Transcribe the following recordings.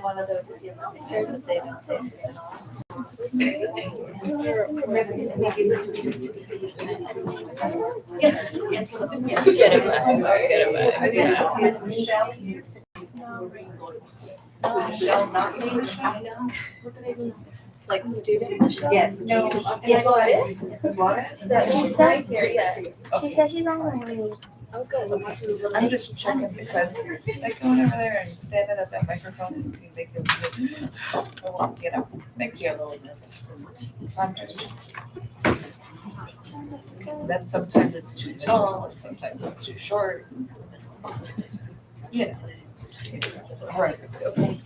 one of those, if you have pictures to say, don't say. Yes. Get it back, get it back, yeah. Is Michelle here? Michelle not named Michelle? Like student Michelle? Yes. No. Yes. Suarez? Suarez? She said, Yeah. she said she's on her way. Oh, good. I'm just checking because like going over there and standing at that microphone, they can, you know, make you a little nervous. I'm just. Then sometimes it's too tall and sometimes it's too short. You know. All right, okay.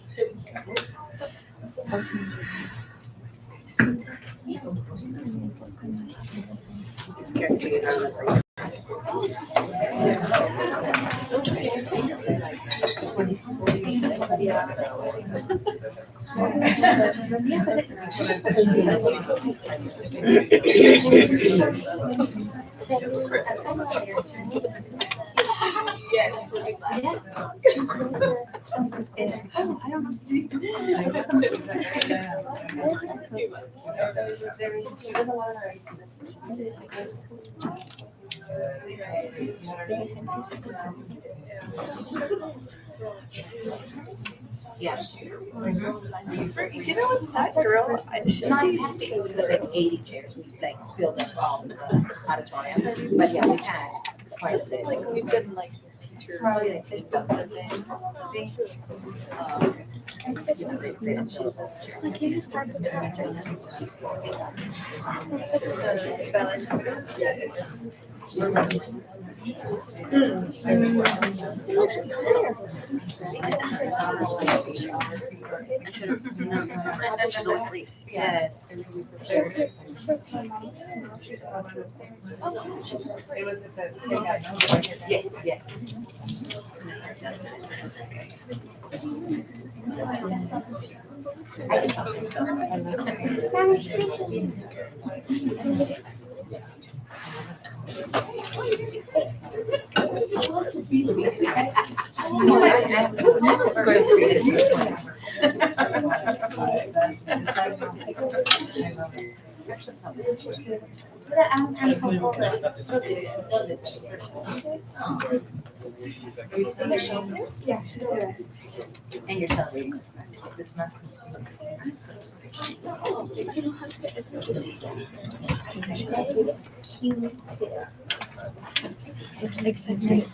Yes, we'll be glad. Oh, I don't know. Yeah. You know what, that girl, She's not happy with the like 80 chairs, we like filled up all the auditorium, but yeah, we had quite a bit. like we've been like teachers. Probably like They've done the things. Like you just started. Yes. Yes, yes. I just thought Are you seeing Michelle's here? Yeah, she's there. And your son's this month? You know how to execute these things. That's cute. It's exciting.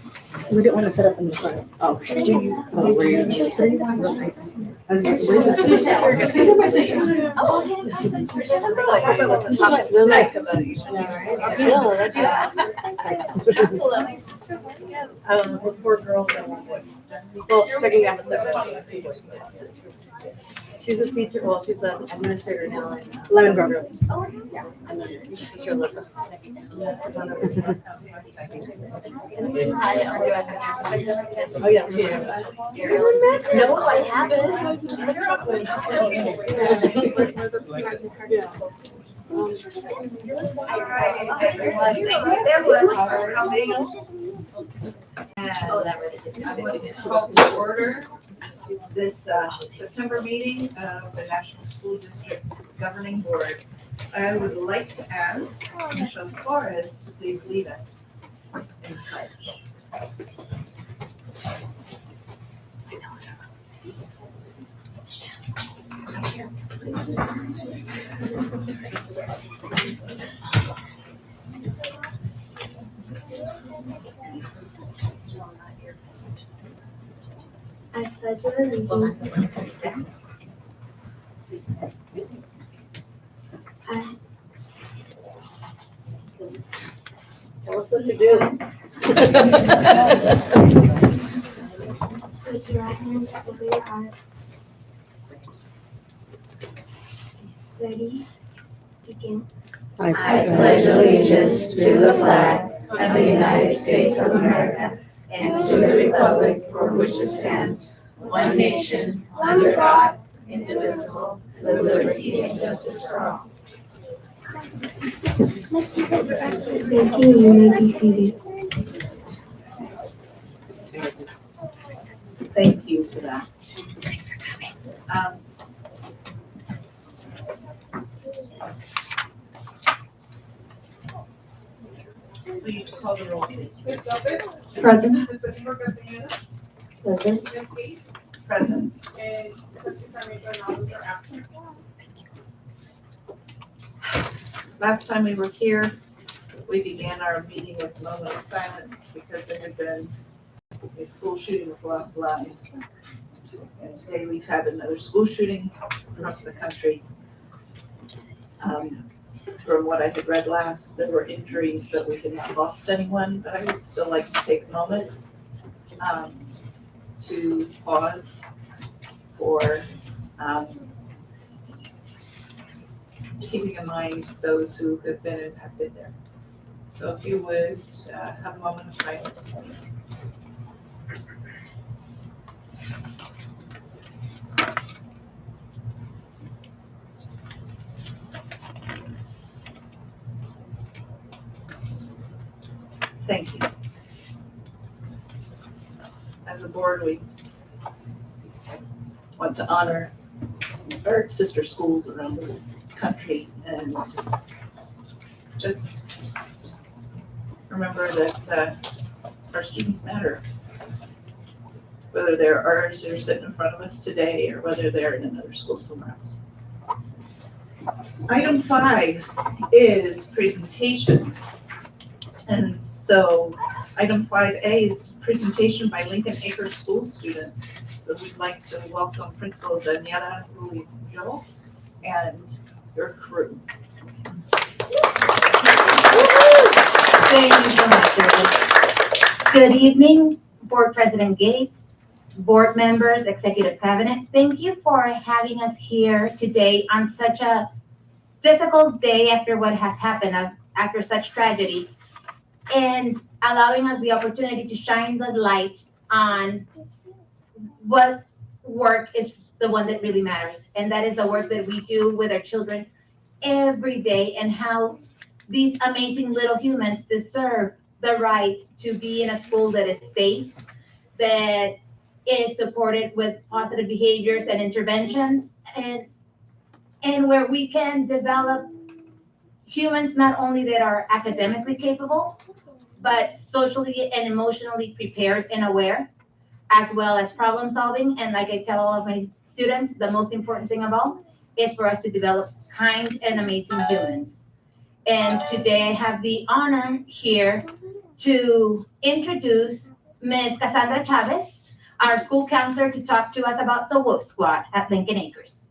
We didn't want to set up in the front. Oh, did you? Oh, were you? I was like, where is it? Like, I wasn't talking smack about you. We're four girls and one boy. Well, picking up a separate. She's a teacher, well, she's an administrator now in Lemon Grove. Yeah. And then Sister Alyssa. Oh, yeah. No, I haven't. Yeah. Call to order this September meeting of the National School District Governing Board. I would like to ask Michelle Suarez to please lead us in pledge. I pledge allegiance. Tell us what to do. Put your right hand over your heart. Ready? Begin. I pledge allegiance to the flag of the United States of America and to the republic for which it stands, one nation, under God, indivisible, with liberty and justice for all. Thank you, you may be seated. Thank you for that. Um, Will you call the roll, please? Ms. Lopez? Present. Ms. Senior Castellanos? Present. Ms. Lee? Present. And Trustee Carmichael and all those are absent. Last time we were here, we began our meeting with a moment of silence because there had been a school shooting with lost lives. And today we've had another school shooting across the country. From what I had read last, there were injuries, but we had not lost anyone. But I would still like to take a moment to pause for keeping in mind those who have been impacted there. So if you would have a moment of silence. Thank you. As a board, we want to honor our sister schools around the country and just remember that our students matter. Whether they're ours or sitting in front of us today or whether they're in another school somewhere else. Item 5 is presentations. And so item 5A is presentation by Lincoln Acres School students. So we'd like to welcome Principal Daniela Ruiz-Jo and your crew. Thank you so much, Julie. Good evening, Board President Gates, board members, executive cabinet. Thank you for having us here today on such a difficult day after what has happened, after such tragedy, and allowing us the opportunity to shine the light on what work is the one that really matters. And that is the work that we do with our children every day and how these amazing little humans deserve the right to be in a school that is safe, that is supported with positive behaviors and interventions, and where we can develop humans not only that are academically capable, but socially and emotionally prepared and aware, as well as problem solving. And like I tell all of my students, the most important thing of all is for us to develop kind and amazing humans. And today I have the honor here to introduce Ms. Cassandra Chavez, our school counselor, to talk to us about the Wolf Squad at Lincoln Acres.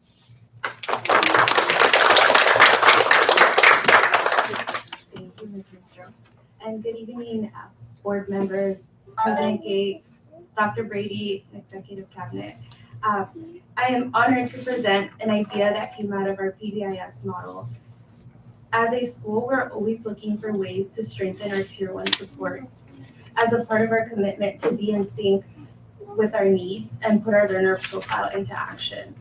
Thank you, Ms. Mistro. And good evening, board members, President Gates, Dr. Brady, Executive Cabinet. I am honored to present an idea that came out of our PBIS model. As a school, we're always looking for ways to strengthen our Tier 1 supports as a part of our commitment to be in sync with our needs and put our learner profile into action.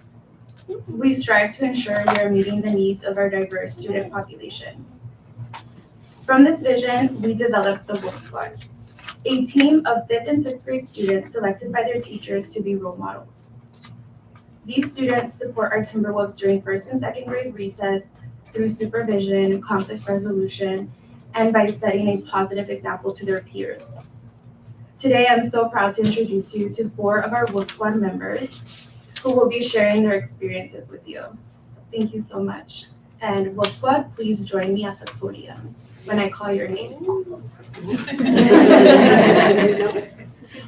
We strive to ensure we are meeting the needs of our diverse student population. From this vision, we developed the Wolf Squad, a team of 5th and 6th grade students selected by their teachers to be role models. These students support our Timberwolves during 1st and 2nd grade recess through supervision, conflict resolution, and by setting a positive example to their peers. Today, I'm so proud to introduce you to 4 of our Wolf Squad members who will be sharing their experiences with you. Thank you so much. And Wolf Squad, please join me at the podium when I call your name.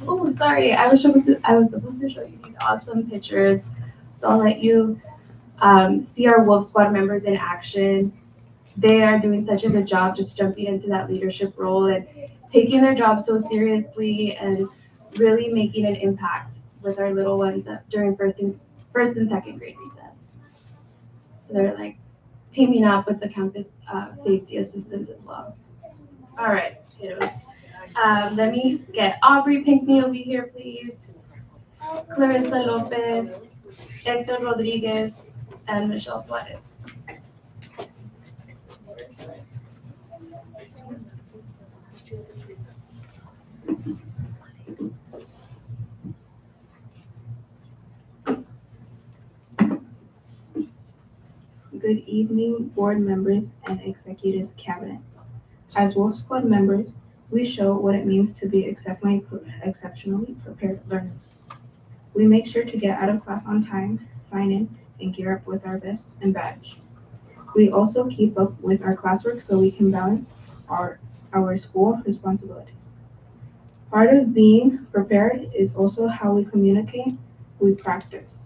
Oh, sorry, I was supposed to show you these awesome pictures. So I'll let you see our Wolf Squad members in action. They are doing such a good job just jumping into that leadership role and taking their job so seriously and really making an impact with our little ones during first and 2nd grade recess. So they're like teaming up with the campus safety assistants as well. All right, kiddos. Let me get Aubrey Pinkney over here, please. Clarissa Lopez, Hector Rodriguez, and Michelle Suarez. Good evening, board members and executive cabinet. As Wolf Squad members, we show what it means to be exceptionally prepared learners. We make sure to get out of class on time, sign in, and gear up with our vest and badge. We also keep up with our classwork so we can balance our school responsibilities. Part of being prepared is also how we communicate. We practice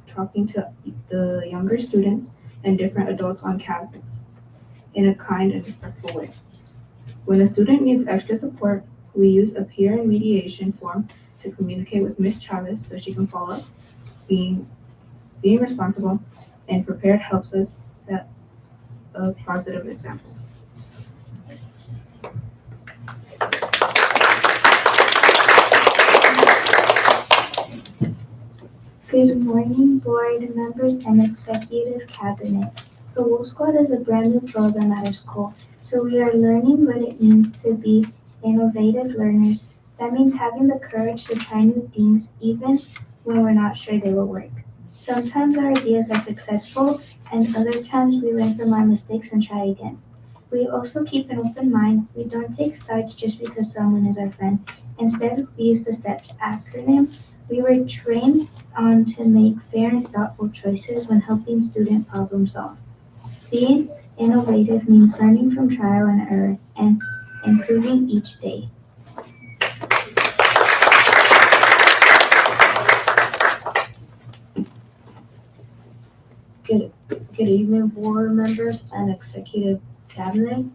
talking to the younger students and different adults on campus in a kind and respectful way. When a student needs extra support, we use a peer mediation form to communicate with Ms. Chavez so she can follow up. Being responsible and prepared helps us set a positive example. Good morning, board members and executive cabinet. The Wolf Squad is a brand new program at our school, so we are learning what it means to be innovative learners. That means having the courage to try new things even when we're not sure they will work. Sometimes our ideas are successful, and other times we learn from our mistakes and try again. We also keep an open mind. We don't take sides just because someone is our friend. Instead, we use the STEPS acronym. We were trained on to make fair and thoughtful choices when helping student problem solve. Being innovative means learning from trial and error and improving each day. Good evening, board members and executive cabinet.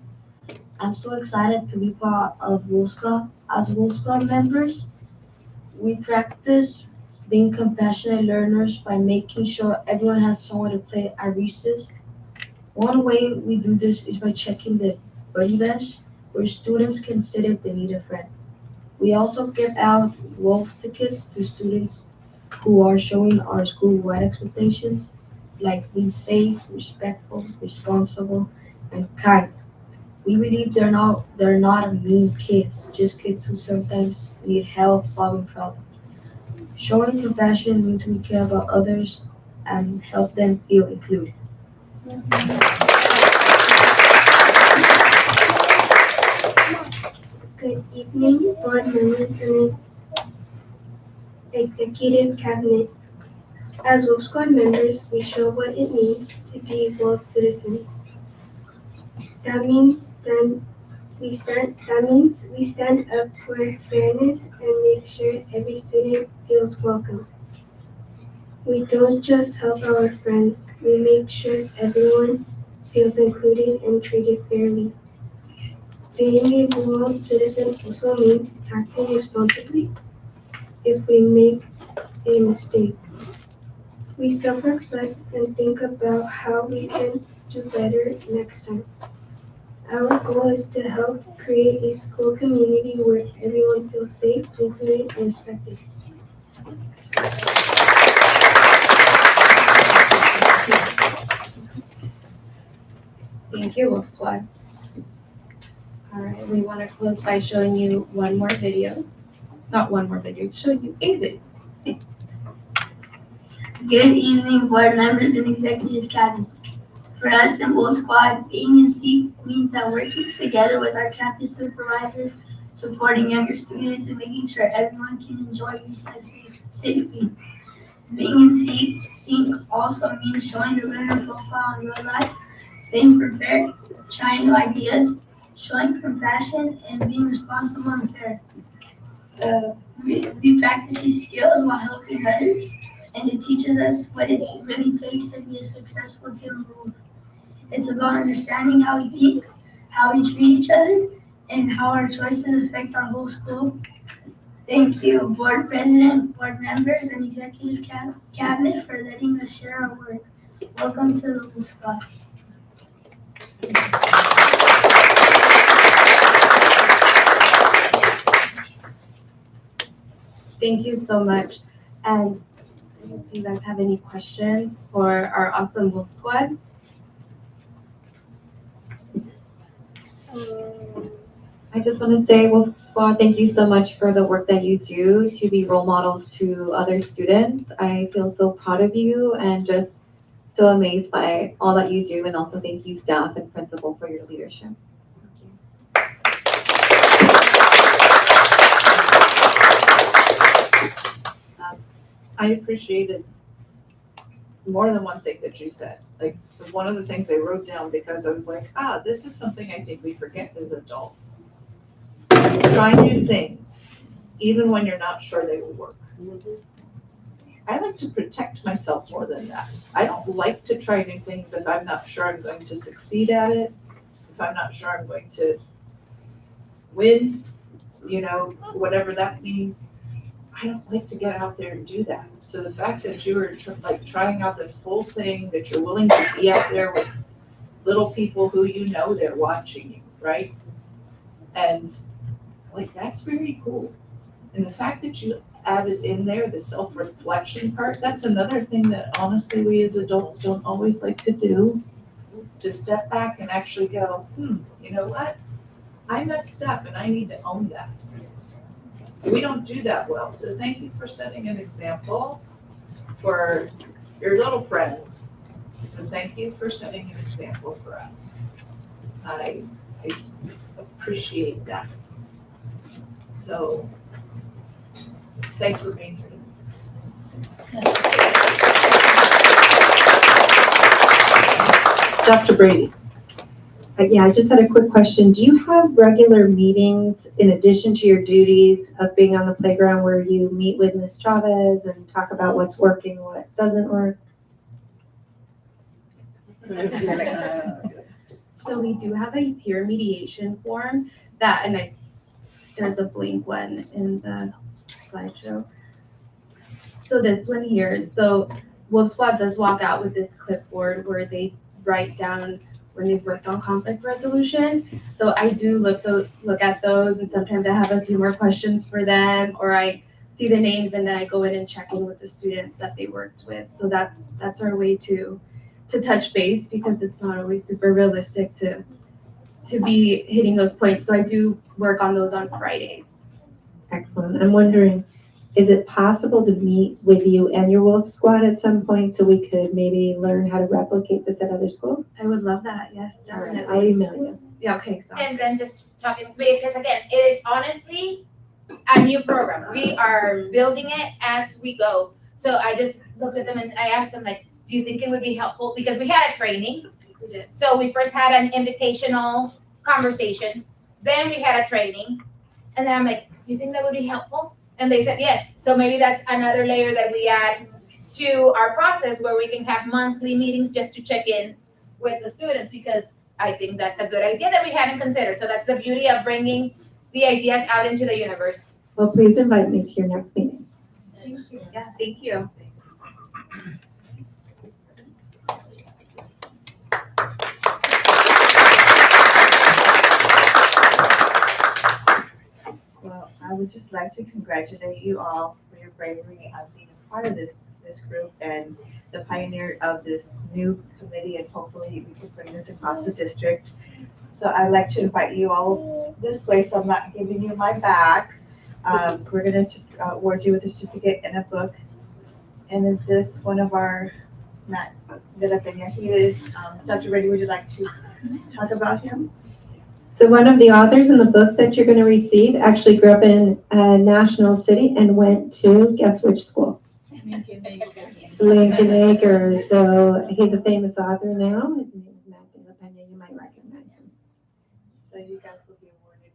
I'm so excited to be part of Wolf Squad. As Wolf Squad members, we practice being compassionate learners by making sure everyone has somewhere to play at recess. One way we do this is by checking the buddy bench, where students can sit if they need a friend. We also give out wolf tickets to students who are showing our school-wide expectations, like being safe, respectful, responsible, and kind. We believe they're not mean kids, just kids who sometimes need help solving problems. Showing compassion means we care about others and help them feel included. Good evening, board members and executive cabinet. As Wolf Squad members, we show what it means to be Wolf citizens. That means we stand up for fairness and make sure every student feels welcome. We don't just help our friends, we make sure everyone feels included and treated fairly. Being a Wolf citizen also means acting responsibly if we make a mistake. We self-reflect and think about how we can do better next time. Our goal is to help create a school community where everyone feels safe, included, and respected. Thank you, Wolf Squad. All right, we want to close by showing you one more video. Not one more video, show you a video. Good evening, board members and executive cabinet. For us in Wolf Squad, being in SEEK means that working together with our campus supervisors, supporting younger students, and making sure everyone can enjoy recess safely. Being in SEEK also means showing the learner profile in real life, staying prepared, trying new ideas, showing compassion, and being responsible and fair. We practice these skills while helping others, and it teaches us what it really takes to be a successful team of Wolf. It's about understanding how we think, how we treat each other, and how our choices affect our whole school. Thank you, board president, board members, and executive cabinet for letting us share our work. Welcome to the Wolf Squad. Thank you so much. And do you guys have any questions for our awesome Wolf Squad? I just want to say, Wolf Squad, thank you so much for the work that you do to be role models to other students. I feel so proud of you and just so amazed by all that you do, and also thank you, staff and principal, for your leadership. I appreciated more than one thing that you said. Like, one of the things I wrote down, because I was like, this is something I think we forget as adults. Try new things, even when you're not sure they will work. I like to protect myself more than that. I don't like to try new things if I'm not sure I'm going to succeed at it, if I'm not sure I'm going to win, whatever that means. I don't like to get out there and do that. So the fact that you were trying out this whole thing, that you're willing to be out there with little people who they're watching you, right? And that's very cool. And the fact that you added in there the self-reflection part, that's another thing that honestly we as adults don't always like to do. To step back and actually go, you know what? I messed up and I need to own that. We don't do that well. So thank you for setting an example for your little friends. And thank you for setting an example for us. I appreciate that. So thanks for being here. Dr. Brady. Yeah, I just had a quick question. Do you have regular meetings in addition to your duties of being on the playground where you meet with Ms. Chavez and talk about what's working, what doesn't work? So we do have a peer mediation form there's a blank one in the slideshow. So this one here, so Wolf Squad does walk out with this clipboard where they write down when they've worked on conflict resolution. So I do look at those, and sometimes I have a few more questions for them, or I see the names and then I go in and check in with the students that they worked with. So that's our way to touch base, because it's not always super realistic to be hitting those points. So I do work on those on Fridays. Excellent. I'm wondering, is it possible to meet with you and your Wolf Squad at some point so we could maybe learn how to replicate this at other schools? I would love that. Yes, All right, definitely. I'll email you. Yeah, okay. And then just talking, because again, it is honestly a new program. We are building it as we go. So I just looked at them and I asked them, like, do you think it would be helpful? Because we had a training. We did. So we first had an invitational conversation, then we had a training, and then I'm like, do you think that would be helpful? And they said yes. So maybe that's another layer that we add to our process, where we can have monthly meetings just to check in with the students, because I think that's a good idea that we hadn't considered. So that's the beauty of bringing the ideas out into the universe. Well, please invite me to your next meeting. Thank you. Yeah, thank you. Well, I would just like to congratulate you all for your bravery of being a part of this group and the pioneer of this new committee, and hopefully we can bring this across the district. So I'd like to invite you all this way, so I'm not giving you my back. We're going to award you with a certificate and a book. And is this one of our, Matt Villapena, he is, Dr. Brady, would you like to talk about him? So one of the authors in the book that you're going to receive actually grew up in National City and went to, guess which school? Lincoln Acres. So he's a famous author now. His name is Matt Villapena. You might recognize him. So you guys will be awarded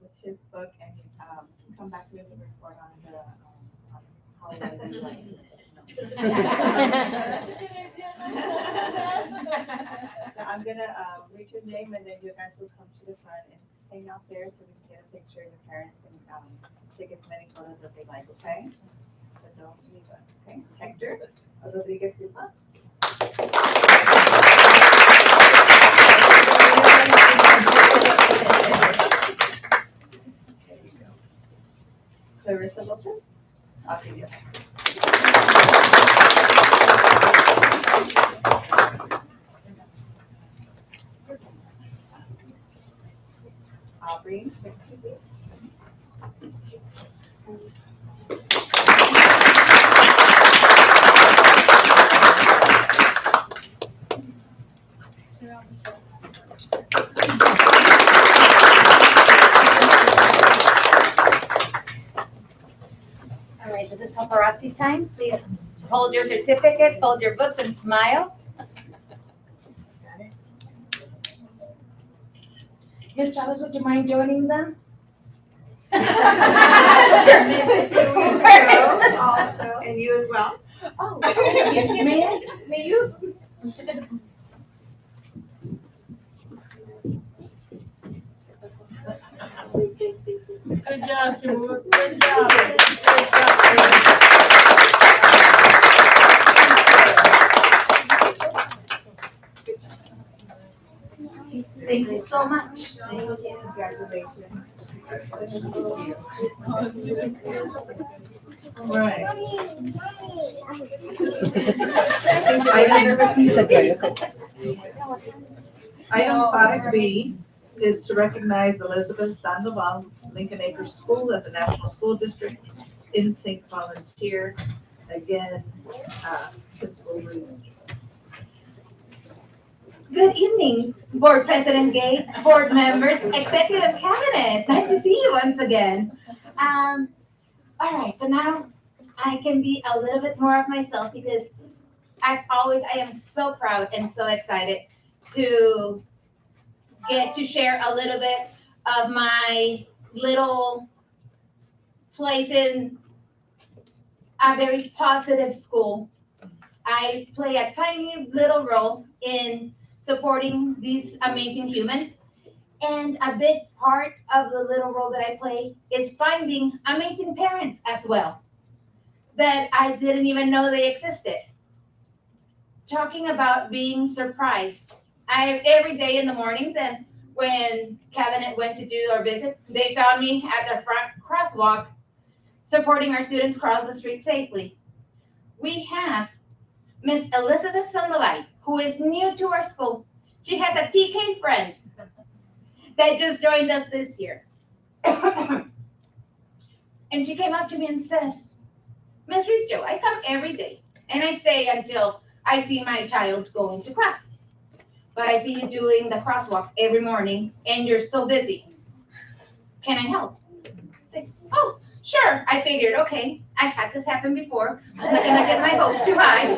with his book, and come back with a report on the holiday that you like. So I'm gonna read your name, and then you guys will come to the front and hang out there so we can get a picture, and your parents can take as many photos as they like, okay? So don't leave us, okay? Hector Rodriguez Silva. There you go. Clarissa Lopez. I'll give you a Aubrey. time, please hold your certificates, hold your books, and smile. Ms. Chavez, would you mind joining them? Also, and you as well. Oh, may you? Good job, Timur. Good job. Good Thank you so much. Congratulations. Right. Item 5B is to recognize Elizabeth Sandoval, Lincoln Acres School as a National School District in sync volunteer. Again, Principal Reeves. Good evening, Board President Gates, board members, Executive Cabinet. Nice to see you once again. All right, so now I can be a little bit more of myself because, as always, I am so proud and so excited to get to share a little bit of my little place in a very positive school. I play a tiny little role in supporting these amazing humans. And a big part of the little role that I play is finding amazing parents as well that I didn't even know they existed. Talking about being surprised. Every day in the mornings, and when Cabinet went to do our visit, they found me at the front crosswalk supporting our students cross the street safely. We have Miss Elizabeth Sandoval, who is new to our school. She has a TK friend that just joined us this year. And she came up to me and said, Ms. Ristro, I come every day and I stay until I see my child going to class. But I see you doing the crosswalk every morning and you're so busy. Can I help? Like, oh, sure. I figured, okay, I've had this happen before. I'm not gonna get my hopes too high.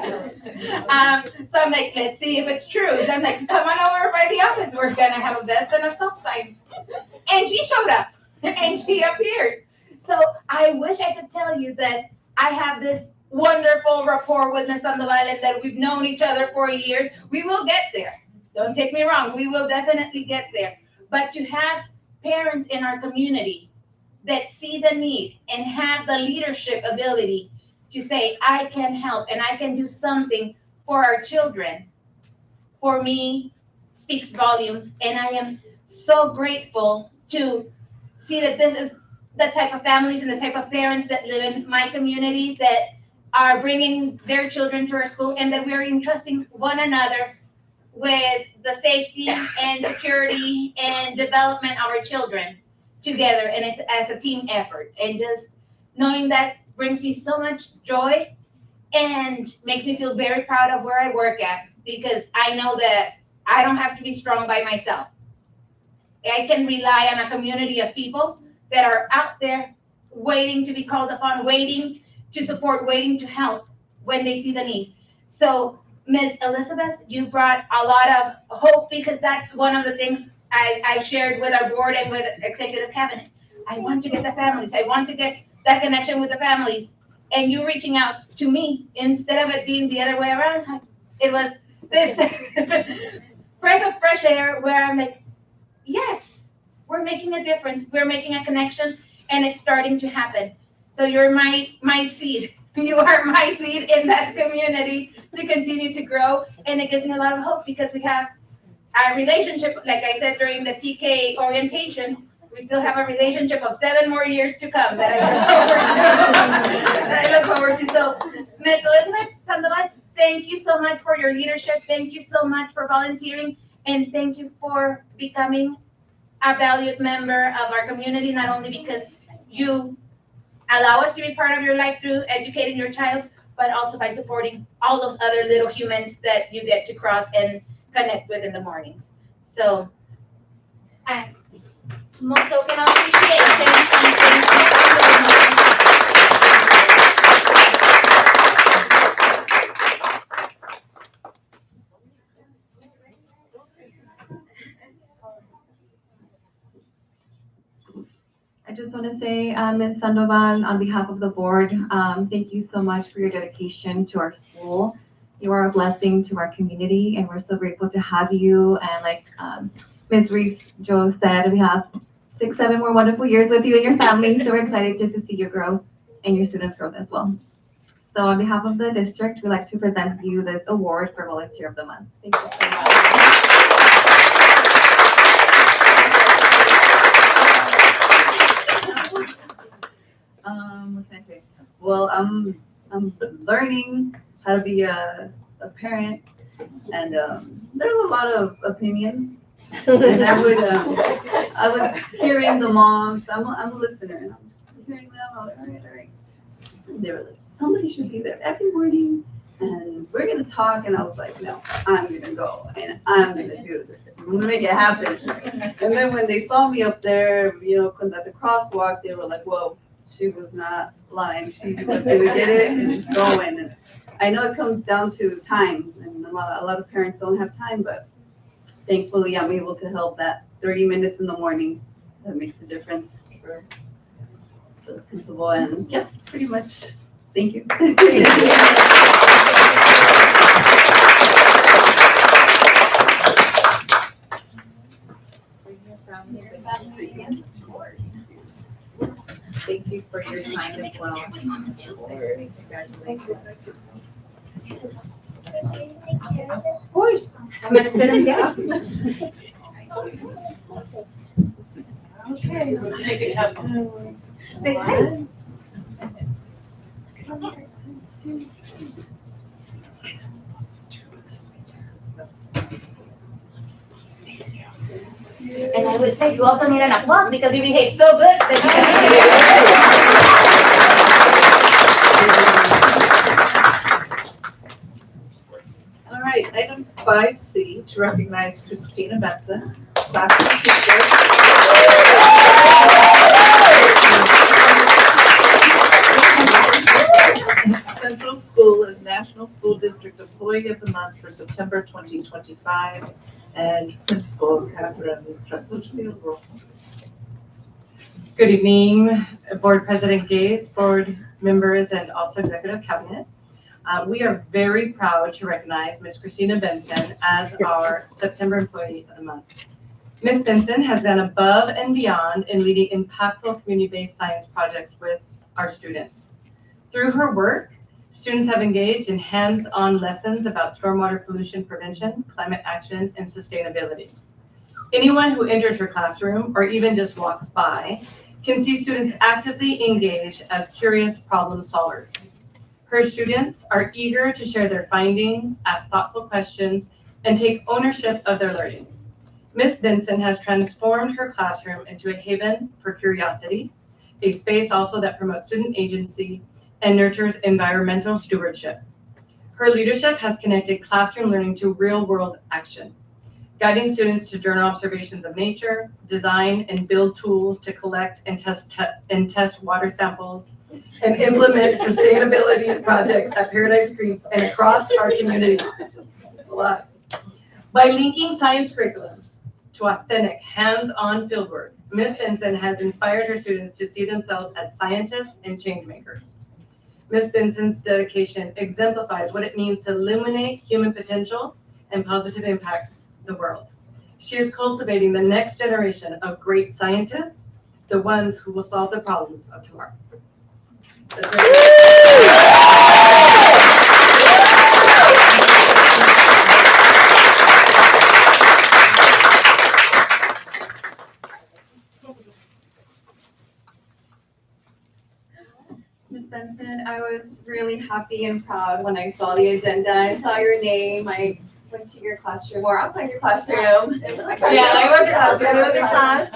So I'm like, let's see if it's true. So I'm like, come on over by the office. We're gonna have a vest and a stop sign. And she showed up and she appeared. So I wish I could tell you that I have this wonderful rapport with Ms. Sandoval and that we've known each other for years. We will get there. Don't take me wrong. We will definitely get there. But to have parents in our community that see the need and have the leadership ability to say, I can help and I can do something for our children, for me, speaks volumes. And I am so grateful to see that this is the type of families and the type of parents that live in my community that are bringing their children to our school and that we are entrusting one another with the safety and security and development of our children together, and it's as a team effort. And just knowing that brings me so much joy and makes me feel very proud of where I work at, because I know that I don't have to be strong by myself. I can rely on a community of people that are out there waiting to be called upon, waiting to support, waiting to help when they see the need. So Ms. Elizabeth, you brought a lot of hope, because that's one of the things I shared with our board and with Executive Cabinet. I want to get the families. I want to get that connection with the families. And you reaching out to me instead of it being the other way around. It was this breath of fresh air where I'm like, yes, we're making a difference. We're making a connection, and it's starting to happen. So you're my seed. You are my seed in that community to continue to grow. And it gives me a lot of hope, because we have a relationship, like I said during the TK orientation, we still have a relationship of 7 more years to come that I look forward to. So, Ms. Elizabeth Sandoval, thank you so much for your leadership. Thank you so much for volunteering. And thank you for becoming a valued member of our community, not only because you allow us to be part of your life through educating your child, but also by supporting all those other little humans that you get to cross and connect with in the mornings. So, small token of appreciation. And thank you so much. I just want to say, Ms. Sandoval, on behalf of the board, thank you so much for your dedication to our school. You are a blessing to our community, and we're so grateful to have you. And like Ms. Reese Joe said, we have 6, 7 more wonderful years with you and your family. So we're excited just to see your growth and your students' growth as well. So on behalf of the district, we'd like to present you this award for Volunteer of the Month. Thank you so much. What can I say? Well, I'm learning how to be a parent, and there's a lot of opinions. And I was hearing the moms. I'm a listener, and I'm just hearing them. I'm like, all right. And they were like, somebody should be there every morning, and we're gonna talk. And I was like, no, I'm gonna go, and I'm gonna do this. I'm gonna make it happen. And then when they saw me up there, at the crosswalk, they were like, whoa. She was not lying. She was going to get it and going. And I know it comes down to time, and a lot of parents don't have time, but thankfully I'm able to help that 30 minutes in the morning. That makes a difference for the principal. And yeah, pretty much. Thank you. Thank you for your time as well. Of course. I'm gonna sit him down. Okay. Say hi. And I would say you also need an applause because you behaved so good that All right, item 5C, to recognize Christina Benson, classroom teacher. Central School is National School District Employee of the Month for September 2025, and Principal Catherine Litchfield. Good evening, Board President Gates, board members, and also Executive Cabinet. We are very proud to recognize Ms. Christina Benson as our September Employee of the Month. Ms. Benson has gone above and beyond in leading impactful community-based science projects with our students. Through her work, students have engaged in hands-on lessons about stormwater pollution prevention, climate action, and sustainability. Anyone who enters her classroom or even just walks by can see students actively engaged as curious problem solvers. Her students are eager to share their findings, ask thoughtful questions, and take ownership of their learning. Ms. Benson has transformed her classroom into a haven for curiosity, a space also that promotes student agency and nurtures environmental stewardship. Her leadership has connected classroom learning to real-world action, guiding students to journal observations of nature, design and build tools to collect and test water samples, and implement sustainability projects at Paradise Creek and across our community. That's a lot. By linking science curriculum to authentic, hands-on fieldwork, Ms. Benson has inspired her students to see themselves as scientists and change makers. Ms. Benson's dedication exemplifies what it means to illuminate human potential and positive impact the world. She is cultivating the next generation of great scientists, the ones who will solve the problems of tomorrow. Ms. Benson, I was really happy and proud when I saw the agenda. I saw your name. I went to your classroom or outside your classroom. Yeah, it was your classroom. It was your class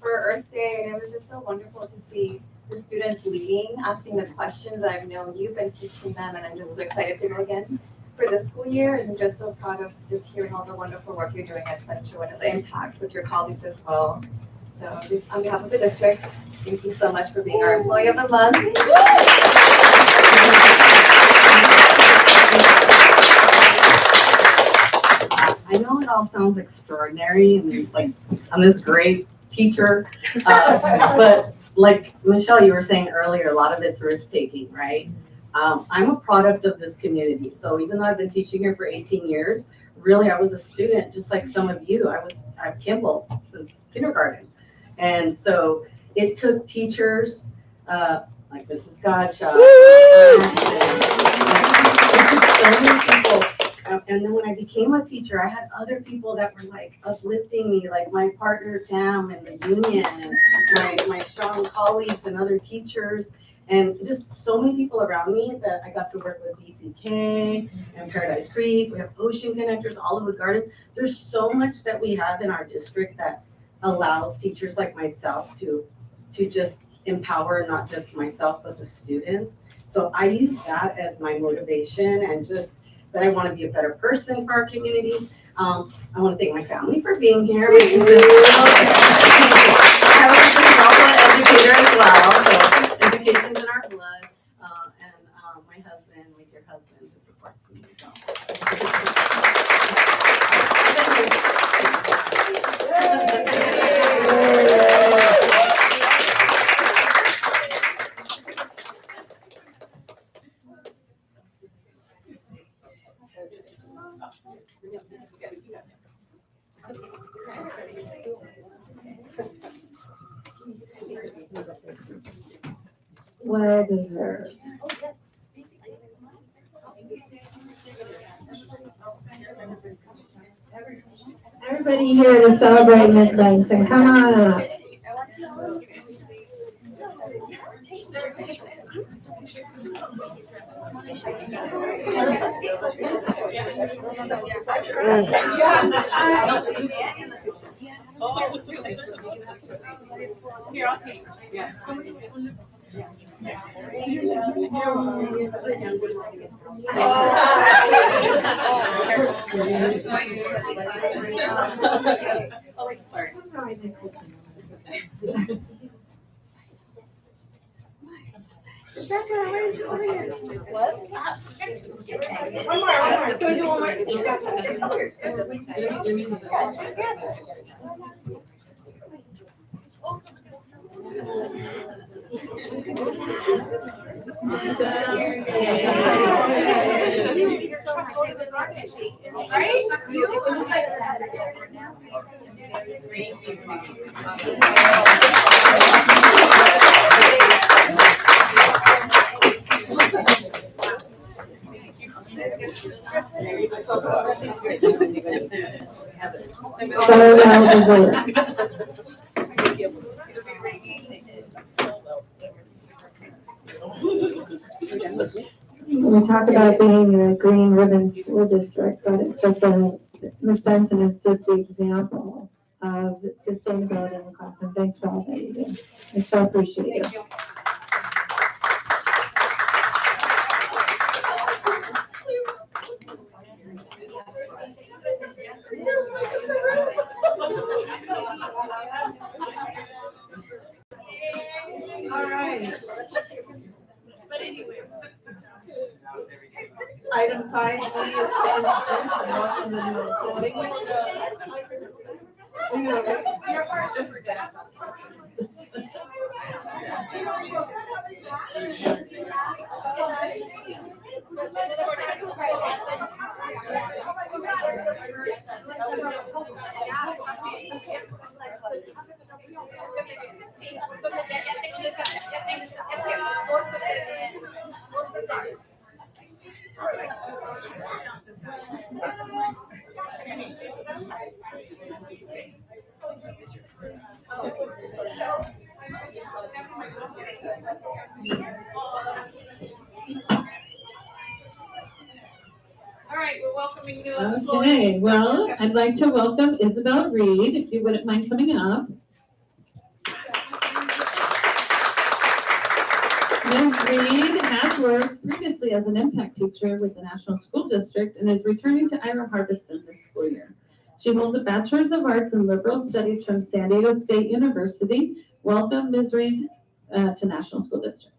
for Earth Day, and it was just so wonderful to see the students leading, asking the questions that I've known you've been teaching them, and I'm just so excited to go again for this school year, and I'm just so proud of just hearing all the wonderful work you're doing at Central and the impact with your colleagues as well. So just on behalf of the district, thank you so much for being our Employee of the Month. I know it all sounds extraordinary and like on this great teacher. But like Michelle, you were saying earlier, a lot of it's risk taking, right? I'm a product of this community. So even though I've been teaching here for 18 years, really I was a student just like some of you. I was at Kimball since kindergarten. And so it took teachers like Mrs. Gottschalk. It took so many people. And then when I became a teacher, I had other people that were like uplifting me, like my partner Tam and the union, and my strong colleagues and other teachers, and just so many people around me that I got to work with BCK and Paradise Creek. We have Ocean Connectors, Olivewood Gardens. There's so much that we have in our district that allows teachers like myself to just empower not just myself but the students. So I use that as my motivation and just that I want to be a better person for our community. I want to thank my family for being here. I have a educator as well, so education's in our blood. And my husband, my dear husband, who supports me. Well deserved. Everybody here to celebrate Miss Benson, come on up. So well deserved. We talk about being a green ribbon school district, but it's just Miss Benson is just the example of sustainability in the classroom. Thanks for all that you do. I so appreciate you. All right. Item 5G is announcements and welcome to the Your part just for that. All right, we're welcoming new Okay, employees. well, I'd like to welcome Isabel Reed, if you wouldn't mind coming up. Ms. Reed has worked previously as an impact teacher with the National School District and is returning to Ira Harbison this school year. She holds a Bachelor's of Arts in Liberal Studies from San Diego State University. Welcome, Ms. Reed, to National School District.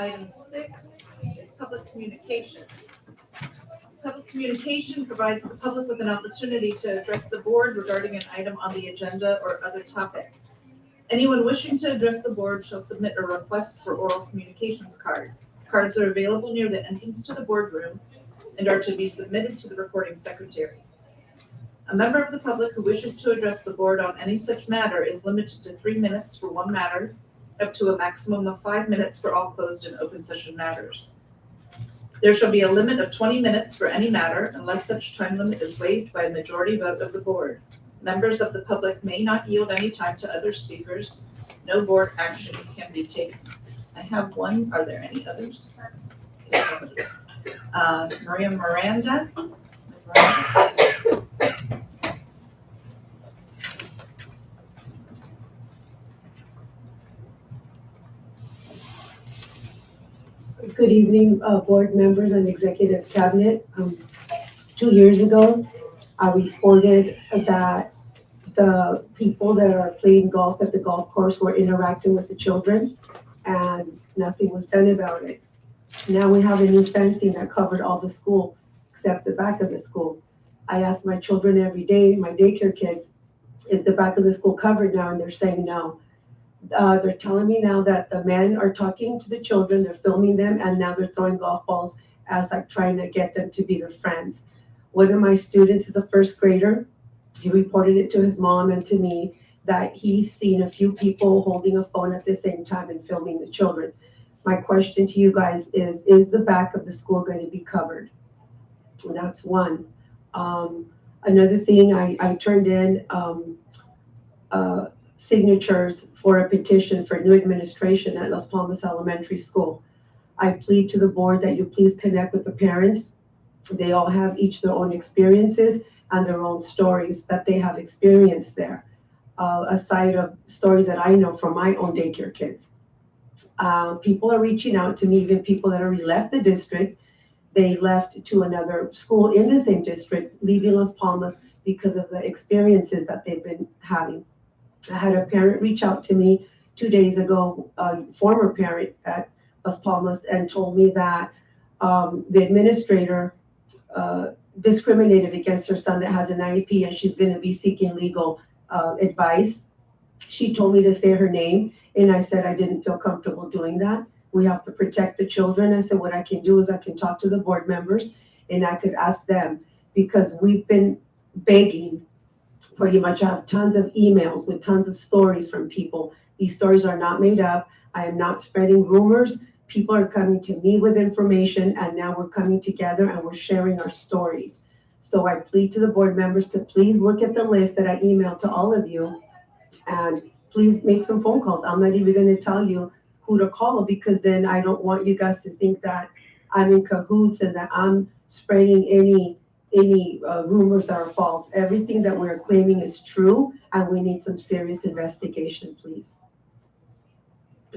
Item 6 is public communications. Public communication provides the public with an opportunity to address the board regarding an item on the agenda or other topic. Anyone wishing to address the board shall submit a request for oral communications card. Cards are available near the entrance to the boardroom and are to be submitted to the recording secretary. A member of the public who wishes to address the board on any such matter is limited to 3 minutes for one matter, up to a maximum of 5 minutes for all closed and open session matters. There shall be a limit of 20 minutes for any matter unless such time limit is waived by a majority vote of the board. Members of the public may not yield any time to other speakers. No board action can be taken. I have one. Are there any others? Maria Miranda. Ms. Miranda. Good evening, board members and executive cabinet. 2 years ago, I reported that the people that are playing golf at the golf course were interacting with the children and nothing was done about it. Now we have a new fencing that covered all the school except the back of the school. I ask my children every day, my daycare kids, is the back of the school covered now? And they're saying no. They're telling me now that the men are talking to the children, they're filming them, and now they're throwing golf balls as like trying to get them to be their friends. One of my students is a first grader. He reported it to his mom and to me that he's seen a few people holding a phone at the same time and filming the children. My question to you guys is the back of the school going to be covered? And that's one. Another thing, I turned in signatures for a petition for new administration at Las Palmas Elementary School. I plead to the board that you please connect with the parents. They all have each their own experiences and their own stories that they have experienced there, aside of stories that I know from my own daycare kids. People are reaching out to me, even people that already left the district. They left to another school in the same district, leaving Las Palmas because of the experiences that they've been having. I had a parent reach out to me 2 days ago, a former parent at Las Palmas, and told me that the administrator discriminated against her son that has an IEP, and she's going to be seeking legal advice. She told me to say her name, and I said I didn't feel comfortable doing that. We have to protect the children. I said what I can do is I can talk to the board members, and I could ask them, because we've been begging. Pretty much, I have tons of emails with tons of stories from people. These stories are not made up. I am not spreading rumors. People are coming to me with information, and now we're coming together and we're sharing our stories. So I plead to the board members to please look at the list that I emailed to all of you, and please make some phone calls. I'm not even going to tell you who to call, because then I don't want you guys to think that I'm in cahoots and that I'm spreading any rumors that are false. Everything that we're claiming is true, and we need some serious investigation, please.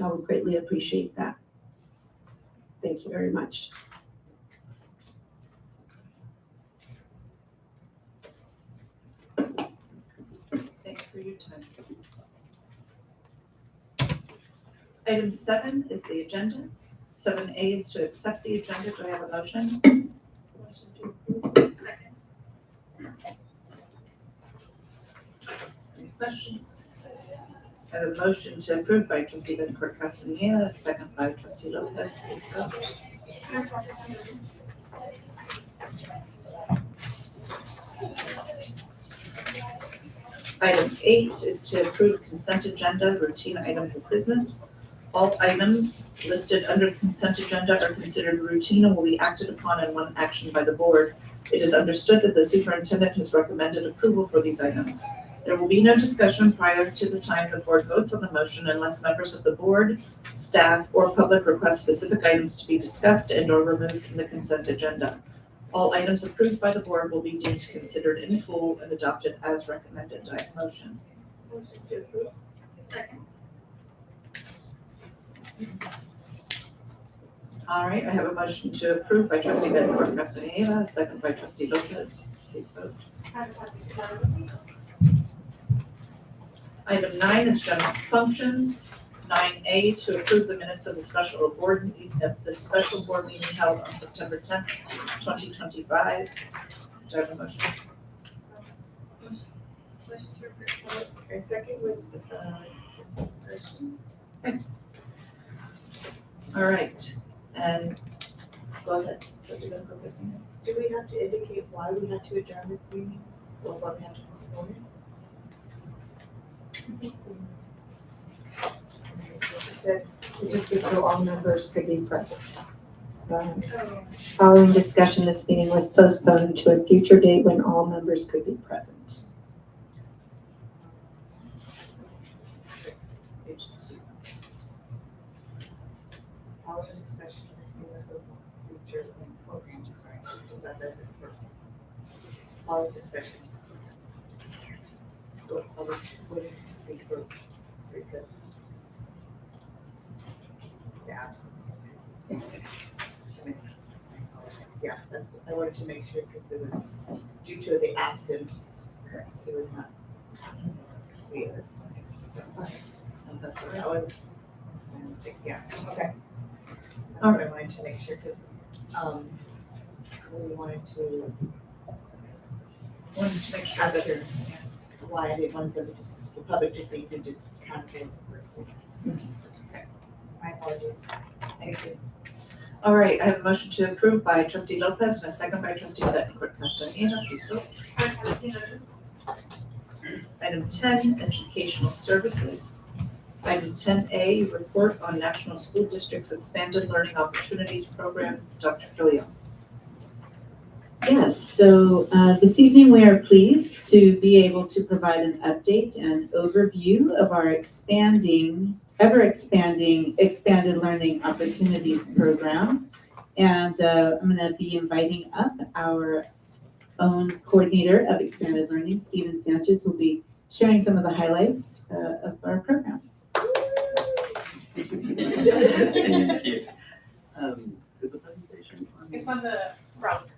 I would greatly appreciate that. Thank you very much. Thank you for your time. Item 7 is the agenda. 7A is to accept the agenda. Do I have a motion? Motion to approve. Any questions? I have a motion to approve by trustee Bencourt Castaneda, a second by trustee Lopez. Please go. Item 8 is to approve consent agenda, routine items of business. All items listed under consent agenda are considered routine and will be acted upon in one action by the board. It is understood that the superintendent has recommended approval for these items. There will be no discussion prior to the time the board votes on the motion unless members of the board, staff, or public request specific items to be discussed and or removed from the consent agenda. All items approved by the board will be deemed considered in full and adopted as recommended. Do I have a motion? Motion to approve. Second. All right, I have a motion to approve by trustee Bencourt Castaneda, a second by trustee Lopez. Please vote. Item 9 is general functions. 9A, to approve the minutes of the special board meeting held on September 10th, 2025. Do I have a motion? Okay, second with, discussion. All right, and go ahead. Trustee Gomez. Do we have to indicate why we had to adjourn this meeting, or why we had to postpone it? It just said so all members could be present. Following discussion, this meeting was postponed to a future date when all members could be present. All the discussion is with future programs, sorry, just that that's it. All the discussion. Go public, put it to Facebook, because the absence. Yeah, I wanted to make sure, because it was due to the absence, it was not clear. That was, yeah, okay. That's what I wanted to make sure, because, we wanted to make sure that you're, why I didn't want the public to think and just kind of feel. Okay. My apologies. Thank you. All right, I have a motion to approve by trustee Lopez and a second by trustee Bettencourt. Castellano, please vote. Item 10, educational services. Item 10A, report on National School District's Expanded Learning Opportunities Program. Dr. Killian. Yes, so this evening we are pleased to be able to provide an update and overview of our ever-expanding Expanded Learning Opportunities Program. And I'm going to be inviting up our own coordinator of Expanded Learning, Steven Sanchez, who will be sharing some of the highlights of our program. Thank you. Is the presentation on? It's on the browser.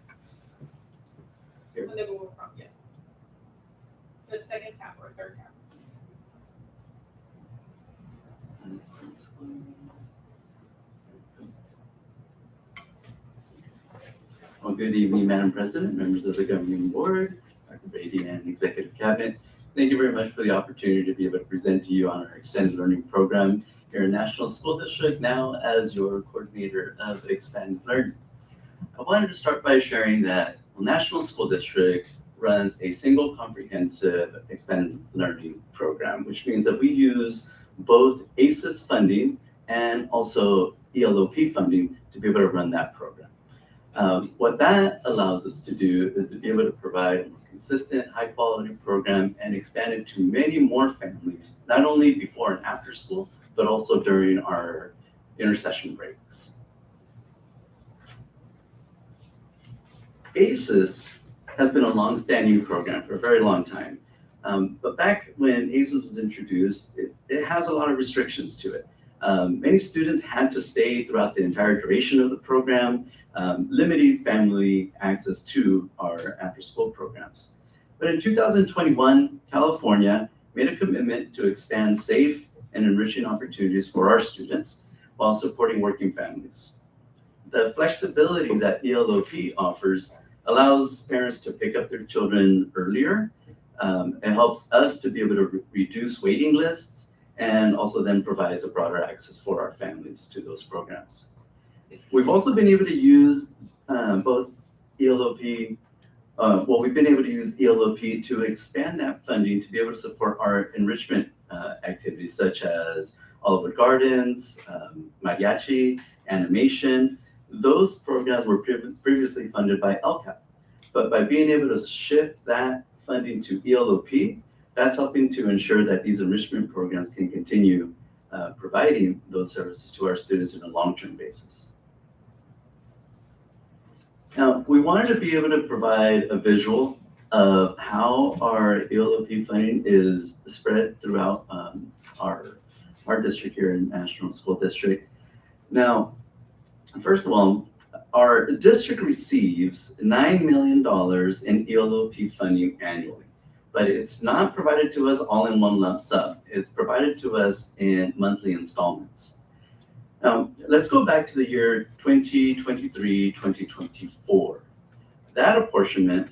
On the Google Chrome, yes. The second tab or third tab. Well, good evening, Madam President, members of the Governing Board, Dr. Brady, and Executive Cabinet. Thank you very much for the opportunity to be able to present to you on our extended learning program here in National School District, now as your coordinator of Expanded Learning. I wanted to start by sharing that National School District runs a single comprehensive expanded learning program, which means that we use both ACES funding and also ELOP funding to be able to run that program. What that allows us to do is to be able to provide a more consistent, high quality program and expand it to many more families, not only before and after school, but also during our intercession breaks. ACES has been a long-standing program for a very long time. But back when ACES was introduced, it has a lot of restrictions to it. Many students had to stay throughout the entire duration of the program, limiting family access to our after-school programs. But in 2021, California made a commitment to expand safe and enriching opportunities for our students while supporting working families. The flexibility that ELOP offers allows parents to pick up their children earlier. It helps us to be able to reduce waiting lists, and also then provides a broader access for our families to those programs. We've also been able to use both ELOP, we've been able to use ELOP to expand that funding to be able to support our enrichment activities such as Olive Gardens, mariachi, animation. Those programs were previously funded by LCAP, but by being able to shift that funding to ELOP, that's helping to ensure that these enrichment programs can continue providing those services to our students on a long-term basis. Now, we wanted to be able to provide a visual of how our ELOP funding is spread throughout our district here in National School District. Now, first of all, our district receives $9 million in ELOP funding annually. but it's not provided to us all in one lump sum. It's provided to us in monthly installments. Now, let's go back to the year 2023, 2024. That apportionment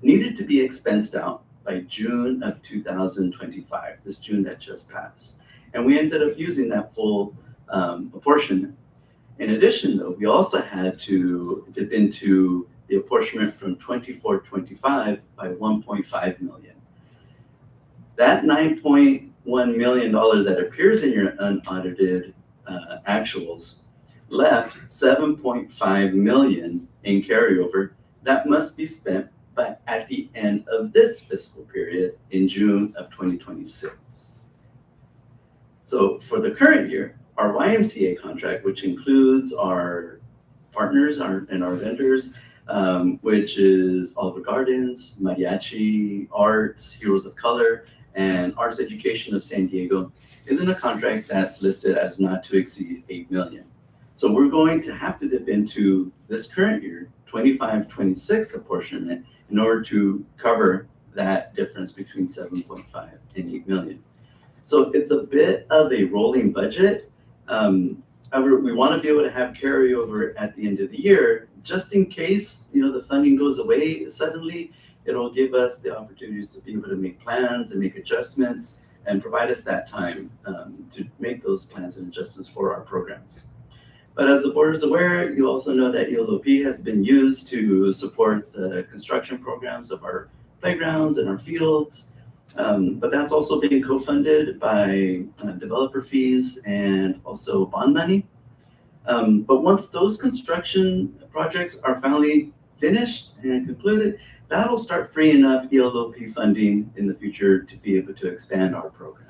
needed to be expensed out by June of 2025, this June that just passed. And we ended up using that full apportionment. In addition, though, we also had to dip into the apportionment from 24-25 by 1.5 million. That $9.1 million that appears in your unaudited actuals left 7.5 million in carryover that must be spent but at the end of this fiscal period in June of 2026. So for the current year, our YMCA contract, which includes our partners and our vendors, which is Oliver Gardens, Mariachi Arts, Heroes of Color, and Arts Education of San Diego, is in a contract that's listed as not to exceed 8 million. So we're going to have to dip into this current year, 25-26 apportionment, in order to cover that difference between 7.5 and 8 million. So it's a bit of a rolling budget. However, we want to be able to have carryover at the end of the year, just in case, the funding goes away suddenly. It'll give us the opportunities to be able to make plans and make adjustments and provide us that time to make those plans and adjustments for our programs. But as the board is aware, you also know that ELOP has been used to support the construction programs of our playgrounds and our fields. But that's also being co-funded by developer fees and also bond money. But once those construction projects are finally finished and concluded, that'll start freeing up ELOP funding in the future to be able to expand our program.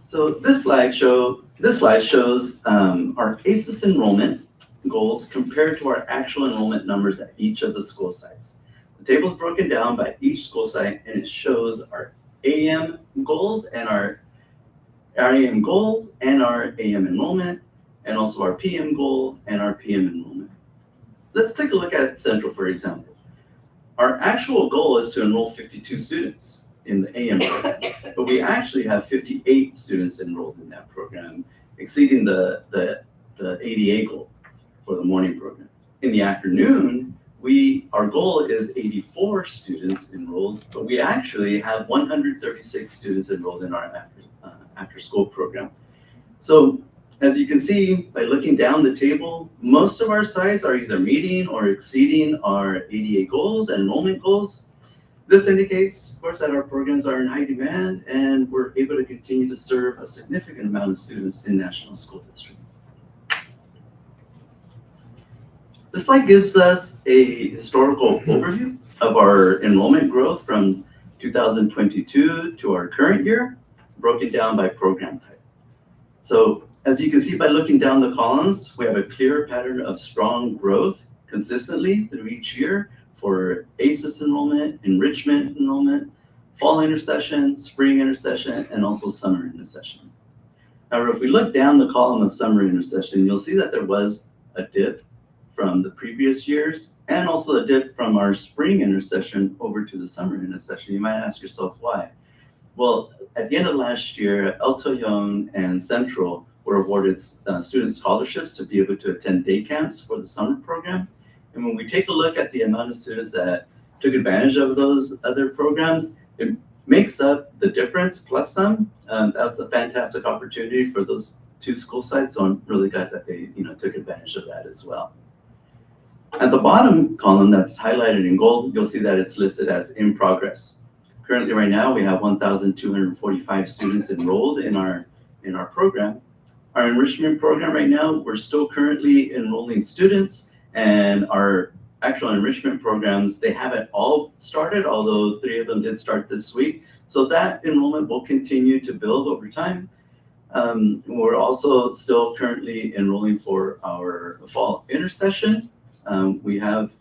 So this slide shows our ACES enrollment goals compared to our actual enrollment numbers at each of the school sites. The table is broken down by each school site, and it shows our AM goals and our AM goals and our AM enrollment, and also our PM goal and our PM enrollment. Let's take a look at Central, for example. Our actual goal is to enroll 52 students in the AM program, but we actually have 58 students enrolled in that program, exceeding the ADA goal for the morning program. In the afternoon, our goal is 84 students enrolled, but we actually have 136 students enrolled in our after-school program. So as you can see, by looking down the table, most of our sites are either meeting or exceeding our ADA goals and enrollment goals. This indicates, of course, that our programs are in high demand and we're able to continue to serve a significant amount of students in National School District. This slide gives us a historical overview of our enrollment growth from 2022 to our current year, broken down by program type. So as you can see by looking down the columns, we have a clear pattern of strong growth consistently through each year for ACES enrollment, enrichment enrollment, fall intercession, spring intercession, and also summer intercession. However, if we look down the column of summer intercession, you'll see that there was a dip from the previous years and also a dip from our spring intercession over to the summer intercession. You might ask yourself why. Well, at the end of last year, El Toyon and Central were awarded student scholarships to be able to attend day camps for the summer program. And when we take a look at the amount of students that took advantage of those other programs, it makes up the difference plus some. That's a fantastic opportunity for those two school sites. So I'm really glad that they took advantage of that as well. At the bottom column that's highlighted in gold, you'll see that it's listed as in progress. Currently right now, we have 1,245 students enrolled in our program. Our enrichment program right now, we're still currently enrolling students, and our actual enrichment programs, they haven't all started, although 3 of them did start this week. So that enrollment will continue to build over time. We're also still currently enrolling for our fall intercession. We have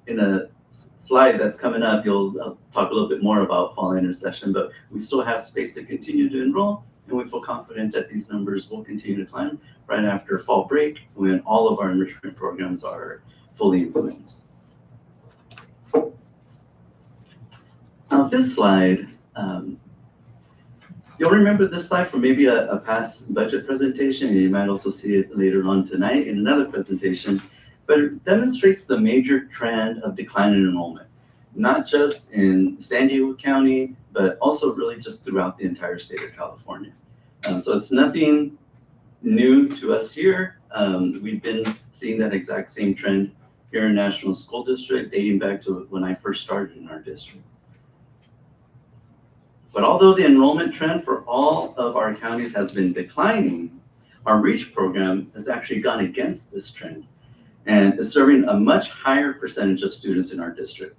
in a slide that's coming up, I'll talk a little bit more about fall intercession, but we still have space to continue to enroll, and we feel confident that these numbers will continue to climb right after fall break when all of our enrichment programs are fully implemented. Now this slide, you'll remember this slide from maybe a past budget presentation, and you might also see it later on tonight in another presentation, but it demonstrates the major trend of decline in enrollment, not just in San Diego County, but also really just throughout the entire state of California. So it's nothing new to us here. We've been seeing that exact same trend here in National School District dating back to when I first started in our district. But although the enrollment trend for all of our counties has been declining, our REACH program has actually gone against this trend and is serving a much higher percentage of students in our district.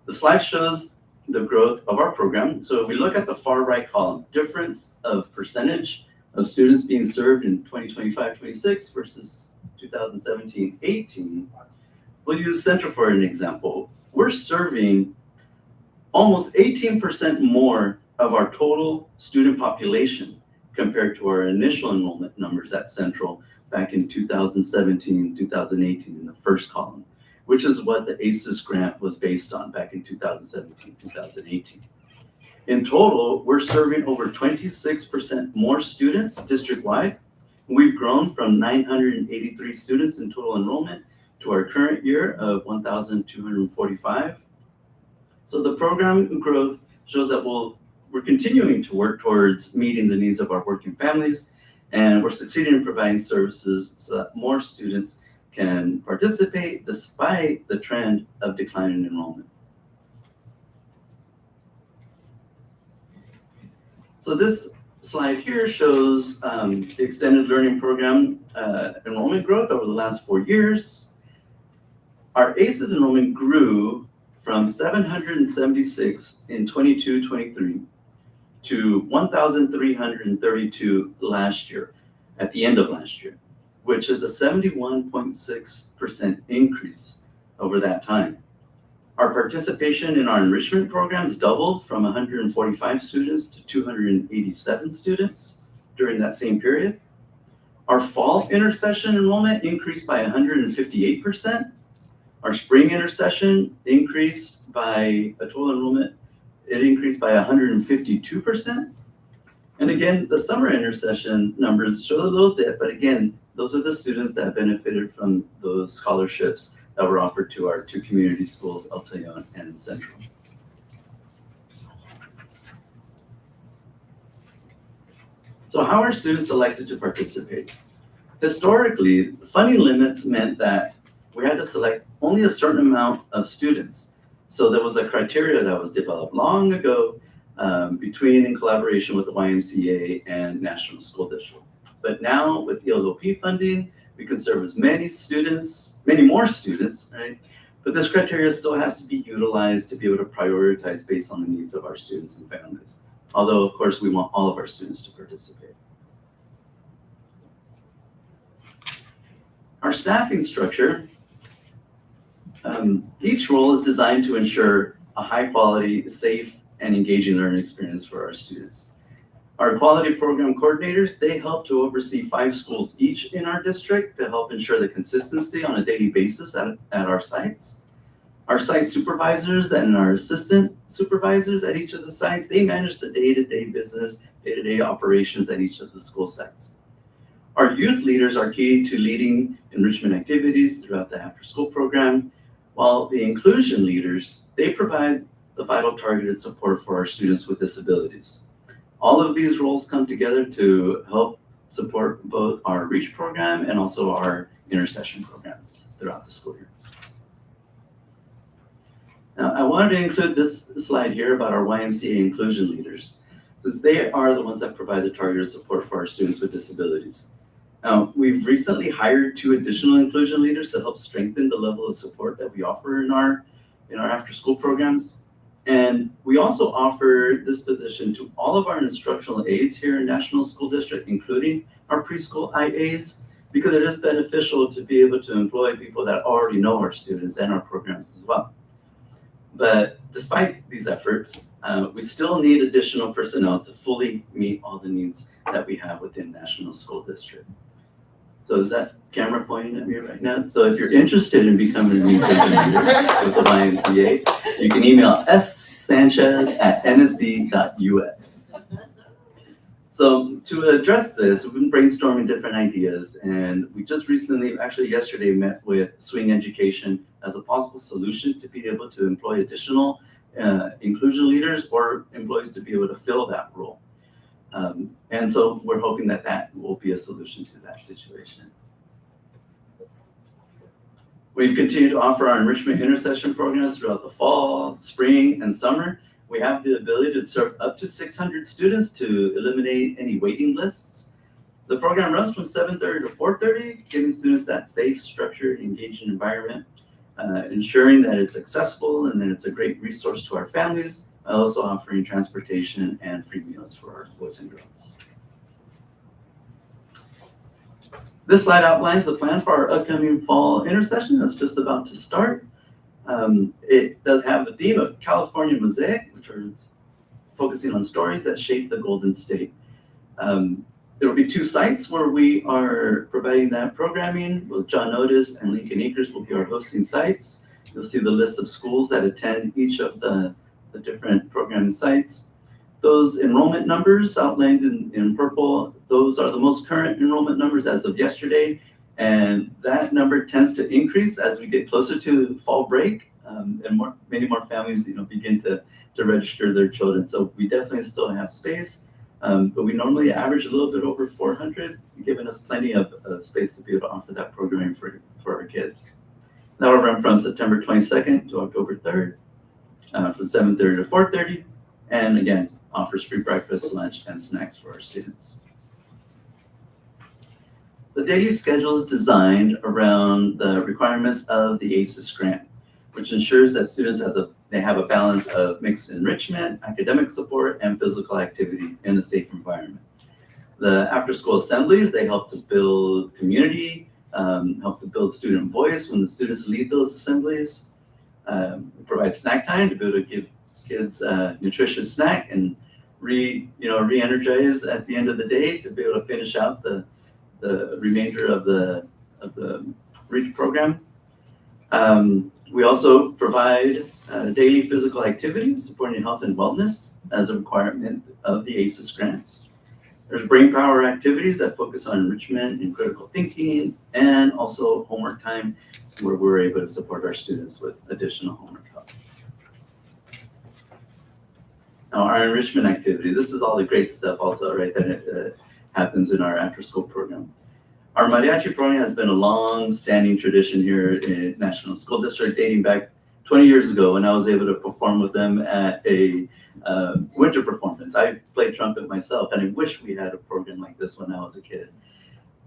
The slide shows the growth of our program. So if we look at the far right column, difference of percentage of students being served in 2025-26 versus 2017-18, we'll use Central for an example. We're serving almost 18% more of our total student population compared to our initial enrollment numbers at Central back in 2017, 2018 in the first column, which is what the ACES grant was based on back in 2017, 2018. In total, we're serving over 26% more students district-wide. We've grown from 983 students in total enrollment to our current year of 1,245. So the program growth shows that we're continuing to work towards meeting the needs of our working families, and we're succeeding in providing services so that more students can participate despite the trend of decline in enrollment. So this slide here shows the extended learning program enrollment growth over the last 4 years. Our ACES enrollment grew from 776 in 22-23 to 1,332 last year, at the end of last year, which is a 71.6% increase over that time. Our participation in our enrichment programs doubled from 145 students to 287 students during that same period. Our fall intersession enrollment increased by 158%. Our spring intersession increased by a total enrollment, it increased by 152%. And again, the summer intersession numbers show a little dip, but again, those are the students that benefited from those scholarships that were offered to our two community schools, El Tayon and Central. So how are students selected to participate? Historically, funding limits meant that we had to select only a certain amount of students. So there was a criteria that was developed long ago between in collaboration with the YMCA and National School District. But now with ELOP funding, we can serve as many students, many more students, right? But this criteria still has to be utilized to be able to prioritize based on the needs of our students and families. Although, of course, we want all of our students to participate. Our staffing structure, each role is designed to ensure a high quality, safe, and engaging learning experience for our students. Our quality program coordinators, they help to oversee 5 schools each in our district to help ensure the consistency on a daily basis at our sites. Our site supervisors and our assistant supervisors at each of the sites, they manage the day-to-day business, day-to-day operations at each of the school sites. Our youth leaders are key to leading enrichment activities throughout the after-school program, while the inclusion leaders, they provide the vital targeted support for our students with disabilities. All of these roles come together to help support both our REACH program and also our intercession programs throughout the school year. Now, I wanted to include this slide here about our YMCA inclusion leaders, since they are the ones that provide the targeted support for our students with disabilities. Now, we've recently hired 2 additional inclusion leaders to help strengthen the level of support that we offer in our after-school programs. And we also offer this position to all of our instructional aides here in National School District, including our preschool IAs, because it is beneficial to be able to employ people that already know our students and our programs as well. But despite these efforts, we still need additional personnel to fully meet all the needs that we have within National School District. So is that camera pointing at me right now? So if you're interested in becoming an inclusion leader with the YMCA, you can email sanchez@nsd.us. So to address this, we've been brainstorming different ideas, and we just recently, actually yesterday, met with Swing Education as a possible solution to be able to employ additional inclusion leaders or employees to be able to fill that role. And so we're hoping that that will be a solution to that situation. We've continued to offer our enrichment intercession programs throughout the fall, spring, and summer. We have the ability to serve up to 600 students to eliminate any waiting lists. The program runs from 7:30 to 4:30, giving students that safe, structured, engaging environment, ensuring that it's accessible and that it's a great resource to our families, also offering transportation and free meals for our boys and girls. This slide outlines the plan for our upcoming fall intercession that's just about to start. It does have the theme of California Mosaic, which are focusing on stories that shape the Golden State. There will be 2 sites where we are providing that programming. With John Otis and Lincoln Acres will be our hosting sites. You'll see the list of schools that attend each of the different programming sites. Those enrollment numbers outlined in purple, those are the most current enrollment numbers as of yesterday. And that number tends to increase as we get closer to fall break, and many more families, begin to register their children. So we definitely still have space, but we normally average a little bit over 400, giving us plenty of space to be able to offer that programming for our kids. That will run from September 22nd to October 3rd, from 7:30 to 4:30, and again, offers free breakfast, lunch, and snacks for our students. The daily schedule is designed around the requirements of the ACES grant, which ensures that students have a balance of mixed enrichment, academic support, and physical activity in a safe environment. The after-school assemblies, they help to build community, help to build student voice when the students lead those assemblies. Provide snack time to be able to give kids a nutritious snack and re-energize at the end of the day to be able to finish out the remainder of the REACH program. We also provide daily physical activity supporting health and wellness as a requirement of the ACES grant. There's brain power activities that focus on enrichment and critical thinking, and also homework time where we're able to support our students with additional homework help. Now, our enrichment activity, this is all the great stuff also, right, that happens in our after-school program. Our mariachi program has been a long-standing tradition here in National School District, dating back 20 years ago when I was able to perform with them at a winter performance. I played trumpet myself, and I wish we had a program like this when I was a kid.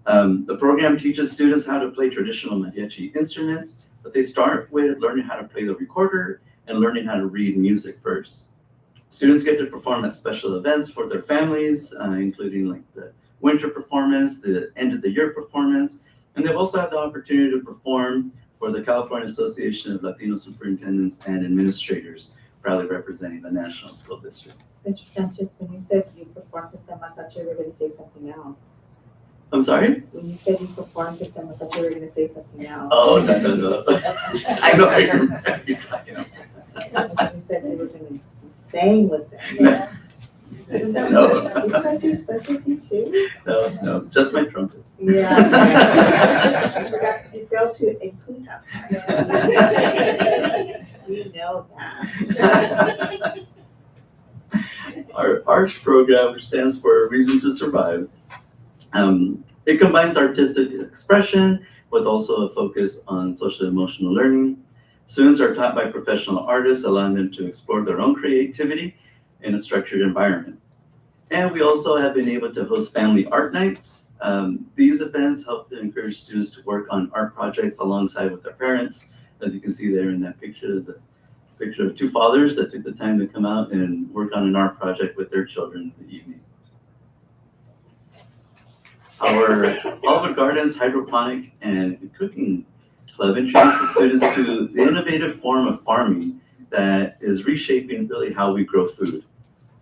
The program teaches students how to play traditional mariachi instruments, but they start with learning how to play the recorder and learning how to read music first. Students get to perform at special events for their families, including like the winter performance, the end of the year performance, and they've also had the opportunity to perform for the California Association of Latino Superintendents and Administrators, proudly representing the National School District. Mr. Sanchez, when you said you performed with them, I thought you were going to say something else. I'm sorry? When you said you performed with them, I thought you were going to say something else. Oh, no. I know. You said you were going to be sang with them. No. Didn't I do specialty too? No, just my trumpet. Yeah. You failed to include that. We know that. Our ARCH program, which stands for Reason to Survive, it combines artistic expression with also a focus on social emotional learning. Students are taught by professional artists, allowing them to explore their own creativity in a structured environment. And we also have been able to host family art nights. These events help to encourage students to work on art projects alongside with their parents. As you can see there in that picture, the picture of 2 fathers that took the time to come out and work on an art project with their children in the evening. Our Olive Gardens Hydroponic and Cooking Club introduces students to the innovative form of farming that is reshaping really how we grow food.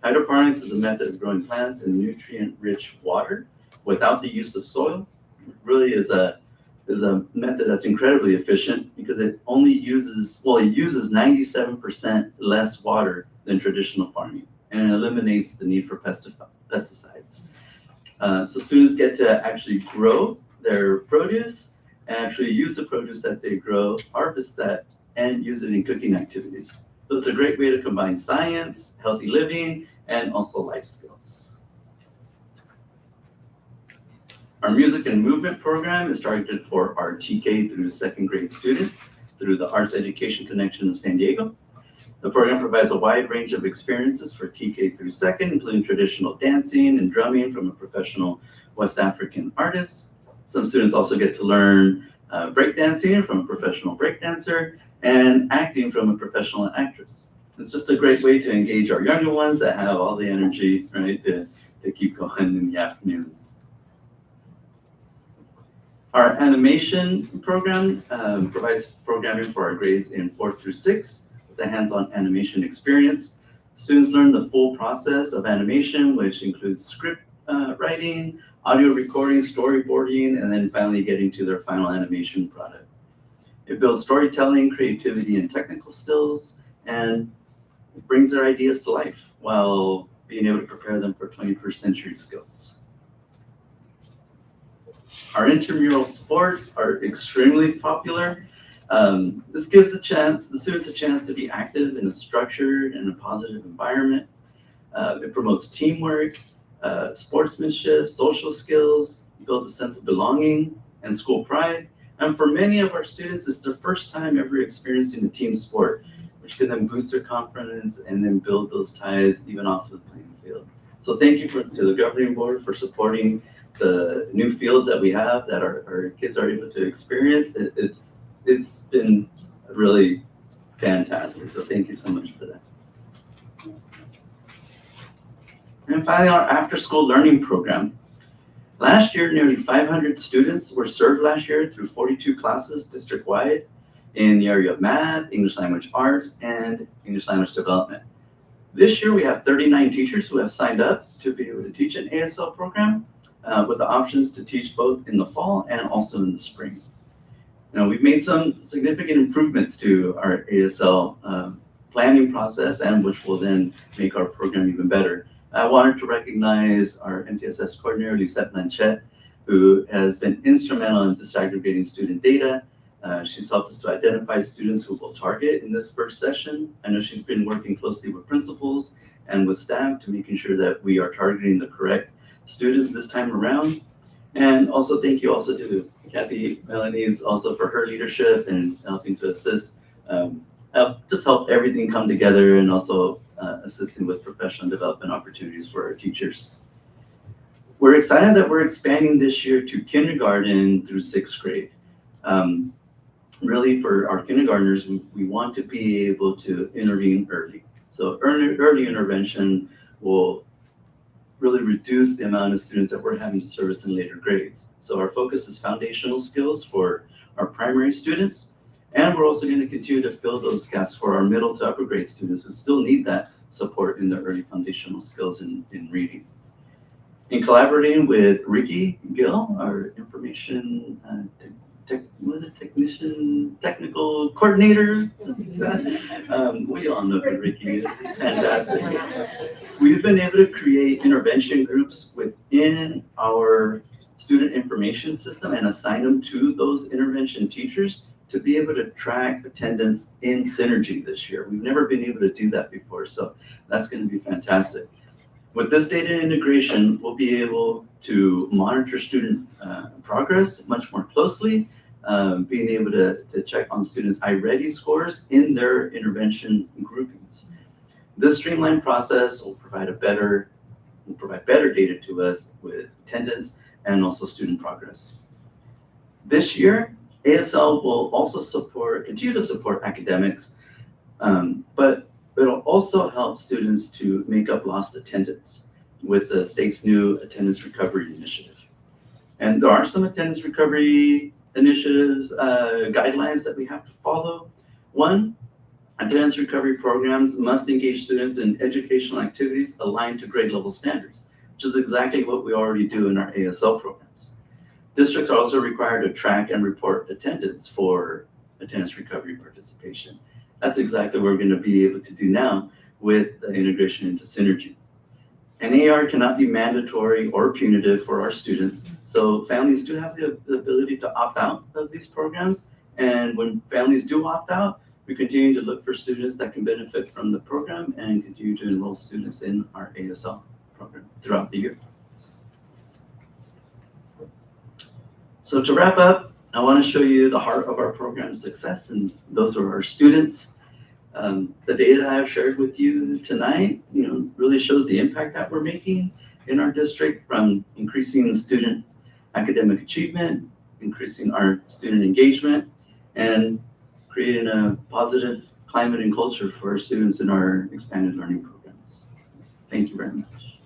Hydroponics is a method of growing plants in nutrient-rich water without the use of soil. It really is a method that's incredibly efficient because it only uses 97% less water than traditional farming, and it eliminates the need for pesticides. So students get to actually grow their produce and actually use the produce that they grow, harvest that, and use it in cooking activities. So it's a great way to combine science, healthy living, and also life skills. Our music and movement program is targeted for our TK through second grade students through the Arts Education Connection of San Diego. The program provides a wide range of experiences for TK through second, including traditional dancing and drumming from a professional West African artist. Some students also get to learn breakdancing from a professional breakdancer and acting from a professional actress. It's just a great way to engage our younger ones that have all the energy, right, to keep going in the afternoons. Our animation program provides programming for our grades in 4th through 6th with a hands-on animation experience. Students learn the full process of animation, which includes script writing, audio recording, storyboarding, and then finally getting to their final animation product. It builds storytelling, creativity, and technical skills, and it brings their ideas to life while being able to prepare them for 21st century skills. Our intramural sports are extremely popular. This gives the students a chance to be active in a structured and a positive environment. It promotes teamwork, sportsmanship, social skills, builds a sense of belonging and school pride. And for many of our students, it's their first time ever experiencing a team sport, which can then boost their confidence and then build those ties even off the playing field. So thank you to the governing board for supporting the new fields that we have that our kids are able to experience. It's been really fantastic. So thank you so much for that. And finally, our after-school learning program. Last year, nearly 500 students were served last year through 42 classes district-wide in the area of math, English language arts, and English language development. This year, we have 39 teachers who have signed up to be able to teach an ASL program with the options to teach both in the fall and also in the spring. Now, we've made some significant improvements to our ASL planning process, and which will then make our program even better. I wanted to recognize our MTSS coordinator, Lisette Blanchette, who has been instrumental in disaggregating student data. She's helped us to identify students who we'll target in this first session. I know she's been working closely with principals and with staff to making sure that we are targeting the correct students this time around. And also thank you also to Kathy Melanies also for her leadership and helping to assist, help everything come together, and also assisting with professional development opportunities for our teachers. We're excited that we're expanding this year to kindergarten through 6th grade. Really for our kindergartners, we want to be able to intervene early. So early intervention will really reduce the amount of students that we're having to service in later grades. So our focus is foundational skills for our primary students. And we're also going to continue to fill those gaps for our middle to upper grade students who still need that support in their early foundational skills in reading. In collaborating with Ricky Gill, our information technical coordinator, we all know who Ricky is. He's fantastic. We've been able to create intervention groups within our student information system and assign them to those intervention teachers to be able to track attendance in Synergy this year. We've never been able to do that before, so that's going to be fantastic. With this data integration, we'll be able to monitor student progress much more closely, being able to check on students' iReady scores in their intervention groupings. This streamlined process will provide better data to us with attendance and also student progress. This year, ASL will also continue to support academics, but it'll also help students to make up lost attendance with the state's new attendance recovery initiative. And there are some attendance recovery initiatives, guidelines that we have to follow. One, attendance recovery programs must engage students in educational activities aligned to grade level standards, which is exactly what we already do in our ASL programs. Districts are also required to track and report attendance for attendance recovery participation. That's exactly what we're going to be able to do now with the integration into Synergy. NAR cannot be mandatory or punitive for our students, so families do have the ability to opt out of these programs. And when families do opt out, we continue to look for students that can benefit from the program and continue to enroll students in our ASL program throughout the year. So to wrap up, I want to show you the heart of our program success, and those are our students. The data I have shared with you tonight, really shows the impact that we're making in our district, from increasing student academic achievement, increasing our student engagement, and creating a positive climate and culture for our students in our expanded learning programs. Thank you very much.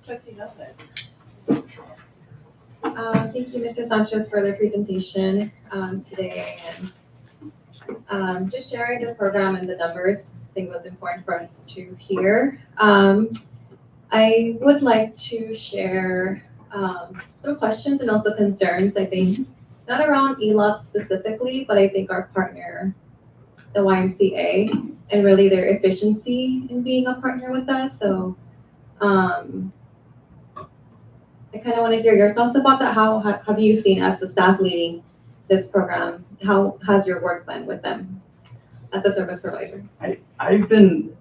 Trustee Lopez. Thank you, Mr. Sanchez, for the presentation today, and just sharing the program and the numbers. I think was important for us to hear. I would like to share some questions and also concerns, I think, not around ELOP specifically, but I think our partner, the YMCA, and really their efficiency in being a partner with us. So I kind of want to hear your thoughts about that. How have you seen, as the staff leading this program, how has your work been with them as a service provider? I've been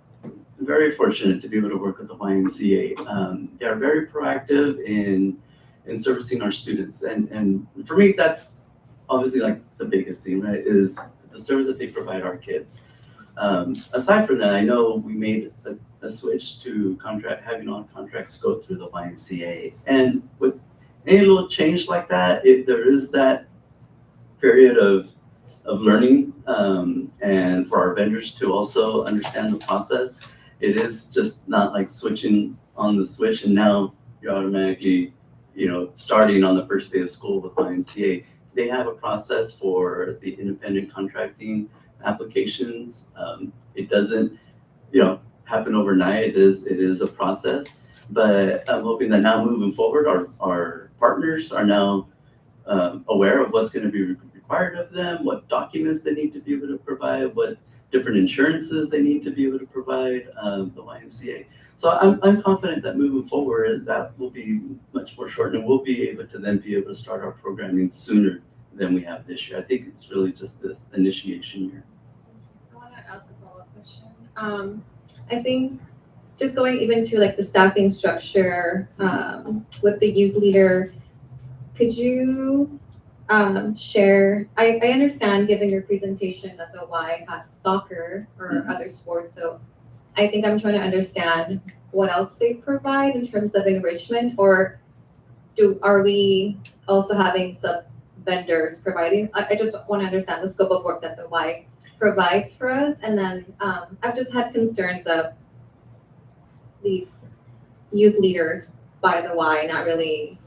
very fortunate to be able to work with the YMCA. They are very proactive in servicing our students. And for me, that's obviously like the biggest thing, right, is the service that they provide our kids. Aside from that, I know we made a switch to having all contracts go through the YMCA. And with any little change like that, if there is that period of learning, and for our vendors to also understand the process, it is just not like switching on the switch and now you're automatically, starting on the first day of school with YMCA. They have a process for the independent contracting applications. It doesn't, happen overnight. It is a process, but I'm hoping that now moving forward, our partners are now aware of what's going to be required of them, what documents they need to be able to provide, what different insurances they need to be able to provide, the YMCA. So I'm confident that moving forward, that will be much more short, and we'll be able to start our programming sooner than we have this year. I think it's really just this initiation year. I want to ask a follow-up question. I think just going even to like the staffing structure with the youth leader, could you share, I understand given your presentation that the Y has soccer or other sports, so I think I'm trying to understand what else they provide in terms of enrichment, or are we also having sub-vendors providing? I just want to understand the scope of work that the Y provides for us. And then I've just had concerns of these youth leaders by the Y not really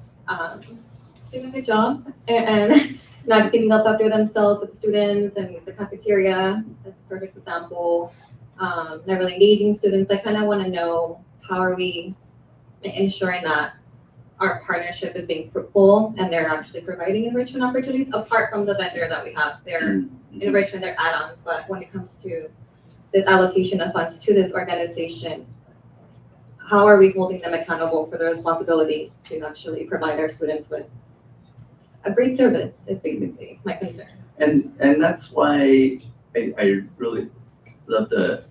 doing a good job and not cleaning up after themselves with students, and the cafeteria, that's a perfect example. Not really engaging students. I kind of want to know, how are we ensuring that our partnership is being fruitful and they're actually providing enrichment opportunities apart from the vendor that we have, their enrichment, their add-ons. But when it comes to this allocation of funds to this organization, how are we holding them accountable for the responsibility to actually provide our students with a great service is basically my concern. And that's why I really love the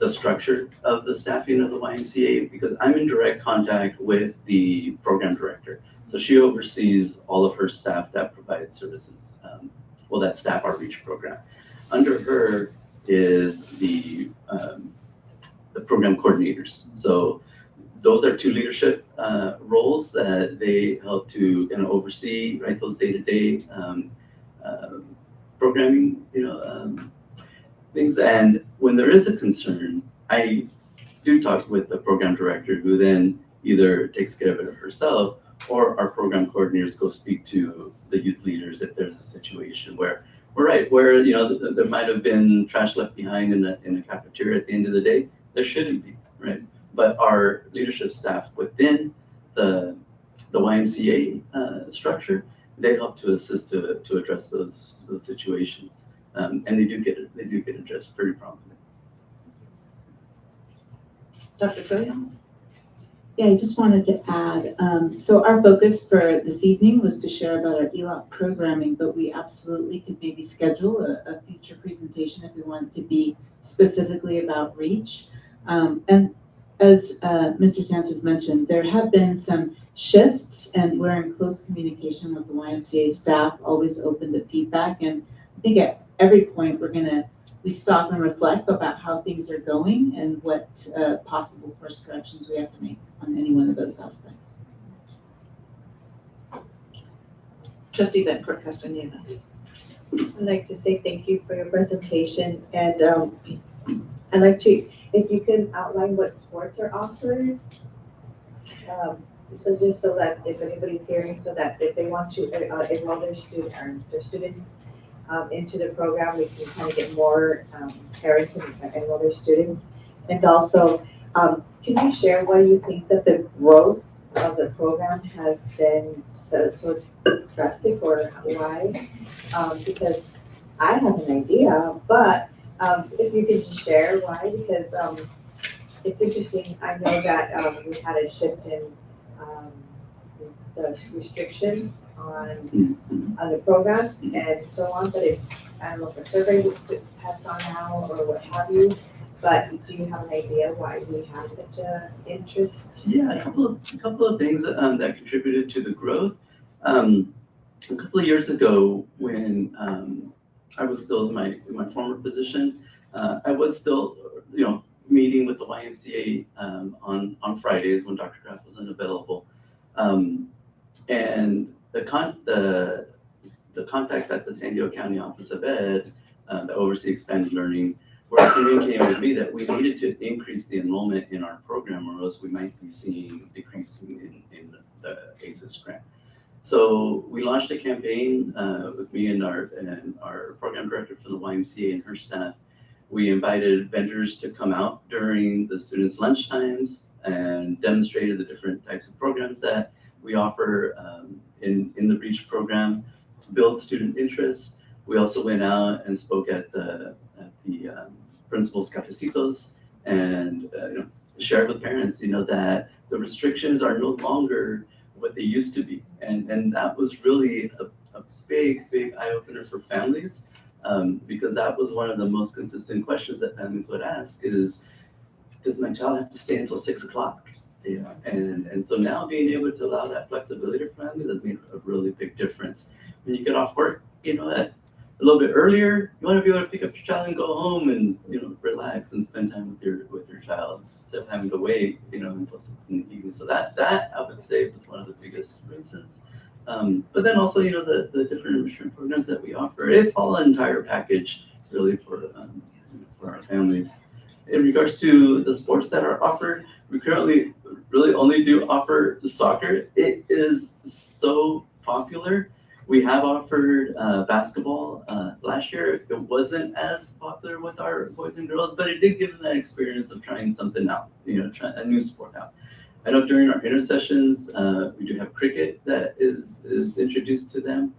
structure of the staffing of the YMCA, because I'm in direct contact with the program director. So she oversees all of her staff that provide services, that staff our REACH program. Under her is the program coordinators. So those are two leadership roles that they help to oversee, right, those day-to-day programming, things. And when there is a concern, I do talk with the program director, who then either takes care of it herself, or our program coordinators go speak to the youth leaders if there's a situation where there might have been trash left behind in the cafeteria at the end of the day. There shouldn't be, right? But our leadership staff within the YMCA structure, they help to assist to address those situations. And they do get addressed pretty promptly. Dr. Phil? Yeah, I just wanted to add, so our focus for this evening was to share about our ELOP programming, but we absolutely could maybe schedule a future presentation if we want it to be specifically about REACH. And as Mr. Sanchez mentioned, there have been some shifts and we're in close communication with the YMCA staff, always open to feedback. And I think at every point we stop and reflect about how things are going and what possible course corrections we have to make on any one of those aspects. Trustee Bettencourt Castaneda. I'd like to say thank you for your presentation, and I'd like to, if you can outline what sports are offered. So just so that if anybody's hearing, so that if they want to enroll their students into the program, we can kind of get more parents and enroll their students. And also, can you share why you think that the growth of the program has been so drastic, or why? Because I have an idea, but if you could just share why, because it's interesting. I know that we had a shift in the restrictions on the programs and so on, but I don't know if a survey was passed on now or what have you, but do you have an idea why we have such a interest? Yeah, a couple of things that contributed to the growth. A couple of years ago, when I was still in my former position, I was still, meeting with the YMCA on Fridays when Dr. Kraft wasn't available, and the contacts at the San Diego County Office of Ed that oversee expanded learning were communicating with me that we needed to increase the enrollment in our program, or else we might be seeing decreasing in the ACES grant. So we launched a campaign with me and our program director for the YMCA and her staff. We invited vendors to come out during the students' lunch times and demonstrated the different types of programs that we offer in the REACH program to build student interest. We also went out and spoke at the principals' cafecitos and shared with parents, that the restrictions are no longer what they used to be. And that was really a big eye-opener for families, because that was one of the most consistent questions that families would ask is, does my child have to stay until 6 o'clock? And so now being able to allow that flexibility for families has made a really big difference. When you get off work, at a little bit earlier, you want to be able to pick up your child and go home and relax and spend time with your child instead of having to wait until 6 in the evening. So that I would say was one of the biggest reasons. But then also the different enrichment programs that we offer. It's all an entire package really for our families. In regards to the sports that are offered, we currently really only do offer the soccer. It is so popular. We have offered basketball last year. It wasn't as popular with our boys and girls, but it did give them that experience of trying something out, try a new sport out. I know during our intersessions, we do have cricket that is introduced to them.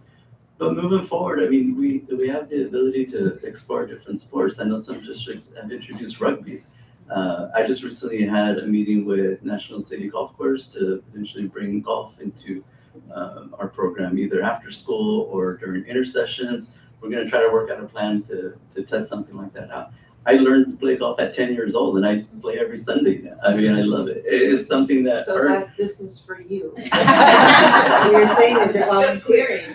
But moving forward, we have the ability to explore different sports. I know some districts have introduced rugby. I just recently had a meeting with National City Golf Course to potentially bring golf into our program, either after school or during intersessions. We're going to try to work out a plan to test something like that out. I learned to play golf at 10 years old, and I play every Sunday now. I love it. It's something that. So that this is for you. You're saying that you're volunteering.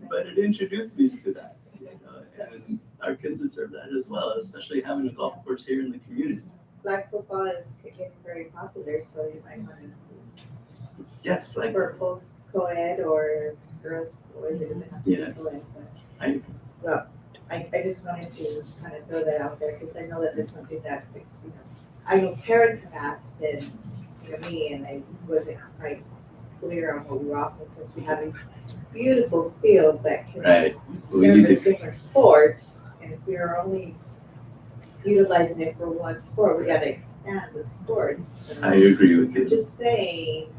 But it introduced me to that. And our kids deserve that as well, especially having a golf course here in the community. Flag football is getting very popular, so you might want to. Yes, flag. For both co-ed or girls, boys, it doesn't have to be Yes. co-ed. Well, I just wanted to kind of throw that out there because I know that it's something that, I know parents have asked and, me, and I wasn't quite clear on what we were offering since we have these beautiful fields that can service different sports. And if we are only utilizing it for one sport, we got to expand the sports. I agree with you. I'm just saying,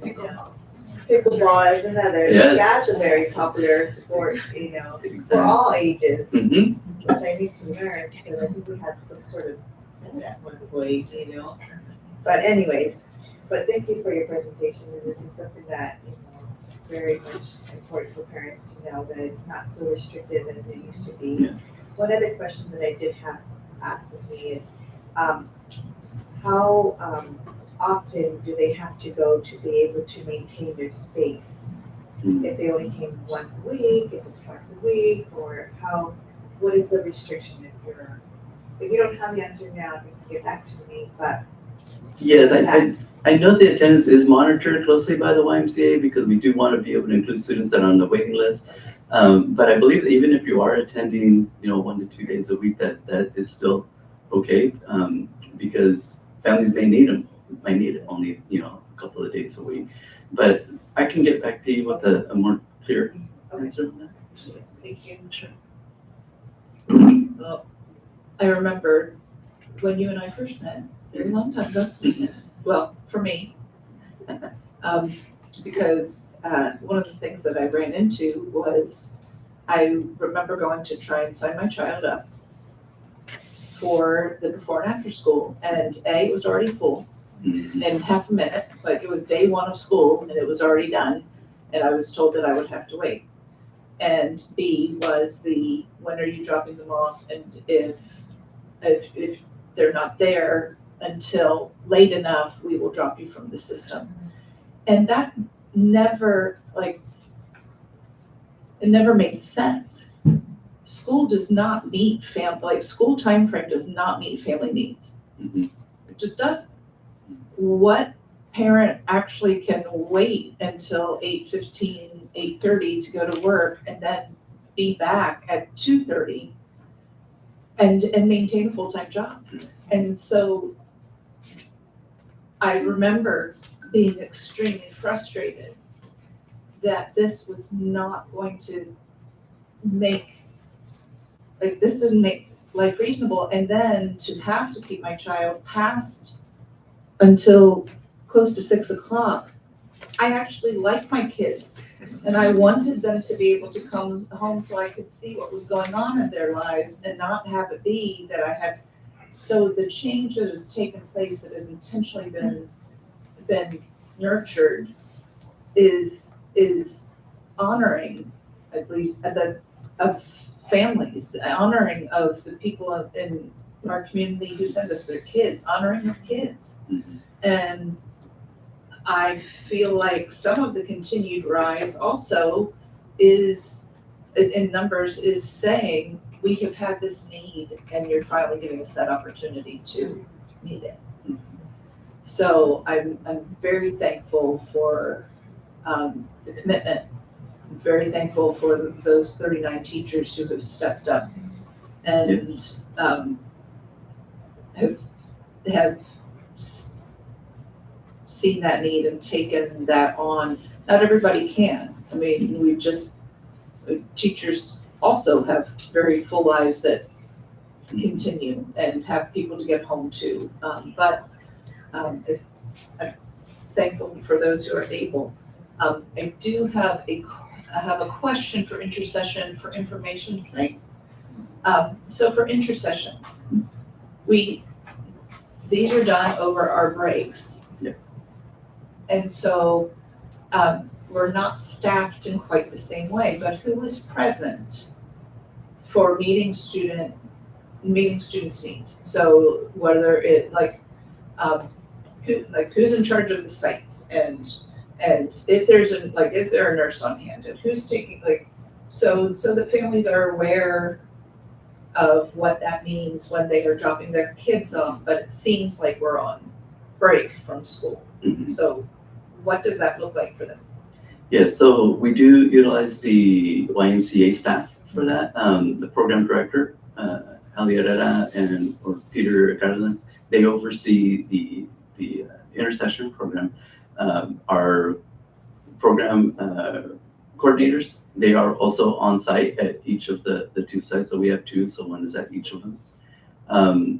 Pickleball is another. Yes. That's a very popular sport, you know, for Exactly. all ages, Mhm. which I need to learn because I think we had some sort of at one point, you know. But anyways, but thank you for your presentation, and this is something that, you know, very much important for parents to know that it's not so restrictive as it used to be. Yes. One other question that I did have asked of me is, how often do they have to go to be able to maintain their space? If they only came once a week, if it's twice a week, or how, what is the restriction if you don't have the answer now, you can get back to me, but. Yes, I know the attendance is monitored closely by the YMCA because we do want to be able to include students that are on the waiting list. But I believe that even if you are attending, 1 to 2 days a week, that is still okay, because families may need it only, a couple of days a week. But I can get back to you with a more clear answer on that. Thank you. Sure. Well, I remember when you and I first met, a very long time ago. Well, for me, because one of the things that I ran into was I remember going to try and sign my child up for the before and after school, and it was already full in half a minute. Like, it was day one of school and it was already done, and I was told that I would have to wait. And B was when are you dropping them off, and if they're not there until late enough, we will drop you from the system. And that never, it never made sense. School does not meet school time frame does not meet family needs. It just doesn't. What parent actually can wait until 8:15, 8:30 to go to work and then be back at 2:30 and maintain a full-time job? And so I remember being extremely frustrated that this was not going to this didn't make life reasonable. And then to have to keep my child past until close to 6 o'clock. I actually liked my kids and I wanted them to be able to come home so I could see what was going on in their lives and not have it be that I had. So the change that has taken place, that has intentionally been nurtured, is honoring, at least of families, honoring of the people in our community who send us their kids, honoring of kids. And I feel like some of the continued rise also is, in numbers, is saying we have had this need and you're finally giving us that opportunity to meet it. So I'm very thankful for the commitment. I'm very thankful for those 39 teachers who have stepped up and have seen that need and taken that on. Not everybody can. I mean, teachers also have very full lives that continue and have people to get home to. But I'm thankful for those who are able. I do have a question for intercession for information's sake. So for intercessions, these are done over our breaks. Yes. And so we're not staffed in quite the same way, but who is present for meeting students' needs? So whether it who's in charge of the sites, and if there's is there a nurse on hand, and who's taking so the families are aware of what that means when they are dropping their kids off, but it seems like we're on break from school. So what does that look like for them? Yes, so we do utilize the YMCA staff for that. The program director, Ali Herrera or Peter Cardenas, they oversee the intercession program. Our program coordinators, they are also on site at each of the two sites. So we have two, so one is at each of them.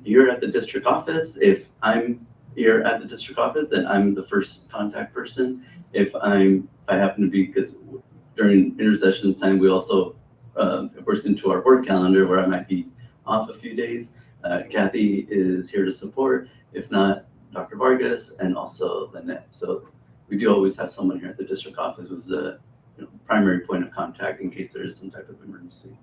You're at the district office. If I'm here at the district office, then I'm the first contact person. If I I happen to be, because during intersessions time, we also, it works into our work calendar where I might be off a few days. Kathy is here to support. If not, Dr. Vargas and also Lynette. So we do always have someone here at the district office who's the primary point of contact in case there is some type of emergency.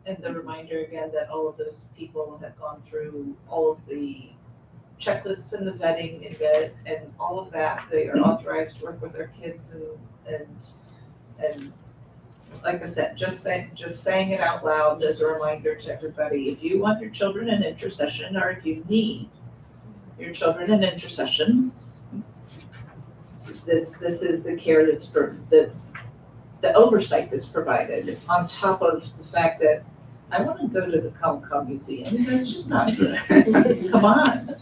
And the reminder again that all of those people have gone through all of the checklists and the vetting and all of that. They are authorized to work with their kids and like I said, just saying it out loud as a reminder to everybody. If you want your children in intercession, or if you need your children in intercession, this is the care that's the oversight that's provided, on top of the fact that I want to go to the Comic-Con Museum. That's just not good. Come on.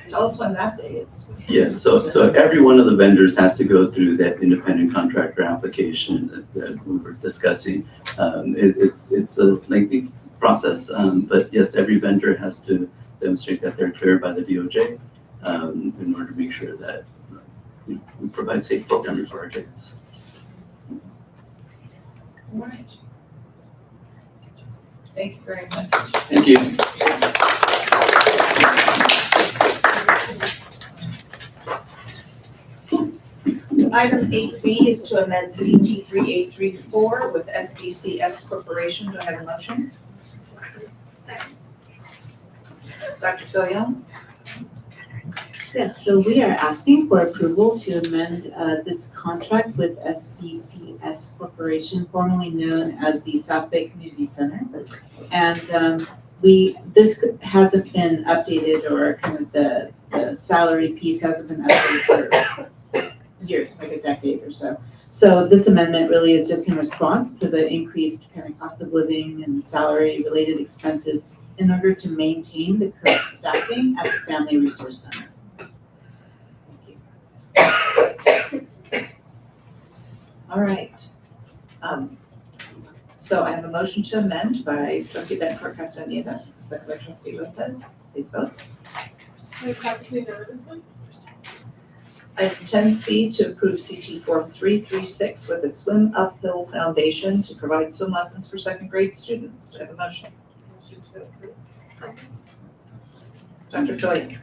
Tell us when that day is. Yeah, so every one of the vendors has to go through that independent contractor application that we were discussing. It's a lengthy process, but yes, every vendor has to demonstrate that they're cleared by the DOJ in order to make sure that we provide safe programming for our kids. All right. Thank you very much. Thank you. Item 8B is to amend CT 3834 with SBCS Corporation. Do I have a motion? Dr. Phil. Yes, so we are asking for approval to amend this contract with SBCS Corporation, formerly known as the South Bay Community Center. And this hasn't been updated, or kind of the salary piece hasn't been updated for years, like a decade or so. So this amendment really is just in response to the increased kind of cost of living and salary related expenses in order to maintain the current staffing at the Family Resource Center. All right. So I have a motion to amend by Trustee Bencourt Castaneda, second by Trustee Lopez. Please vote. Item 10C to approve CT Form 336 with a Swim Uphill Foundation to provide swim lessons for second grade students. Do I have a motion? Dr. Toya.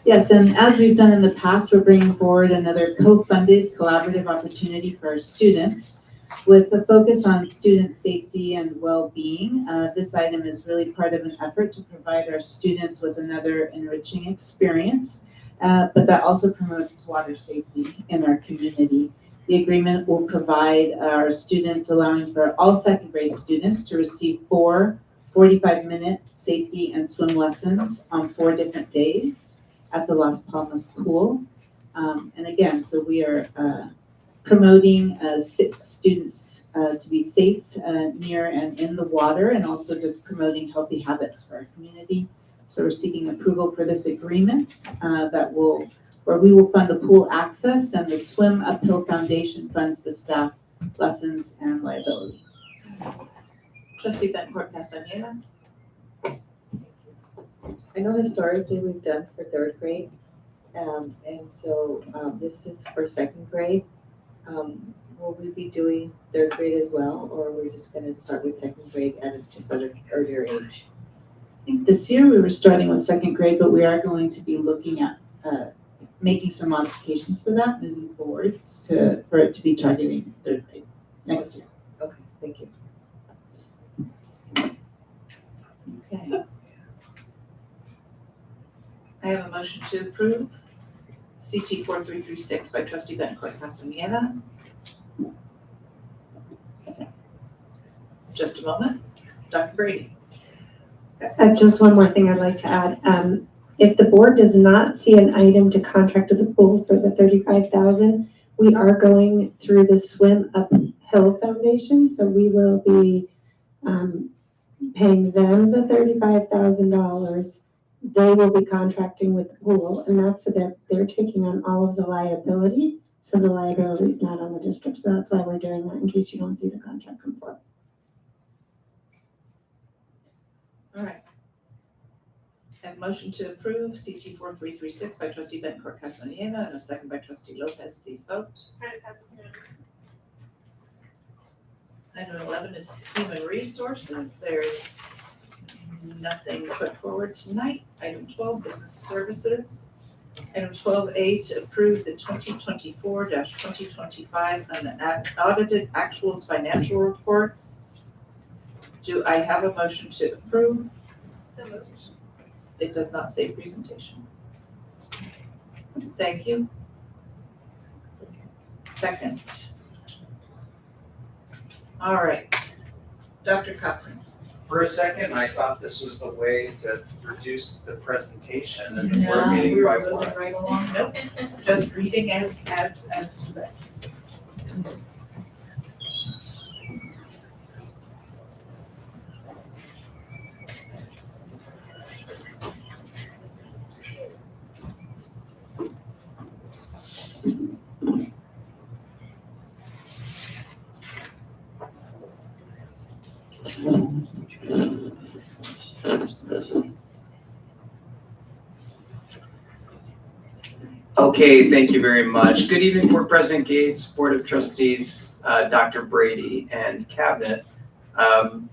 Yes, and as we've done in the past, we're bringing forward another co-funded collaborative opportunity for our students with a focus on student safety and well-being. This item is really part of an effort to provide our students with another enriching experience, but that also promotes water safety in our community. The agreement will provide our students, allowing for all second grade students to receive 4 45-minute safety and swim lessons on 4 different days at the Las Palmas pool. And again, so we are promoting students to be safe near and in the water, and also just promoting healthy habits for our community. So we're seeking approval for this agreement where we will fund the pool access, and the Swim Uphill Foundation funds the staff lessons and liability. Trustee Bencourt Castaneda. I know historically we've done for 3rd grade, and so this is for 2nd grade. Will we be doing 3rd grade as well, or we're just going to start with 2nd grade at an earlier age? I think this year we were starting with 2nd grade, but we are going to be looking at making some modifications to that moving forward for it to be targeting 3rd grade next year. Okay, thank you. Okay. I have a motion to approve CT 4336 by Trustee Bencourt Castaneda. Just a moment. Dr. Brady. Just one more thing I'd like to add. If the board does not see an item to contract to the pool for the $35,000, we are going through the Swim Uphill Foundation, so we will be paying them the $35,000. They will be contracting with the pool, and that's so that they're taking on all of the liability. So the liability is not on the district. So that's why we're doing that, in case you don't see the contract come forward. All right. And motion to approve CT 4336 by trustee Bettencourt Castaneda and a second by trustee Lopez. Please vote. Item 11 is human resources. There is nothing put forward tonight. Item 12, business services. Item 12A to approve the 2024-2025 unaudited actuals financial reports. Do I have a motion to approve? So moved. It does not say presentation. Thank you. Second. All right. Dr. Cochran. For a second, I thought this was the way to reduce the presentation and the No, board meeting we by were one. moving right along. Nope. Just reading as today. Okay, thank you very much. Good evening, Board President Gates, Board of Trustees, Dr. Brady, and Cabinet. That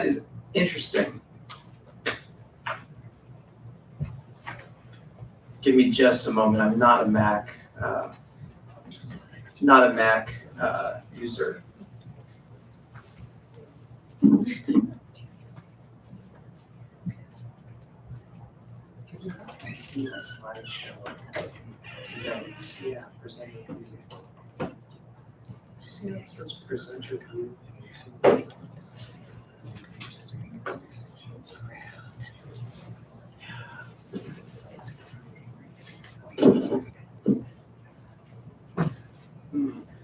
is interesting. Give me just a moment. I'm not a Mac user. I see a slideshow. Notes, yeah, presenter view. Do you see that says presenter view?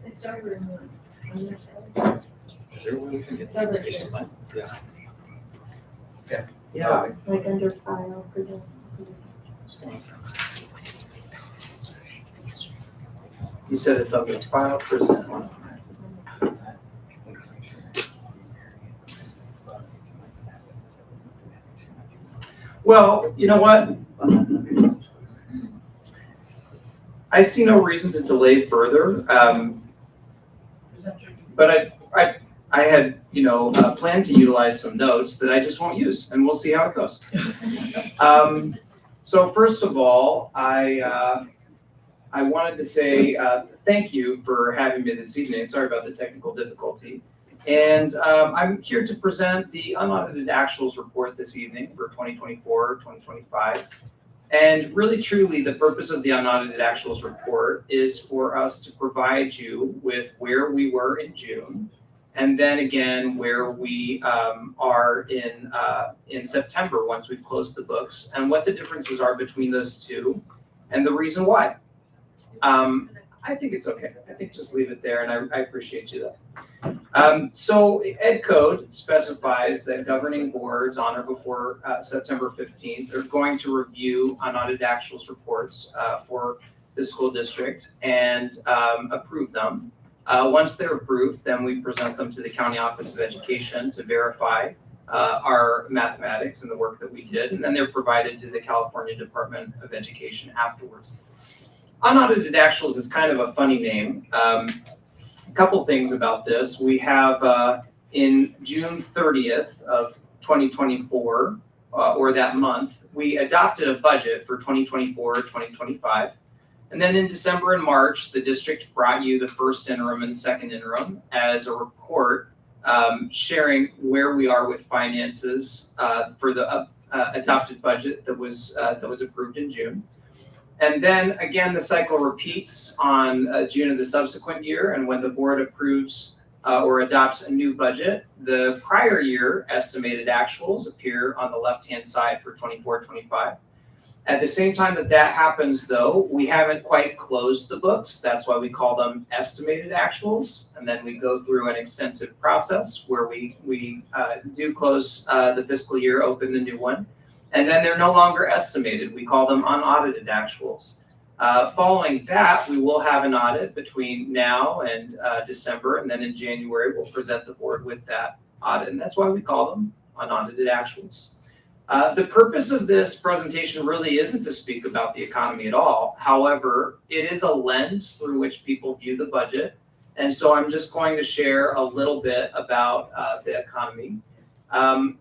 It's over. Is there a way we can get this information? Yeah. Yeah. Yeah. Like under file for the. You said it's up to file present. Well, you know what? I see no reason to delay further. But I had, planned to utilize some notes that I just won't use, and we'll see how it goes. So first of all, I wanted to say thank you for having me this evening. Sorry about the technical difficulty. And I'm here to present the unaudited actuals report this evening for 2024-2025. And really, truly, the purpose of the unaudited actuals report is for us to provide you with where we were in June, and then again where we are in September once we've closed the books, and what the differences are between those two, and the reason why. I think it's okay. I think just leave it there, and I appreciate you though. So Ed Code specifies that governing boards on or before September 15th are going to review unaudited actuals reports for the school district and approve them. Once they're approved, then we present them to the County Office of Education to verify our mathematics and the work that we did, and then they're provided to the California Department of Education afterwards. Unaudited actuals is kind of a funny name. A couple things about this. We have in June 30th of 2024, or that month, we adopted a budget for 2024-2025. And then in December and March, the district brought you the first interim and second interim as a report sharing where we are with finances for the adopted budget that was approved in June. And then again, the cycle repeats on June of the subsequent year, and when the board approves or adopts a new budget, the prior year estimated actuals appear on the left-hand side for 24-25. At the same time that happens though, we haven't quite closed the books. That's why we call them estimated actuals. And then we go through an extensive process where we do close the fiscal year, open the new one. And then they're no longer estimated. We call them unaudited actuals. Following that, we will have an audit between now and December, and then in January, we'll present the board with that audit. And that's why we call them unaudited actuals. The purpose of this presentation really isn't to speak about the economy at all. However, it is a lens through which people view the budget. And so I'm just going to share a little bit about the economy.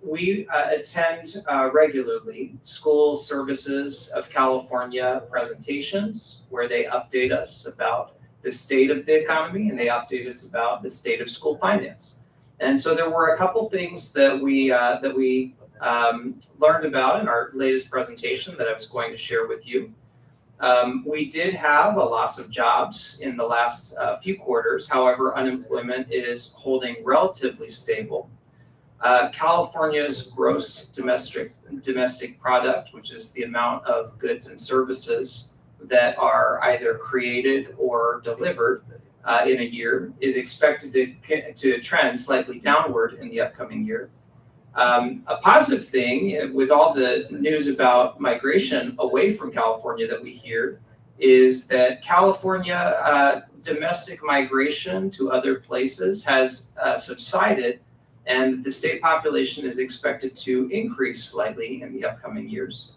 We attend regularly School Services of California presentations where they update us about the state of the economy and they update us about the state of school finance. And so there were a couple things that we learned about in our latest presentation that I was going to share with you. We did have a loss of jobs in the last few quarters. However, unemployment is holding relatively stable. California's gross domestic product, which is the amount of goods and services that are either created or delivered in a year, is expected to trend slightly downward in the upcoming year. A positive thing with all the news about migration away from California that we hear is that California domestic migration to other places has subsided, and the state population is expected to increase slightly in the upcoming years.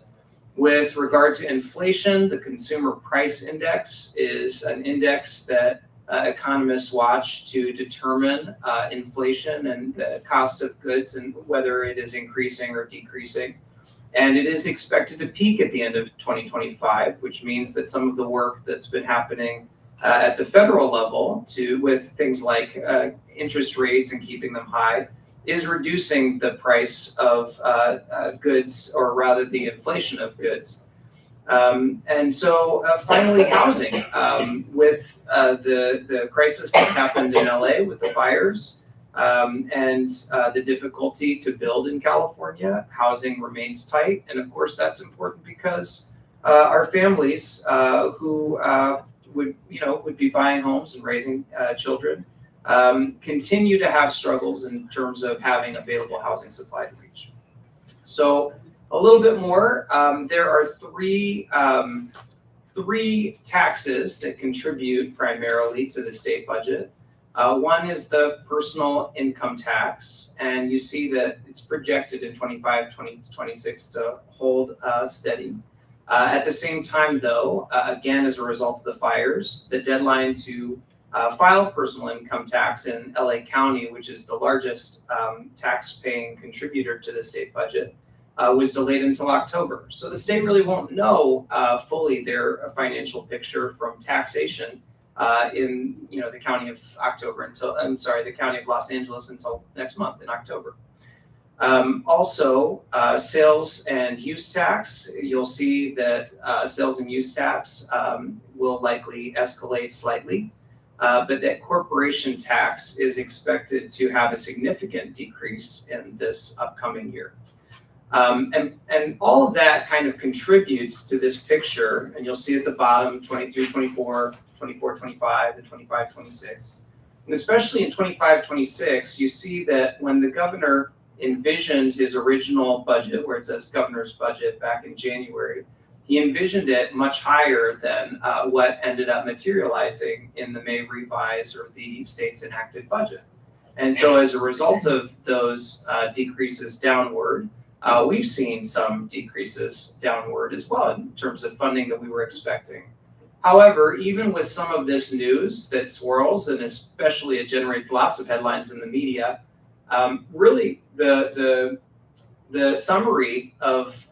With regard to inflation, the Consumer Price Index is an index that economists watch to determine inflation and the cost of goods and whether it is increasing or decreasing. And it is expected to peak at the end of 2025, which means that some of the work that's been happening at the federal level with things like interest rates and keeping them high is reducing the price of goods, or rather the inflation of goods. And so finally, housing. With the crisis that's happened in LA with the fires and the difficulty to build in California, housing remains tight. And of course, that's important because our families who would be buying homes and raising children continue to have struggles in terms of having available housing supply to reach. So a little bit more, there are three taxes that contribute primarily to the state budget. One is the personal income tax, and you see that it's projected in 2026 to hold steady. At the same time, though, again, as a result of the fires, the deadline to file personal income tax in LA County, which is the largest tax-paying contributor to the state budget, was delayed until October. So the state really won't know fully their financial picture from taxation in the county of the county of Los Angeles until next month in October. Also, sales and use tax. You'll see that sales and use tax will likely escalate slightly. But that corporation tax is expected to have a significant decrease in this upcoming year. And all of that kind of contributes to this picture, and you'll see at the bottom 23, 24, 24, 25, and 25, 26. And especially in 25, 26, you see that when the governor envisioned his original budget, where it says governor's budget back in January, he envisioned it much higher than what ended up materializing in the May revise or the state's enacted budget. And so as a result of those decreases downward, we've seen some decreases downward as well in terms of funding that we were expecting. However, even with some of this news that swirls, and especially it generates lots of headlines in the media, really the summary of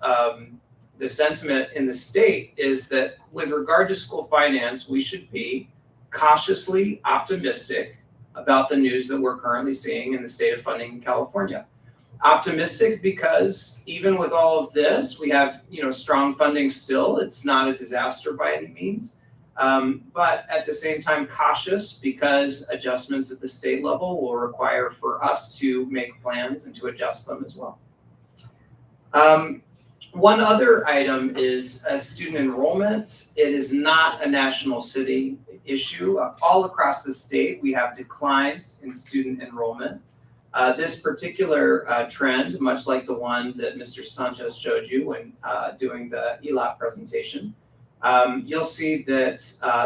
the sentiment in the state is that with regard to school finance, we should be cautiously optimistic about the news that we're currently seeing in the state of funding in California. Optimistic because even with all of this, we have strong funding still. It's not a disaster by any means. But at the same time, cautious because adjustments at the state level will require for us to make plans and to adjust them as well. One other item is student enrollment. It is not a national city issue. All across the state, we have declines in student enrollment. This particular trend, much like the one that Mr. Sanchez showed you when doing the ELAP presentation, you'll see that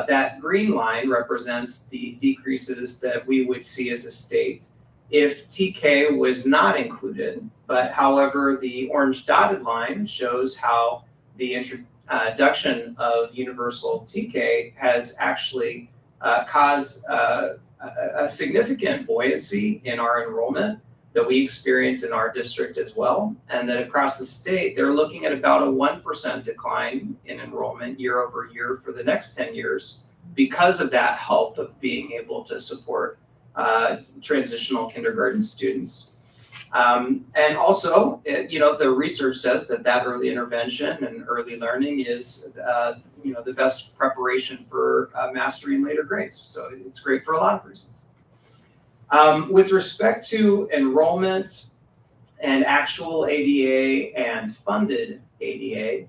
that green line represents the decreases that we would see as a state. if TK was not included, but however, the orange dotted line shows how the introduction of universal TK has actually caused a significant buoyancy in our enrollment that we experience in our district as well. And then across the state, they're looking at about a 1% decline in enrollment year over year for the next 10 years because of that help of being able to support transitional kindergarten students. And also, the research says that early intervention and early learning is, the best preparation for mastery in later grades. So it's great for a lot of reasons. With respect to enrollment and actual ADA and funded ADA,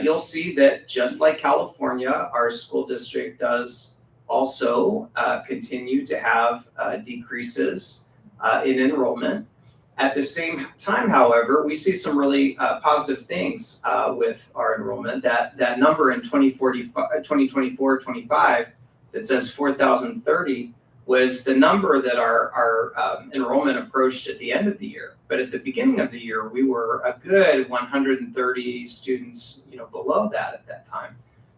you'll see that just like California, our school district does also continue to have decreases in enrollment. At the same time, however, we see some really positive things with our enrollment. That number in 2024-25 that says 4,030 was the number that our enrollment approached at the end of the year. But at the beginning of the year, we were a good 130 students, below that at that time.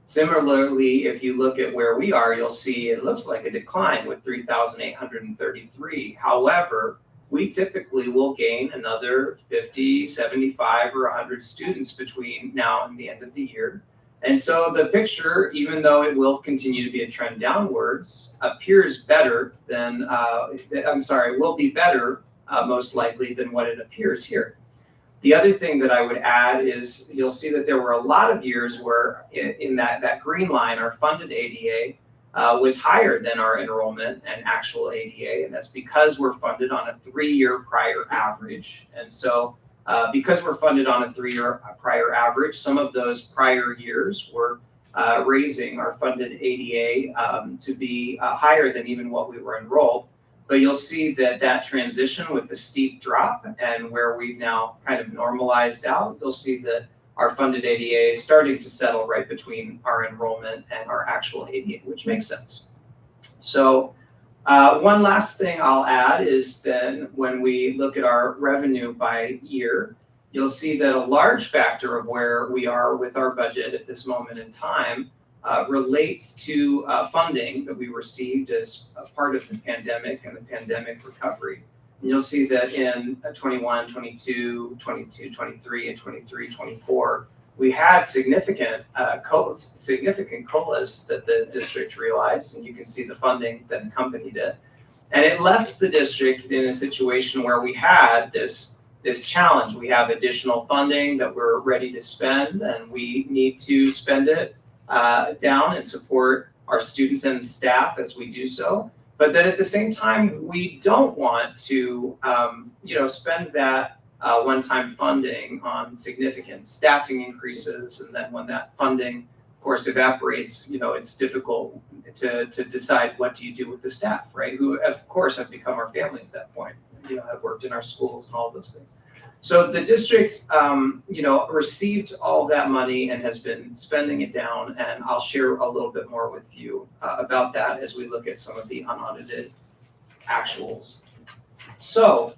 Similarly, if you look at where we are, you'll see it looks like a decline with 3,833. However, we typically will gain another 50, 75, or 100 students between now and the end of the year. And so the picture, even though it will continue to be a trend downwards, appears better than, will be better most likely than what it appears here. The other thing that I would add is you'll see that there were a lot of years where in that green line, our funded ADA was higher than our enrollment and actual ADA, and that's because we're funded on a 3-year prior average. And so because we're funded on a 3-year prior average, some of those prior years were raising our funded ADA to be higher than even what we were enrolled. But you'll see that transition with the steep drop and where we've now kind of normalized out, you'll see that our funded ADA is starting to settle right between our enrollment and our actual ADA, which makes sense. So one last thing I'll add is then when we look at our revenue by year, you'll see that a large factor of where we are with our budget at this moment in time relates to funding that we received as a part of the pandemic and the pandemic recovery. And you'll see that in 21, 22, 22, 23, and 23, 24, we had significant COLAs that the district realized, and you can see the funding that accompanied it. And it left the district in a situation where we had this challenge. We have additional funding that we're ready to spend, and we need to spend it down and support our students and staff as we do so. But then at the same time, we don't want to, spend that one-time funding on significant staffing increases. And then when that funding, of course, evaporates, it's difficult to decide what do you do with the staff, right? Who, of course, have become our family at that point, have worked in our schools and all of those things. So the district, received all that money and has been spending it down, and I'll share a little bit more with you about that as we look at some of the unaudited actuals. So,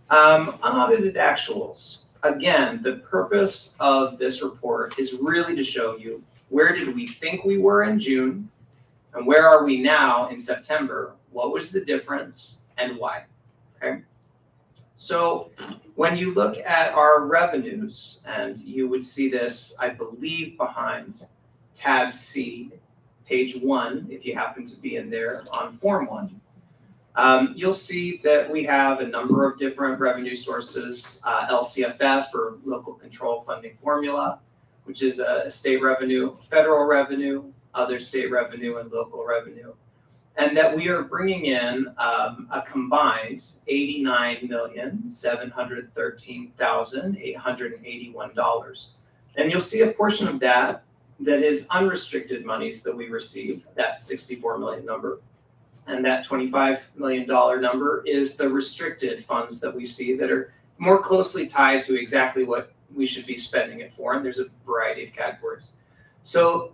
unaudited actuals. Again, the purpose of this report is really to show you where did we think we were in June, and where are we now in September? What was the difference and why? Okay. So when you look at our revenues, and you would see this, I believe, behind tab C, page 1, if you happen to be in there on form 1, you'll see that we have a number of different revenue sources, LCFF, or local control funding formula, which is a state revenue, federal revenue, other state revenue, and local revenue. And that we are bringing in a combined $89,713,881. And you'll see a portion of that is unrestricted monies that we receive, that 64 million number. And that $25 million number is the restricted funds that we see that are more closely tied to exactly what we should be spending it for. And there's a variety of categories. So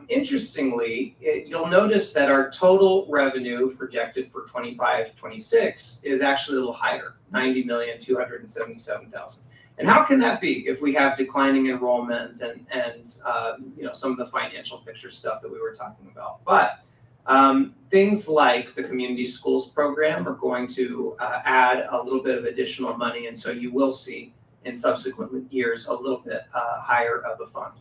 interestingly, you'll notice that our total revenue projected for 25-26 is actually a little higher, 90,277,000. And how can that be if we have declining enrollment and some of the financial picture stuff that we were talking about? But things like the community schools program are going to add a little bit of additional money, and so you will see in subsequent years a little bit higher of a fund.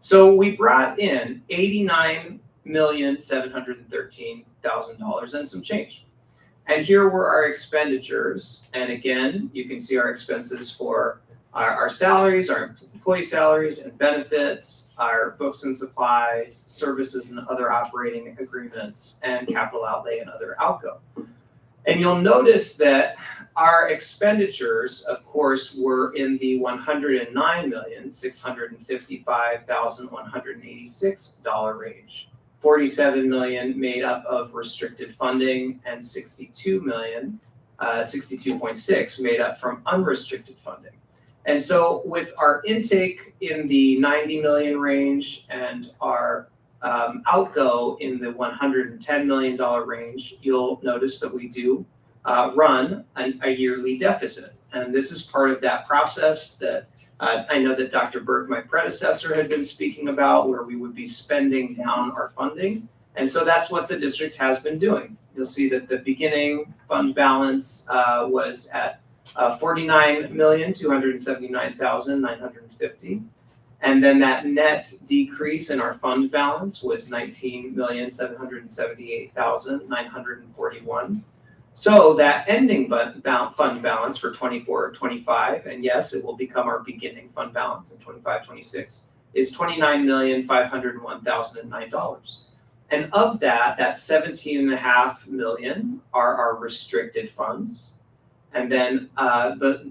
So we brought in $89,713,000 and some change. And here were our expenditures. And again, you can see our expenses for our salaries, our employee salaries and benefits, our books and supplies, services and other operating agreements, and capital outlay and other outgo. And you'll notice that our expenditures, of course, were in the $109,655,186 range. 47 million made up of restricted funding and 62.6 made up from unrestricted funding. And so with our intake in the 90 million range and our outgo in the $110 million range, you'll notice that we do run a yearly deficit. And this is part of that process that I know that Dr. Berg, my predecessor, had been speaking about, where we would be spending down our funding. And so that's what the district has been doing. You'll see that the beginning fund balance was at 49,279,950. And then that net decrease in our fund balance was 19,778,941. So that ending fund balance for 24-25, and yes, it will become our beginning fund balance in 25-26, is $29,501,009. And of that, that 17.5 million are our restricted funds. And then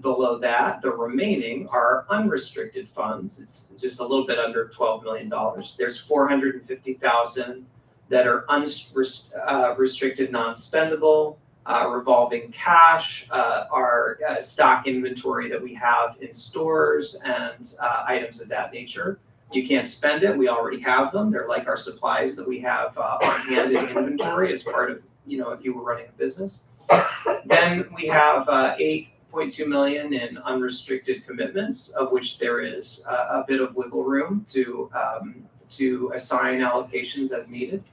below that, the remaining are unrestricted funds. It's just a little bit under $12 million. There's 450,000 that are restricted non-spendable, revolving cash, our stock inventory that we have in stores and items of that nature. You can't spend it. We already have them. They're like our supplies that we have on hand in inventory as part of, if you were running a business. Then we have 8.2 million in unrestricted commitments, of which there is a bit of wiggle room to assign allocations as needed.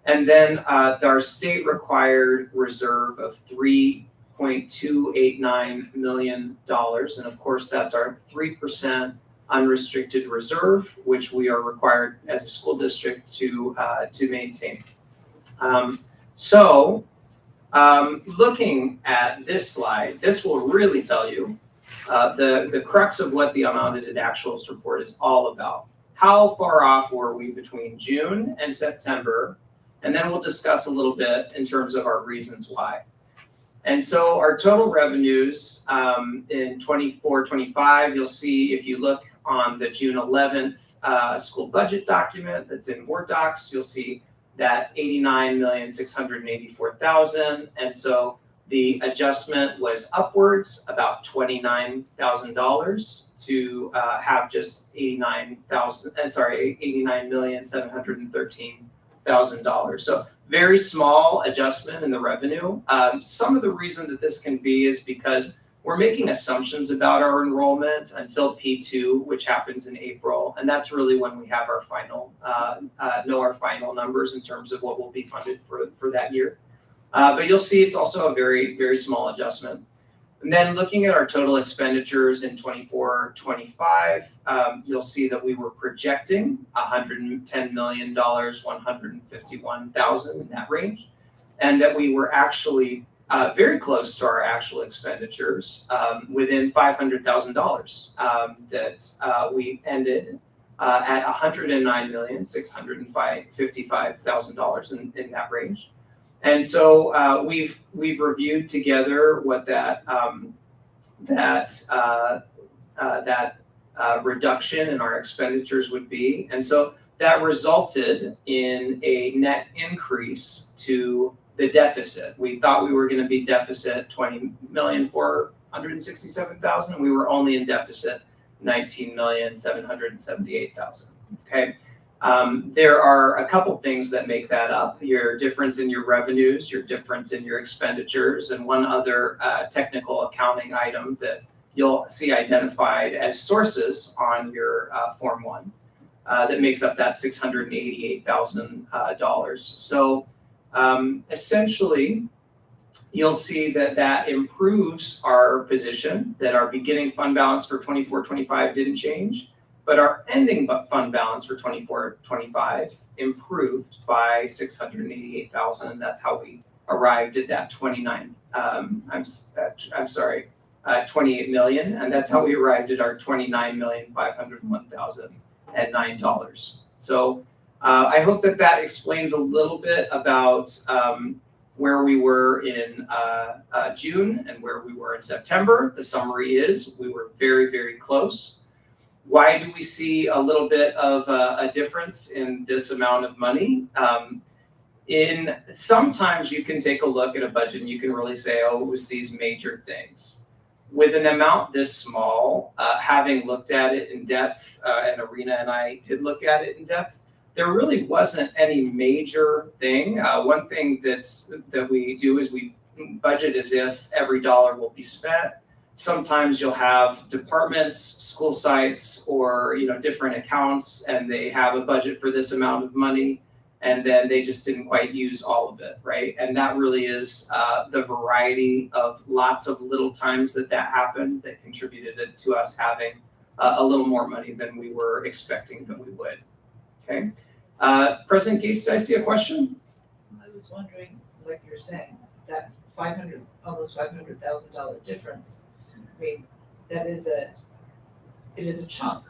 And then our state required reserve of $3.289 million. And of course, that's our 3% unrestricted reserve, which we are required as a school district to maintain. Looking at this slide, this will really tell you the crux of what the unaudited actuals report is all about. How far off were we between June and September? And then we'll discuss a little bit in terms of our reasons why. And so our total revenues in 24-25, you'll see if you look on the June 11th school budget document that's in Word docs, you'll see that 89,684,000. And so the adjustment was upwards about $29,000 to have just $89,713,000. So very small adjustment in the revenue. Some of the reason that this can be is because we're making assumptions about our enrollment until P2, which happens in April. And that's really when we have our final, know our final numbers in terms of what will be funded for that year. But you'll see it's also a very, very small adjustment. And then looking at our total expenditures in 24-25, you'll see that we were projecting $110 million, 151,000 in that range. And that we were actually very close to our actual expenditures, within $500,000, that we ended at $109,655,000 in that range. And so we've reviewed together what that reduction in our expenditures would be, and so that resulted in a net increase to the deficit. We thought we were going to be deficit 20,467,000, and we were only in deficit 19,778,000. Okay, There are a couple things that make that up: your difference in your revenues, your difference in your expenditures, and one other technical accounting item that you'll see identified as sources on your Form 1 that makes up that $688,000. So essentially, you'll see that that improves our position, that our beginning fund balance for 24-25 didn't change, but our ending fund balance for 24-25 improved by $688,000. That's how we arrived at that 28 million, and that's how we arrived at our $29,501,009. So I hope that that explains a little bit about where we were in June and where we were in September. The summary is we were very, very close. Why do we see a little bit of a difference in this amount of money? Sometimes you can take a look at a budget and you can really say, oh, it was these major things. With an amount this small, having looked at it in depth, and Arena and I did look at it in depth, there really wasn't any major thing. One thing that we do is we budget as if every dollar will be spent. Sometimes you'll have departments, school sites, or different accounts, and they have a budget for this amount of money, and then they just didn't quite use all of it, right? And that really is the variety of lots of little times that happened that contributed to us having a little more money than we were expecting that we would. Okay. President Gates, did I see a question? I was wondering, like you're saying, that almost $500,000 difference. I mean, it is a chunk.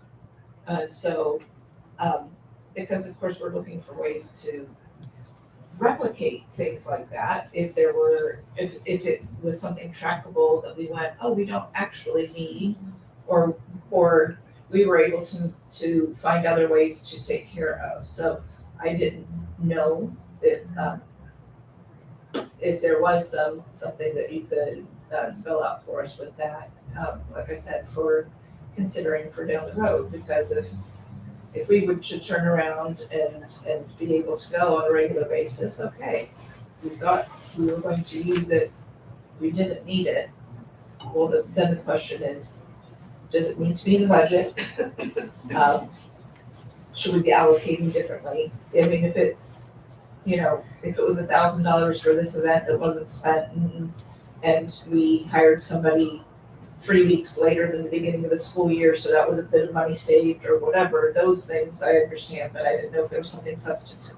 Because of course we're looking for ways to replicate things like that. If it was something trackable that we went, oh, we don't actually need, or we were able to find other ways to take care of. So I didn't know that if there was something that you could spell out for us with that. Like I said, for considering for down the road, because if we should turn around and be able to go on a regular basis, okay, we thought we were going to use it, we didn't need it. Well, then the question is, does it need to be in the budget? Should we be allocating differently? I mean, if it's, if it was $1,000 for this event that wasn't spent and we hired somebody 3 weeks later than the beginning of the school year, so that was a bit of money saved or whatever, those things I understand, but I didn't know if there was something substantive.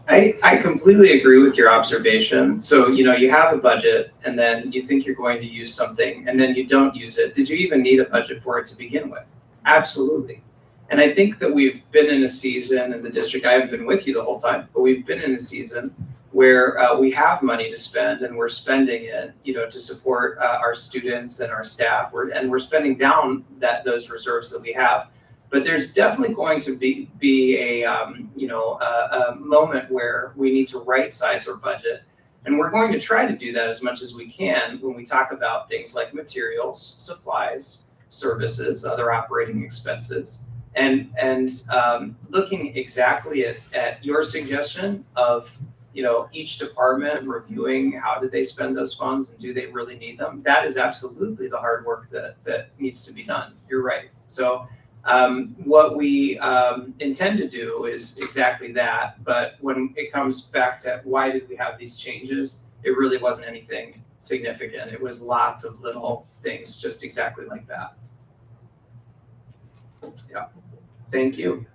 I completely agree with your observation. So, you have a budget and then you think you're going to use something and then you don't use it. Did you even need a budget for it to begin with? Absolutely. And I think that we've been in a season in the district, I haven't been with you the whole time, but we've been in a season where we have money to spend and we're spending it, to support our students and our staff, and we're spending down those reserves that we have. But there's definitely going to be a moment where we need to right size our budget, and we're going to try to do that as much as we can when we talk about things like materials, supplies, services, other operating expenses, and looking exactly at your suggestion of each department reviewing how did they spend those funds and do they really need them. That is absolutely the hard work that needs to be done. You're right. So what we intend to do is exactly that. But when it comes back to why did we have these changes, it really wasn't anything significant. It was lots of little things just exactly like that. Yeah. Thank you.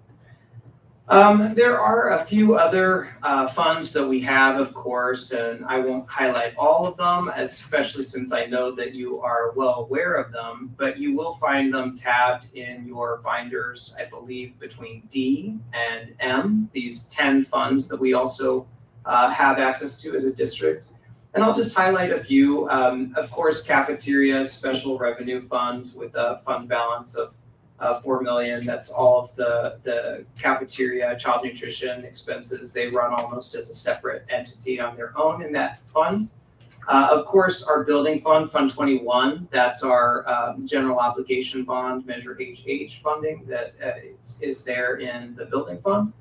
There are a few other funds that we have, of course, and I won't highlight all of them, especially since I know that you are well aware of them, but you will find them tabbed in your binders, I believe, between D and M, these 10 funds that we also have access to as a district. And I'll just highlight a few. Of course, cafeteria special revenue fund with a fund balance of $4 million. That's all of the cafeteria, child nutrition expenses. They run almost as a separate entity on their own in that fund. Of course, our building fund, Fund 21, that's our general obligation bond, Measure HH funding that is there in the building fund.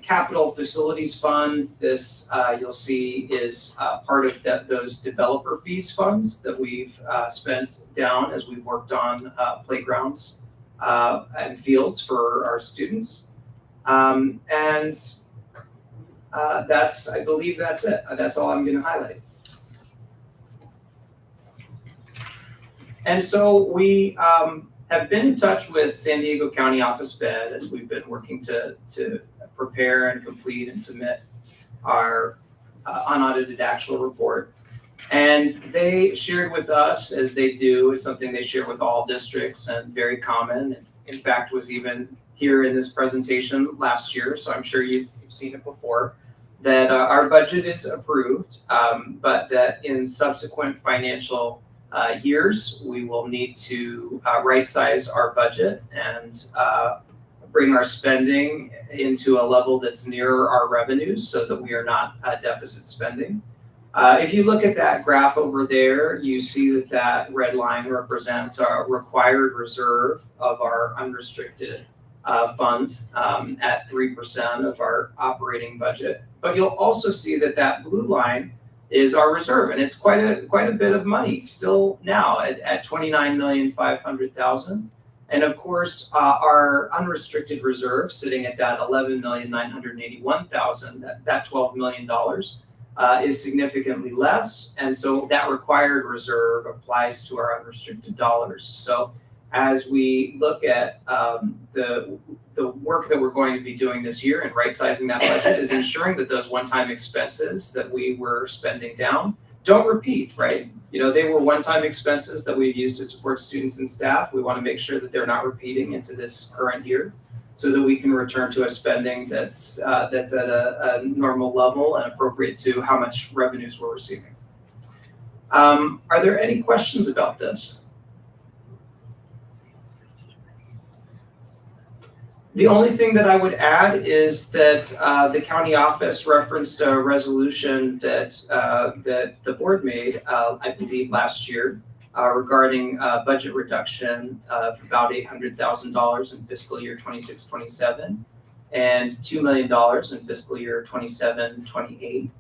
Capital Facilities Fund, this you'll see is part of those developer fees funds that we've spent down as we've worked on playgrounds and fields for our students. That's, I believe that's it. That's all I'm going to highlight. And so we have been in touch with San Diego County Office of Ed as we've been working to prepare and complete and submit our unaudited actual report. And they shared with us, as they do, it's something they share with all districts and very common. And in fact, was even here in this presentation last year, so I'm sure you've seen it before, that our budget is approved, but that in subsequent financial years, we will need to right-size our budget and bring our spending into a level that's nearer our revenues so that we are not deficit spending. If you look at that graph over there, you see that that red line represents our required reserve of our unrestricted fund at 3% of our operating budget. But you'll also see that that blue line is our reserve, and it's quite a bit of money still now at $29,500,000. And of course, our unrestricted reserve sitting at that $11,981,000, that $12 million is significantly less. And so that required reserve applies to our unrestricted dollars. So as we look at the work that we're going to be doing this year and right-sizing that budget is ensuring that those one-time expenses that we were spending down don't repeat, right? You know, they were one-time expenses that we've used to support students and staff. We want to make sure that they're not repeating into this current year so that we can return to a spending that's at a normal level and appropriate to how much revenues we're receiving. Are there any questions about this? The only thing that I would add is that the county office referenced a resolution that that the board made, I believe last year, regarding budget reduction of about $800,000 in fiscal year 26-27 and $2 million in fiscal year 27-28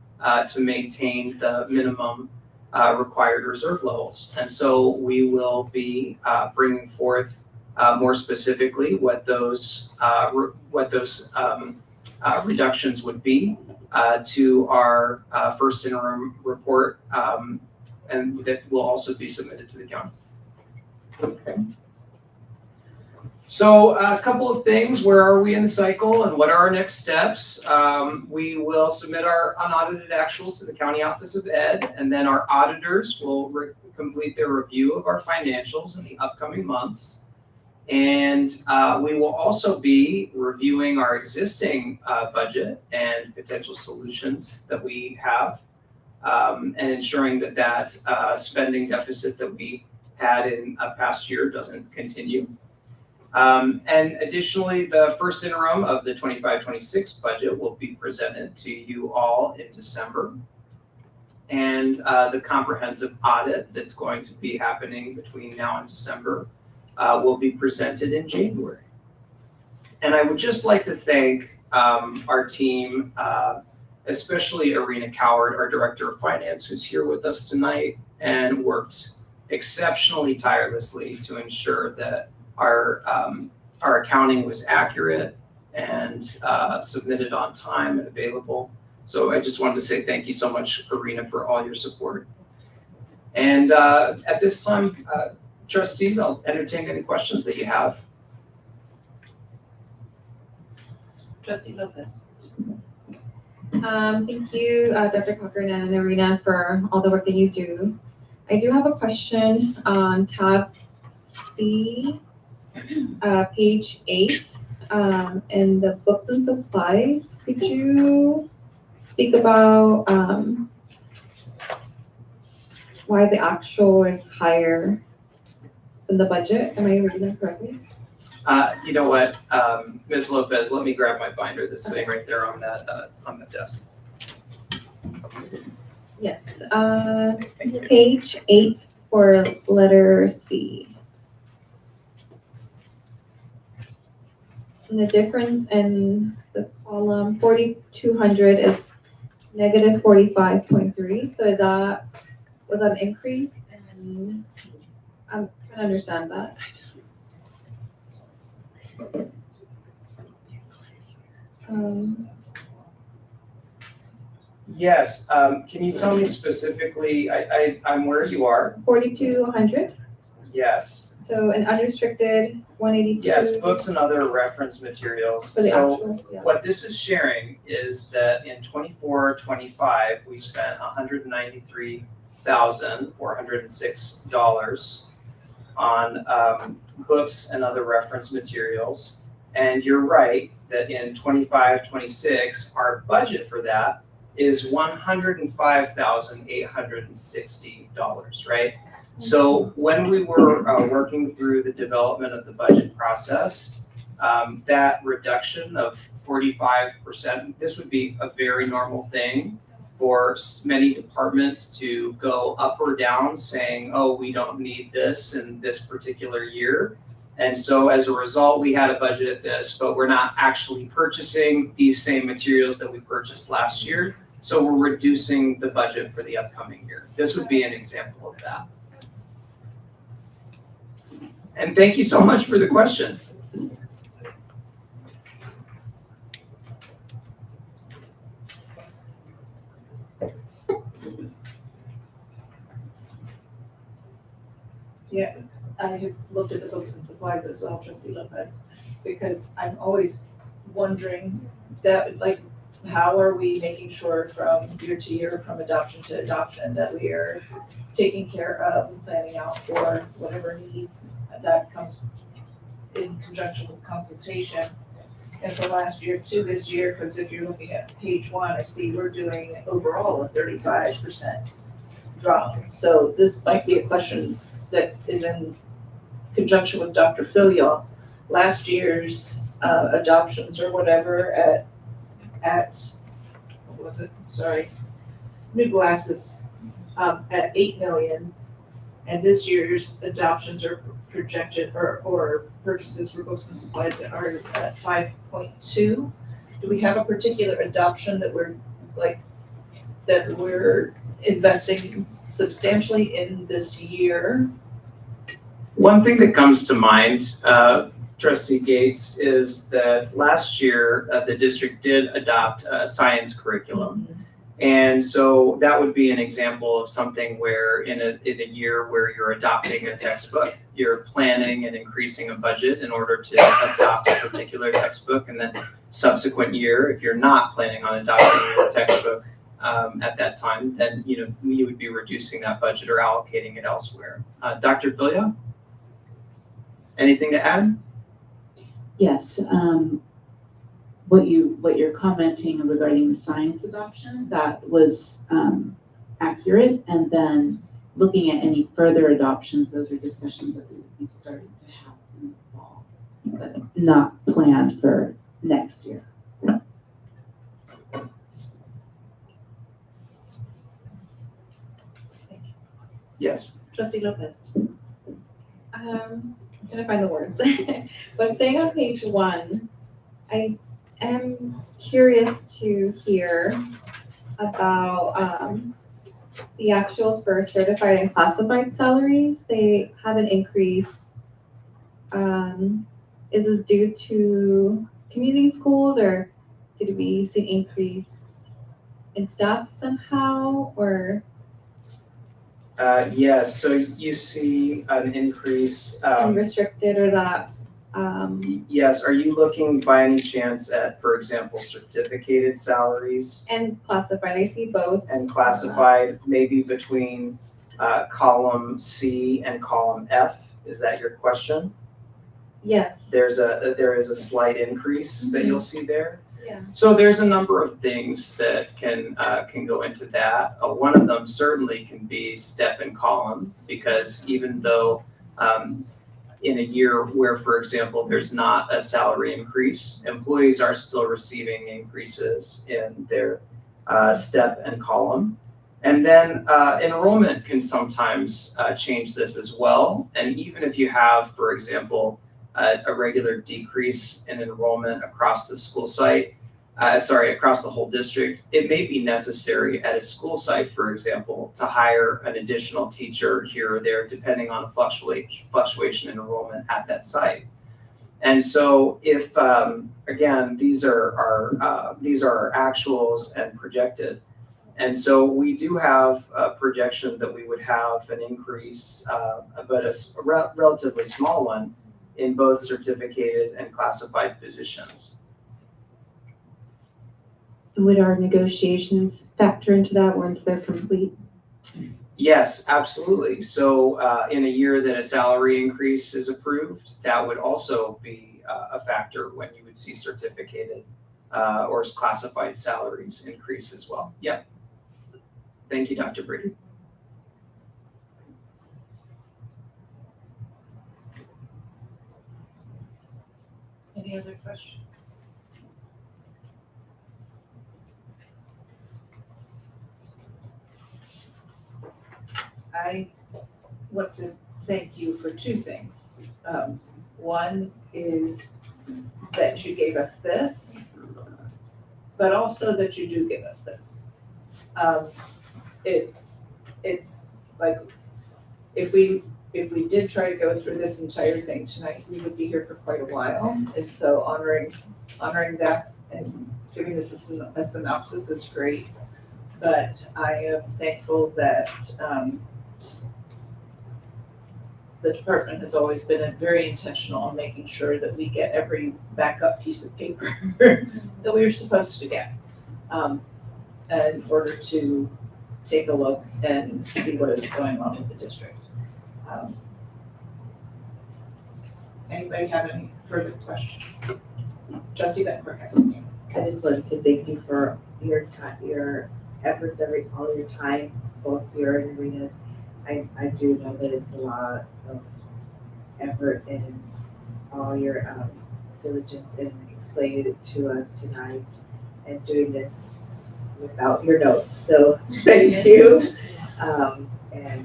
to maintain the minimum required reserve levels. And so we will be bringing forth more specifically what those reductions would be to our first interim report, and that will also be submitted to the county. Okay. So a couple of things. Where are we in the cycle and what are our next steps? We will submit our unaudited actuals to the County Office of Ed, and then our auditors will complete their review of our financials in the upcoming months. And we will also be reviewing our existing budget and potential solutions that we have, and ensuring that that spending deficit that we had in a past year doesn't continue. And additionally, the first interim of the 25-26 budget will be presented to you all in December. And the comprehensive audit that's going to be happening between now and December will be presented in January. And I would just like to thank our team, especially Irina Coward, our Director of Finance, who's here with us tonight and worked exceptionally tirelessly to ensure that our accounting was accurate and submitted on time and available. So I just wanted to say thank you so much, Irina, for all your support. And at this time, trustees, I'll entertain any questions that you have. Trustee Lopez. Thank you, Dr. Cochran and Irina, for all the work that you do. I do have a question on tab C, page 8, in the books and supplies. Could you speak about why the actual is higher than the budget? Am I reading that correctly? You know what, Ms. Lopez, let me grab my binder that's sitting right there on that desk. Yes, page 8 for letter C. And the difference in the column 4,200 is negative 45.3. So was that an increase? And I'm trying to understand that. Yes, can you tell me specifically, I'm where you are? 4,200. Yes, So an unrestricted 182. yes, books and other reference materials. For the So actual, yeah. what this is sharing is that in 24-25, we spent $193,406 on books and other reference materials. And you're right that in 25-26, our budget for that is $105,860, right? So when we were working through the development of the budget process, that reduction of 45%, this would be a very normal thing for many departments to go up or down saying, oh, we don't need this in this particular year. And so as a result, we had a budget at this, but we're not actually purchasing these same materials that we purchased last year. So we're reducing the budget for the upcoming year. This would be an example of that. And thank you so much for the question. Yeah, I have looked at the books and supplies as well, Trustee Lopez, because I'm always wondering that, like, how are we making sure from year to year, from adoption to adoption, that we are taking care of and planning out for whatever needs that comes in conjunction with consultation. And for last year to this year, because if you're looking at page 1, I see we're doing overall a 35% drop. So this might be a question that is in conjunction with Dr. Filial. Last year's adoptions or whatever at what was it? Sorry, New Glasses at 8 million, and this year's adoptions are projected or purchases for books and supplies that are at 5.2. Do we have a particular adoption that we're investing substantially in this year? One thing that comes to mind, Trustee Gates, is that last year the district did adopt a science curriculum. And so that would be an example of something where in a year where you're adopting a textbook, you're planning and increasing a budget in order to adopt a particular textbook. And then subsequent year, if you're not planning on adopting a textbook at that time, then you would be reducing that budget or allocating it elsewhere. Dr. Filial, anything to add? Yes, what you're commenting regarding the science adoption, that was accurate. And then looking at any further adoptions, those are discussions that we would be starting to have in the fall, but not planned for next year. Yes. Trustee Lopez. I'm trying to find the words. But saying on page 1, I am curious to hear about the actuals for certified and classified salaries. They have an increase. Is this due to community schools, or did we see an increase in staff somehow, or? Yes, so you see an increase. Unrestricted or that? Yes, are you looking by any chance at, for example, certificated salaries? And classified, I see both. And classified, maybe between column C and column F, is that your question? Yes. There is a slight increase that you'll see there. Yeah. So there's a number of things that can go into that. One of them certainly can be step and column, because even though in a year where, for example, there's not a salary increase, employees are still receiving increases in their step and column. And then enrollment can sometimes change this as well. And even if you have, for example, a regular decrease in enrollment across the school site, across the whole district, it may be necessary at a school site, for example, to hire an additional teacher here or there, depending on a fluctuation in enrollment at that site. And so if, again, these are our actuals and projected. And so we do have a projection that we would have an increase, but a relatively small one in both certificated and classified positions. Would our negotiations factor into that once they're complete? Yes, absolutely. So in a year that a salary increase is approved, that would also be a factor when you would see certificated or classified salaries increase as well. Yep. Thank you, Dr. Brady. Any other questions? I want to thank you for two things. One is that you gave us this, but also that you do give us this. It's like, if we did try to go through this entire thing tonight, we would be here for quite a while. And so honoring that and giving us a synopsis is great. But I am thankful that the department has always been very intentional in making sure that we get every backup piece of paper that we are supposed to get in order to take a look and see what is going on with the district. Anybody have any further questions? Trustee Bencourt has something. I just want to say thank you for your time, your efforts, all your time, both your and Rena's. I do know that it's a lot of effort and all your diligence in explaining it to us tonight and doing this without your notes. So thank you. And I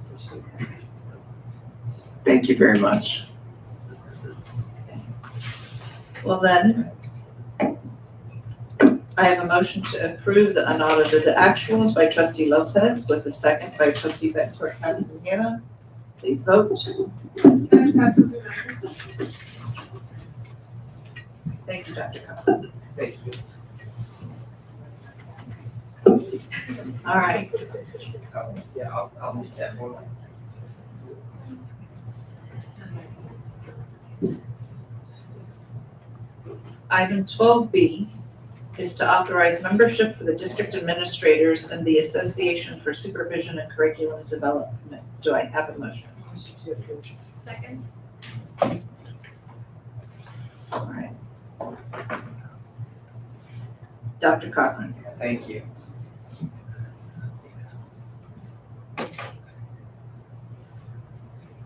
appreciate that. Thank you very much. Well then, I have a motion to approve the unaudited actuals by trustee Lopez with a second by trustee Bencourt Castaneda. Please vote. Thank you, Dr. Cohen. Thank you. All right. Yeah, I'll make that one. Item 12B is to authorize membership for the district administrators and the Association for Supervision and Curriculum Development. Do I have a motion? Second. All right. Dr. Cochran. Thank you.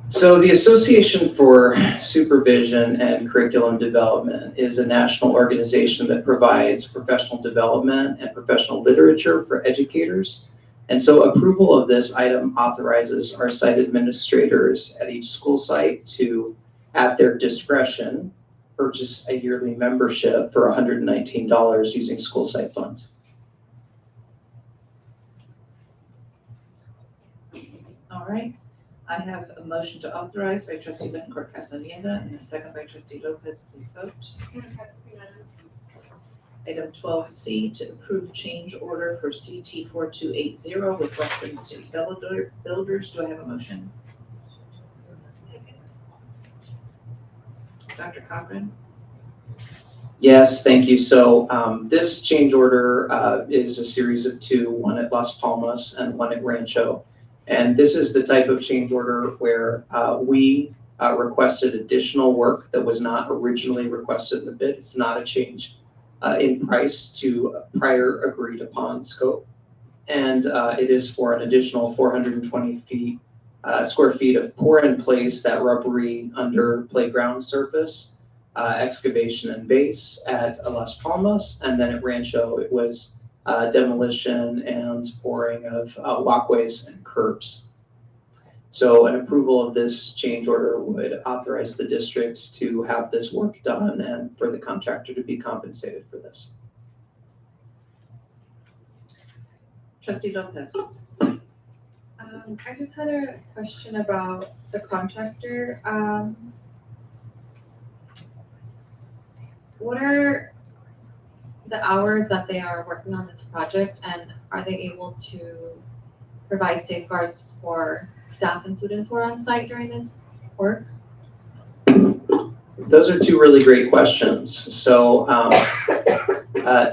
So the Association for Supervision and Curriculum Development is a national organization that provides professional development and professional literature for educators. And so approval of this item authorizes our site administrators at each school site to, at their discretion, purchase a yearly membership for $119 using school site funds. All right. I have a motion to authorize by trustee Bencourt Castaneda and a second by trustee Lopez. Please vote. Item 12C to approve change order for CT 4280 with Western State Builders. Do I have a motion? Dr. Cochran? Yes, thank you. So this change order is a series of two, one at Las Palmas and one at Rancho. And this is the type of change order where we requested additional work that was not originally requested in the bid. It's not a change in price to a prior agreed upon scope. And it is for an additional 420 square feet of pour in place, that rubbery under playground surface, excavation and base at Las Palmas. And then at Rancho, it was demolition and pouring of walkways and curbs. So an approval of this change order would authorize the district to have this work done and for the contractor to be compensated for this. Trustee Lopez. I just had a question about the contractor. What are the hours that they are working on this project, and are they able to provide safeguards for staff and students who are on site during this work? Those are two really great questions. So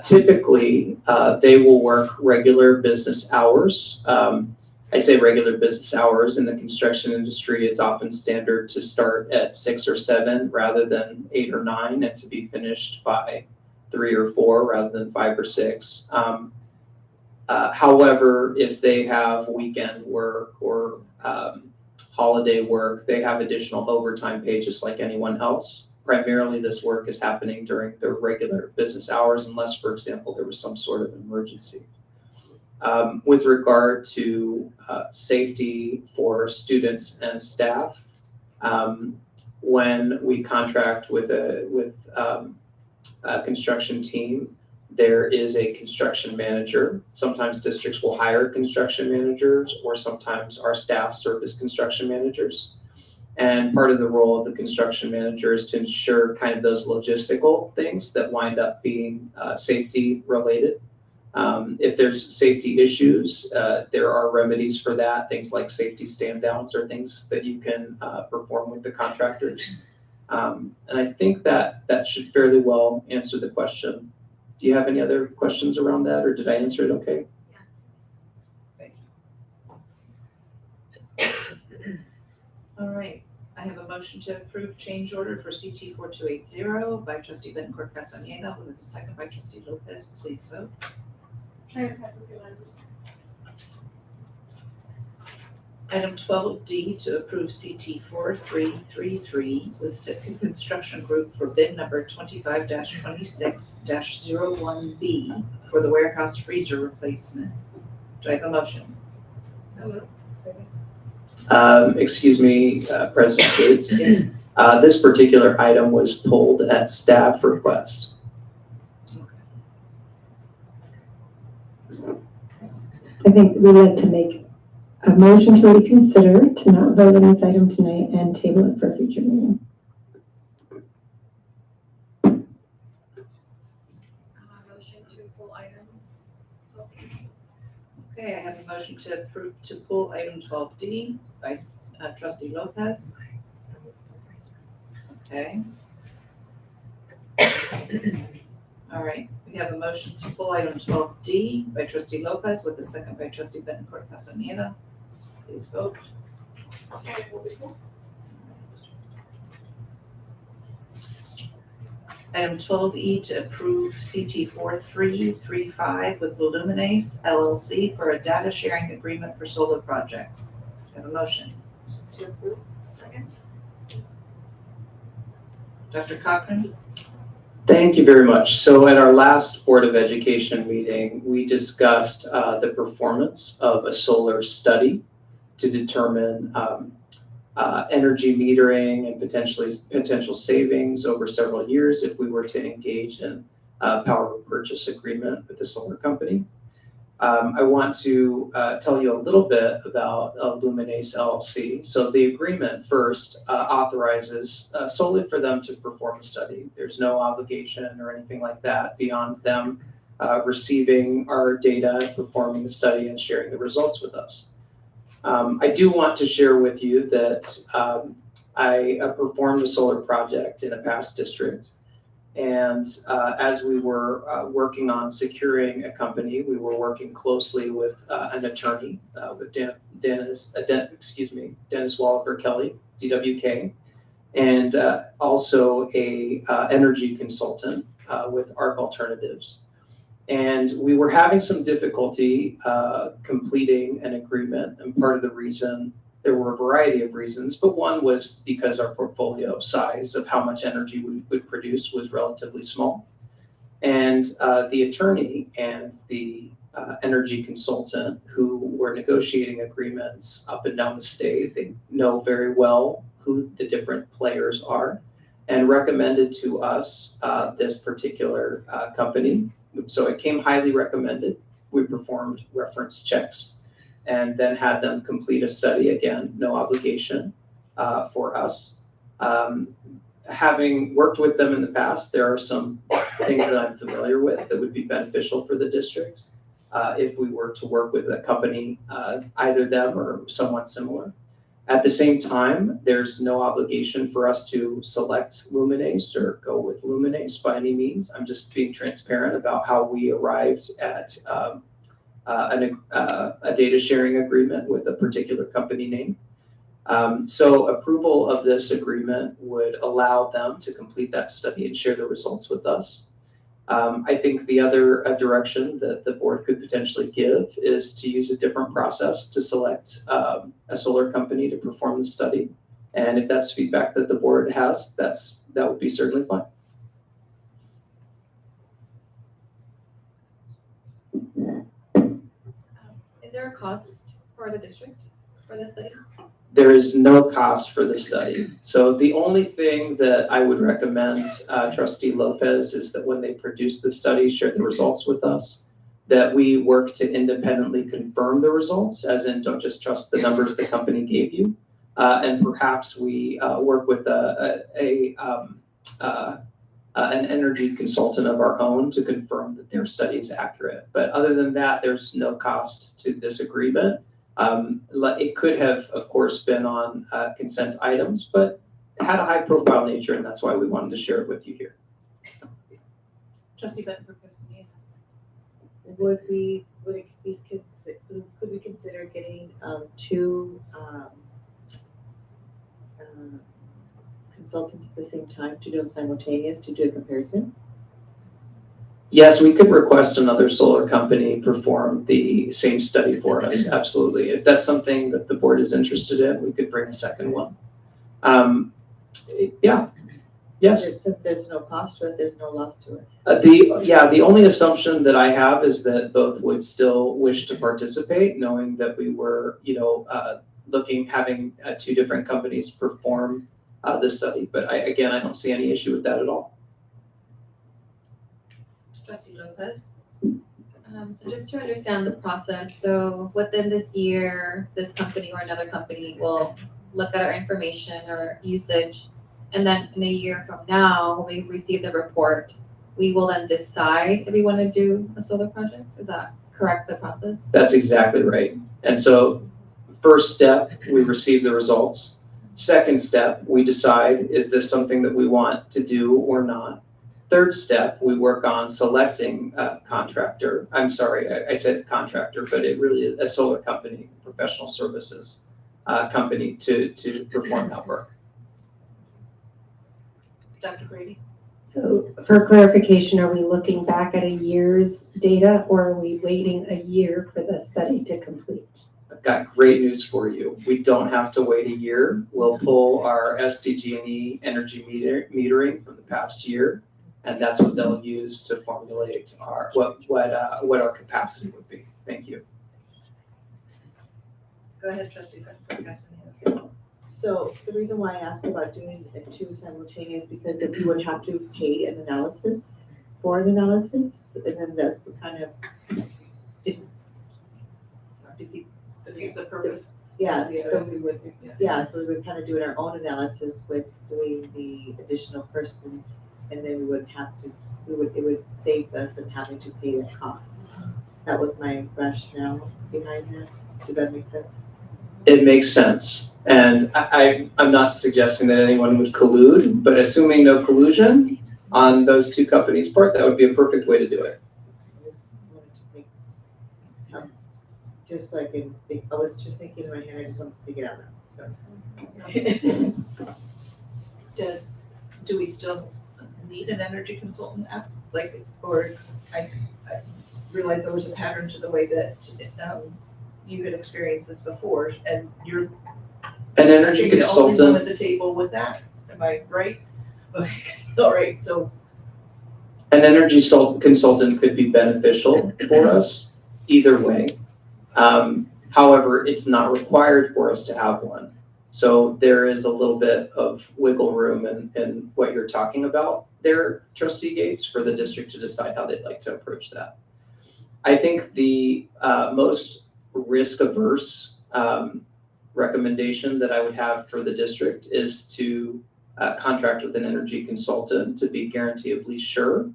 typically, they will work regular business hours. I say regular business hours. In the construction industry, it's often standard to start at 6 or 7 rather than 8 or 9, and to be finished by 3 or 4 rather than 5 or 6. However, if they have weekend work or holiday work, they have additional overtime pay just like anyone else. Primarily, this work is happening during their regular business hours, unless, for example, there was some sort of emergency. With regard to safety for students and staff, when we contract with a construction team, there is a construction manager. Sometimes districts will hire construction managers, or sometimes our staff serve as construction managers. And part of the role of the construction manager is to ensure kind of those logistical things that wind up being safety related. If there's safety issues, there are remedies for that, things like safety stand downs or things that you can perform with the contractors. And I think that should fairly well answer the question. Do you have any other questions around that, or did I answer it okay? All right, I have a motion to approve change order for CT 4280 by trustee Bettencourt Castaneda, with a second by trustee Lopez. Please vote. Item 12D to approve CT 4333 with Sitka Construction Group for bid number 25-26-01B for the warehouse freezer replacement. Do I have a motion? So moved. Excuse me, President Gates. This particular item was pulled at staff request. I think we'd like to make a motion to reconsider, to not vote on this item tonight and table it for a future meeting. Motion to pull item. Okay, I have a motion to approve to pull item 12D by trustee Lopez. Okay. All right, we have a motion to pull item 12D by trustee Lopez with a second by trustee Bettencourt Castaneda. Please vote. Item 12E to approve CT 4335 with Luminase LLC for a data sharing agreement for solar projects. I have a motion. To approve. Second. Dr. Cochran? Thank you very much. So at our last Board of Education meeting, we discussed the performance of a solar study to determine energy metering and potential savings over several years if we were to engage in a power purchase agreement with the solar company. I want to tell you a little bit about Luminase LLC. So the agreement first authorizes solely for them to perform a study. There's no obligation or anything like that beyond them receiving our data, performing the study, and sharing the results with us. I do want to share with you that I performed a solar project in a past district. And as we were working on securing a company, we were working closely with an attorney, with Dennis Walliver Kelly, DWK, and also a energy consultant with ARC Alternatives. And we were having some difficulty completing an agreement, and part of the reason, there were a variety of reasons, but one was because our portfolio size of how much energy we would produce was relatively small. And the attorney and the energy consultant who were negotiating agreements up and down the state, they know very well who the different players are, and recommended to us this particular company. So it came highly recommended. We performed reference checks and then had them complete a study, again, no obligation for us. Having worked with them in the past, there are some things that I'm familiar with that would be beneficial for the districts if we were to work with a company, either them or someone similar. At the same time, there's no obligation for us to select Luminace or go with Luminace by any means. I'm just being transparent about how we arrived at a data sharing agreement with a particular company name. So approval of this agreement would allow them to complete that study and share the results with us. I think the other direction that the board could potentially give is to use a different process to select a solar company to perform the study. And if that's feedback that the board has, that would be certainly fine. Is there a cost for the district for this study? There is no cost for the study. So the only thing that I would recommend, Trustee Lopez, is that when they produce the study, share the results with us, that we work to independently confirm the results, as in don't just trust the numbers the company gave you. And perhaps we work with an energy consultant of our own to confirm that their study is accurate. But other than that, there's no cost to this agreement. It could have, of course, been on consent items, but it had a high profile nature, and that's why we wanted to share it with you here. Trustee Benton for Christine. Could we consider getting two consultants at the same time to do them simultaneous to do a comparison? Yes, we could request another solar company perform the same study for us, absolutely. If that's something that the board is interested in, we could bring a second one. Yeah, yes. Since there's no cost to us, there's no loss to us. The only assumption that I have is that both would still wish to participate, knowing that we were, having two different companies perform the study. But I don't see any issue with that at all. Trustee Lopez. So just to understand the process, so within this year, this company or another company will look at our information or usage, and then in a year from now, when we receive the report, we will then decide if we want to do a solar project. Is that correct, the process? That's exactly right. And so first step, we receive the results. Second step, we decide, is this something that we want to do or not? Third step, we work on selecting a contractor. I'm sorry, I said contractor, but it really is a solar company, professional services company to perform that work. Dr. Brady. So for clarification, are we looking back at a year's data or are we waiting a year for the study to complete? I've got great news for you. We don't have to wait a year. We'll pull our SDG&E energy metering from the past year, and that's what they'll use to formulate our what our capacity would be. Thank you. Go ahead, Trustee. So the reason why I asked about doing the two simultaneous because if you would have to pay an analysis for an analysis, and then that's what kind of defeats the purpose. Yeah, so we would. so we would kind of do our own analysis with doing the additional person, and then we would have to, it would save us in having to pay the cost. That was my rationale behind that. Does that make sense? It makes sense. And I'm not suggesting that anyone would collude, but assuming no collusion on those two companies' part, that would be a perfect way to do it. Just so I can think, I was just thinking in my head, I just wanted to figure it out. So. Do we still need an energy consultant or I realize there was a pattern to the way that you had experienced this before, and you're an energy the consultant. only one at the table with that. Am I right? Okay. All right. So An energy consultant could be beneficial for us either way. However, it's not required for us to have one. So there is a little bit of wiggle room in what you're talking about there, Trustee Gates, for the district to decide how they'd like to approach that. I think the most risk-averse recommendation that I would have for the district is to contract with an energy consultant to be guaranteeably sure.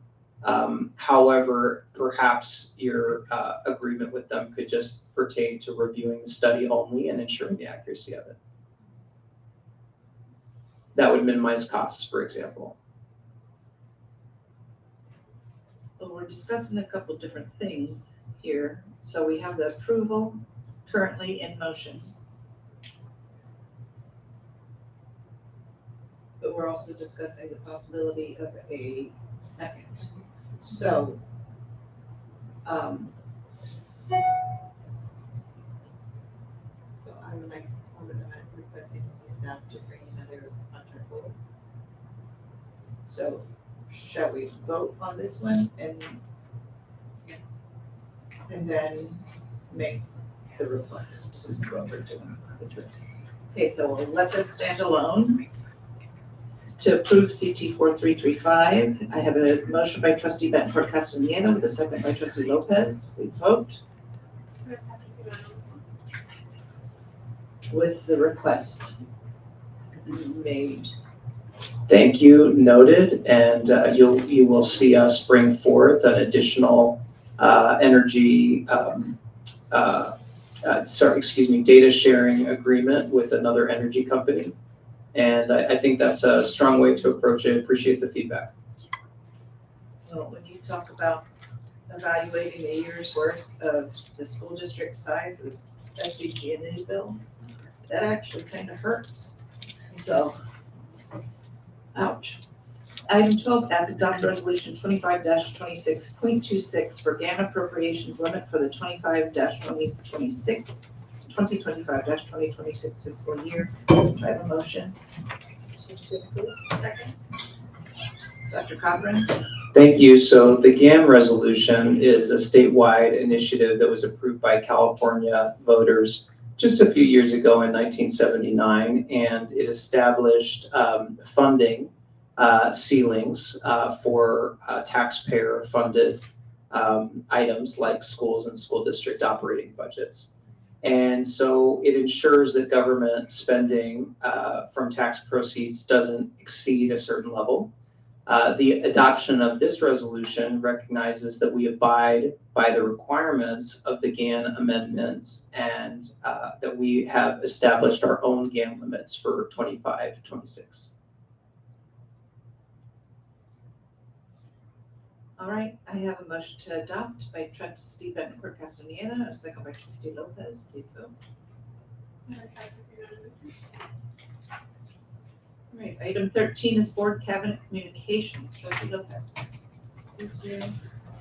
However, perhaps your agreement with them could just pertain to reviewing the study only and ensuring the accuracy of it. That would minimize costs, for example. Well, we're discussing a couple different things here. So we have the approval currently in motion. But we're also discussing the possibility of a second. So, I'm requesting the staff to bring another contract forward. so shall we vote on this one and then make the request? Is what we're doing. Okay, so we'll let this stand alone. To approve CT 4335, I have a motion by Trustee Bettencourt Castaneda with a second by Trustee Lopez. Please vote. With the request made. Thank you, noted, and you will see us bring forth an additional data sharing agreement with another energy company. And I think that's a strong way to approach it. Appreciate the feedback. Well, when you talk about evaluating a year's worth of the school district size of SDG&E bill, that actually kind of hurts. So, ouch. Item 12F, adopt resolution 25-26.26 for GAN appropriations limit for the 2025-2026 fiscal year. Do I have a motion? Second. Dr. Cochran? Thank you. So the GAM resolution is a statewide initiative that was approved by California voters just a few years ago in 1979, and it established funding ceilings for taxpayer-funded items like schools and school district operating budgets. And so it ensures that government spending from tax proceeds doesn't exceed a certain level. The adoption of this resolution recognizes that we abide by the requirements of the GAN amendment and that we have established our own GAN limits for 25-26. All right, I have a motion to adopt by Trustee Bettencourt Castaneda, and a second by Trustee Lopez. Please vote. All right, item 13 is board cabinet communications. Trustee Lopez. Thank you.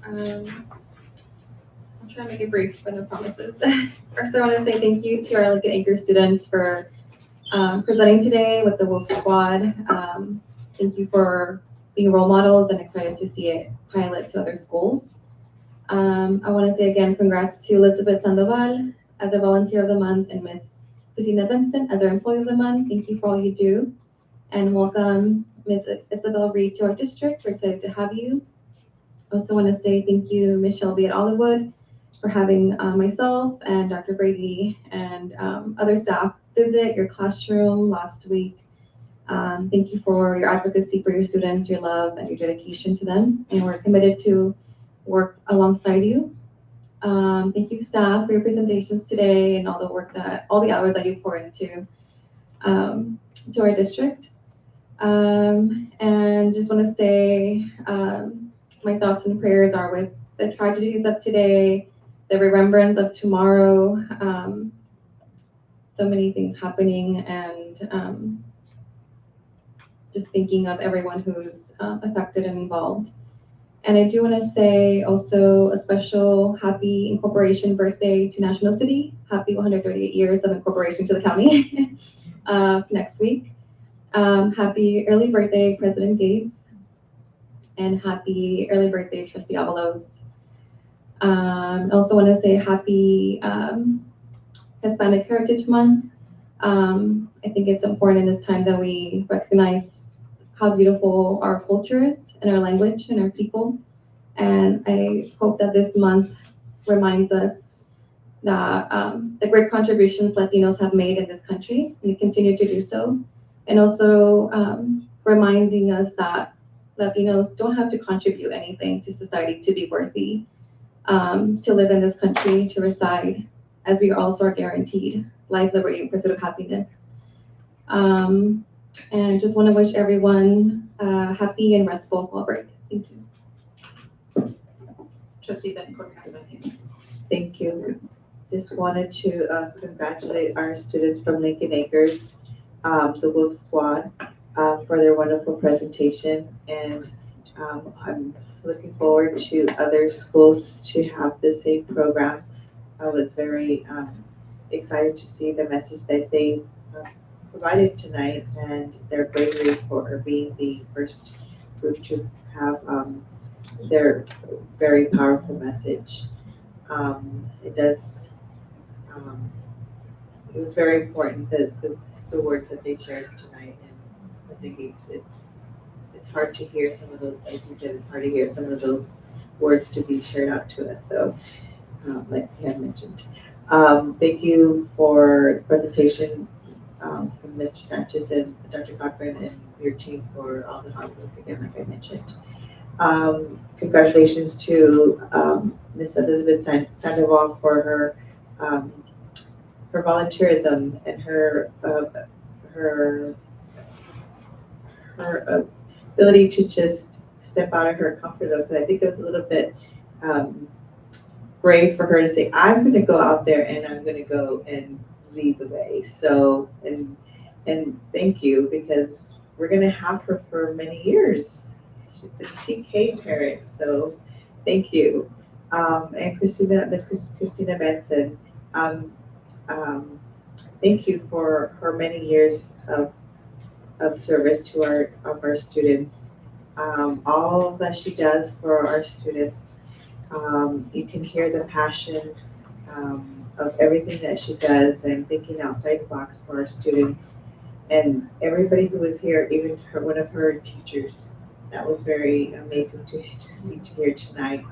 I'll try to make it brief, but no promises. First, I want to say thank you to our Lincoln Acres students for presenting today with the Wolf Squad. Thank you for being role models and excited to see it pilot to other schools. I want to say again, congrats to Elizabeth Sandoval as our volunteer of the month and Miss Christina Benson as our employee of the month. Thank you for all you do. And welcome Ms. Isabel Reed to our district. We're excited to have you. I also want to say thank you, Ms. Shelby at Olivewood, for having myself and Dr. Brady and other staff visit your classroom last week. Thank you for your advocacy for your students, your love, and your dedication to them. And we're committed to work alongside you. Thank you, staff, for your presentations today and all the hours that you pour into to our district. And just want to say my thoughts and prayers are with the tragedies of today, the remembrance of tomorrow, so many things happening, and just thinking of everyone who's affected and involved. And I do want to say also a special happy incorporation birthday to National City. Happy 138 years of incorporation to the county next week. Happy early birthday, President Gates. and happy early birthday, Trustee Avalos. I also want to say happy Hispanic Heritage Month. I think it's important in this time that we recognize how beautiful our culture is and our language and our people. And I hope that this month reminds us that the great contributions Latinos have made in this country and continue to do so. And also reminding us that Latinos don't have to contribute anything to society to be worthy, to live in this country, to reside, as we also are guaranteed life, liberty, and pursuit of happiness. And just want to wish everyone a happy and restful fall break. Thank you. Trustee Bettencourt has something. Thank you. Just wanted to congratulate our students from Lincoln Acres, the Wolf Squad, for their wonderful presentation. And I'm looking forward to other schools to have the same program. I was very excited to see the message that they provided tonight and their bravery for being the first group to have their very powerful message. It was very important that the words that they shared tonight, and I think it's hard to hear some of those, like you said, it's hard to hear some of those words to be shared out to us. So, like you had mentioned, thank you for the presentation from Mr. Sanchez and Dr. Cochran and your team for all the hard work again, like I mentioned. Congratulations to Ms. Elizabeth Sandoval for her volunteerism and her ability to just step out of her comfort zone. Because I think it was a little bit brave for her to say, "I'm going to go out there and I'm going to go and lead the way." So and thank you, because we're going to have her for many years. She's a TK parent, so thank you. And Miss Christina Benson, thank you for her many years of service to our students. All that she does for our students, you can hear the passion of everything that she does and thinking outside the box for our students. And everybody who was here, even one of her teachers, that was very amazing to see, to hear tonight.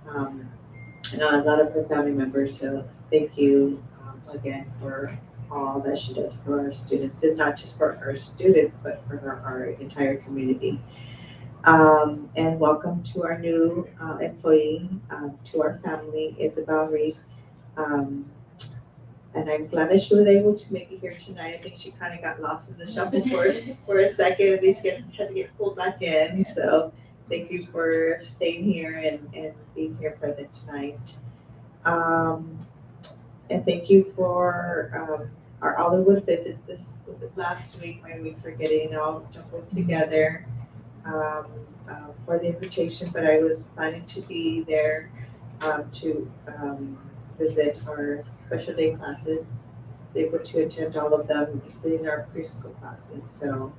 And a lot of her family members. So thank you again for all that she does for our students, and not just for our students, but for our entire community. And welcome to our new employee, to our family, Isabel Reed. And I'm glad that she was able to make it here tonight. I think she kind of got lost in the shuffle for a second, and then she had to get pulled back in. So thank you for staying here and being here present tonight. And thank you for our Hollywood visit. This was it last week. My weeks are getting all jumbled together for the invitation, but I was planning to be there to visit our special day classes, able to attend all of them, including our preschool classes. So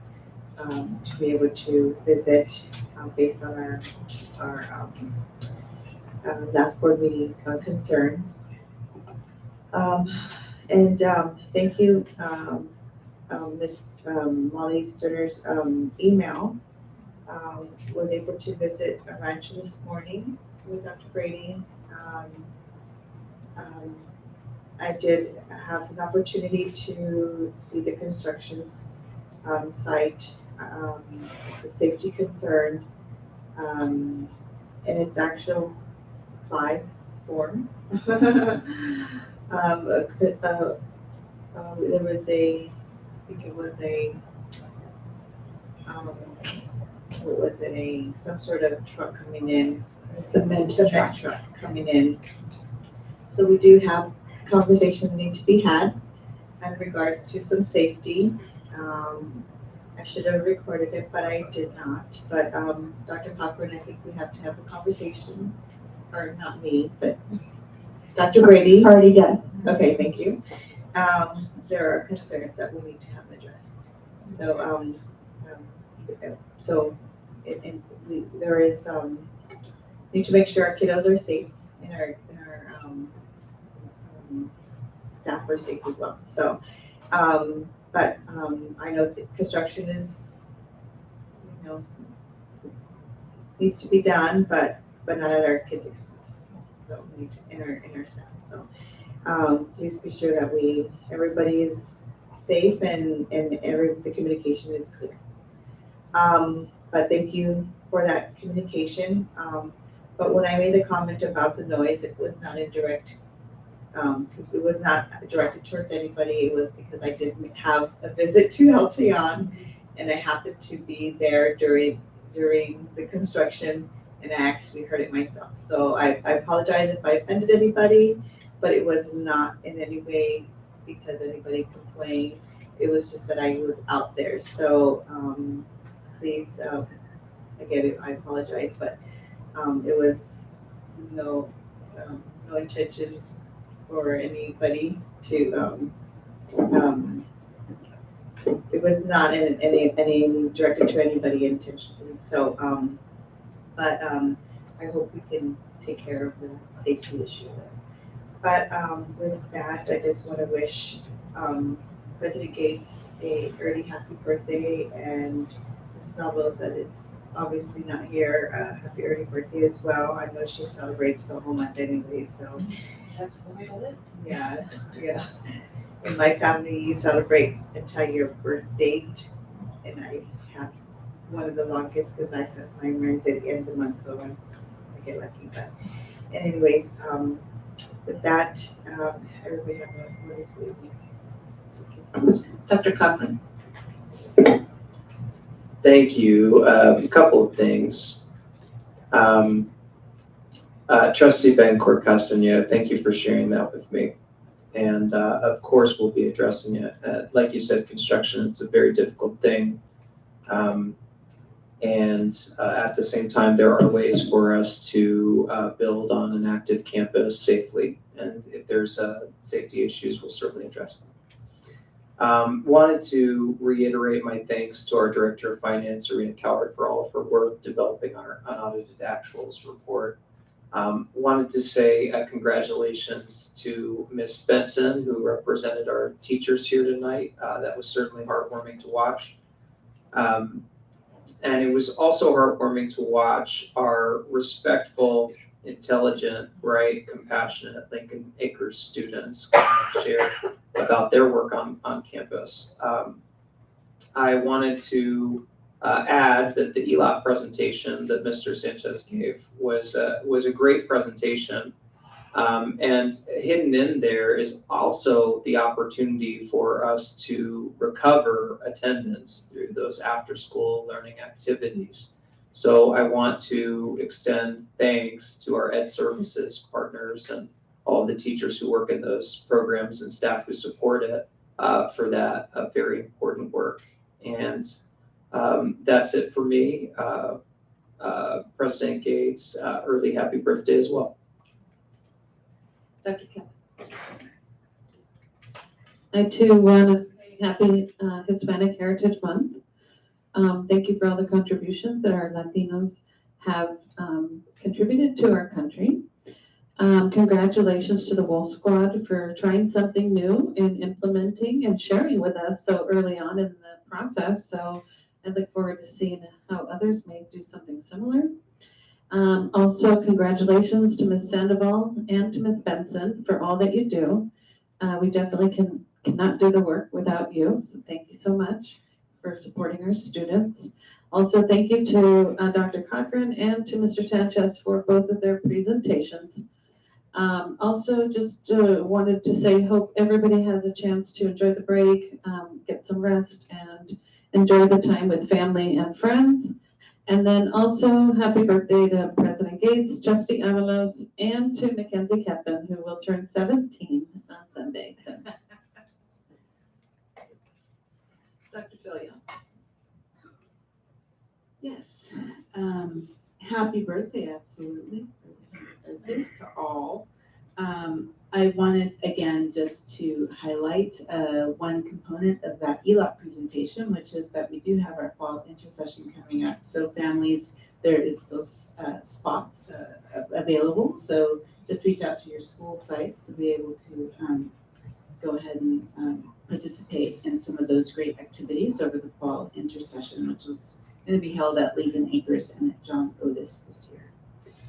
to be able to visit based on our last board meeting concerns. And thank you, Ms. Molly Sterner's email. Was able to visit Rancho this morning with Dr. Brady. I did have an opportunity to see the construction site, the safety concern, and its actual applied form. There was some sort of truck coming in, cement truck coming in. So we do have conversations that need to be had in regards to some safety. I should have recorded it, but I did not. But Dr. Cochran, I think we have to have a conversation, or not me, but Dr. Brady. Already done. Okay, thank you. There are concerns that we need to have addressed. So, so there is, need to make sure our kiddos are safe and our staff are safe as well. So, but I know that construction is, needs to be done, but not at our kids' expense. So we need to, in our staff. So please be sure that everybody is safe and the communication is clear. But thank you for that communication. But when I made the comment about the noise, it was not a direct, it was not directed towards anybody. It was because I did have a visit to Eltion and I happened to be there during the construction and I actually heard it myself. So I apologize if I offended anybody, but it was not in any way because anybody complained. It was just that I was out there. So please, again, I apologize, but it was no intention for anybody to, it was not any directed to anybody intentionally. So, but I hope we can take care of the safety issue there. But with that, I just want to wish President Gates a early happy birthday, and Salvo that is obviously not here, happy early birthday as well. I know she celebrates the whole month anyway, so. That's the way to live. Yeah. In my family, you celebrate until your birth date, and I have one of the longest because I set mine runs at the end of the month, so I get lucky. But anyways, with that, everybody have a wonderful evening. Dr. Cochran. Thank you. A couple of things. Trustee Bencourt Castañeda, thank you for sharing that with me. And of course, we'll be addressing it. Like you said, construction, it's a very difficult thing. And at the same time, there are ways for us to build on an active campus safely. And if there's safety issues, we'll certainly address them. Wanted to reiterate my thanks to our Director of Finance, Serena Coward, for all of her work developing our unaudited actuals report. Wanted to say congratulations to Ms. Benson, who represented our teachers here tonight. That was certainly heartwarming to watch. And it was also heartwarming to watch our respectful, intelligent, bright, compassionate Lincoln Acres students share about their work on campus. I wanted to add that the ELAP presentation that Mr. Sanchez gave was a great presentation. And hidden in there is also the opportunity for us to recover attendance through those after-school learning activities. So I want to extend thanks to our Ed Services partners and all the teachers who work in those programs and staff who support it for that very important work. And that's it for me. President Gates, early happy birthday as well. Dr. Kemp. I too want to say happy Hispanic Heritage Month. Thank you for all the contributions that our Latinos have contributed to our country. Congratulations to the Wolf Squad for trying something new and implementing and sharing with us so early on in the process. So I look forward to seeing how others may do something similar. Also, congratulations to Ms. Sandoval and to Ms. Benson for all that you do. We definitely cannot do the work without you. So thank you so much for supporting our students. Also, thank you to Dr. Cochran and to Mr. Sanchez for both of their presentations. Also, just wanted to say, hope everybody has a chance to enjoy the break, get some rest, and enjoy the time with family and friends. And then also, happy birthday to President Gates, Trustee Avalos, and to Mackenzie Kepin, who will turn 17 on Sunday. So. Dr. Filia. Yes. Happy birthday, absolutely. Birthdays to all. I wanted, again, just to highlight one component of that ELOC presentation, which is that we do have our fall intercession coming up. So families, there is still spots available. So just reach out to your school sites to be able to go ahead and participate in some of those great activities over the fall intercession, which is going to be held at Lincoln Acres and at John Otis this year.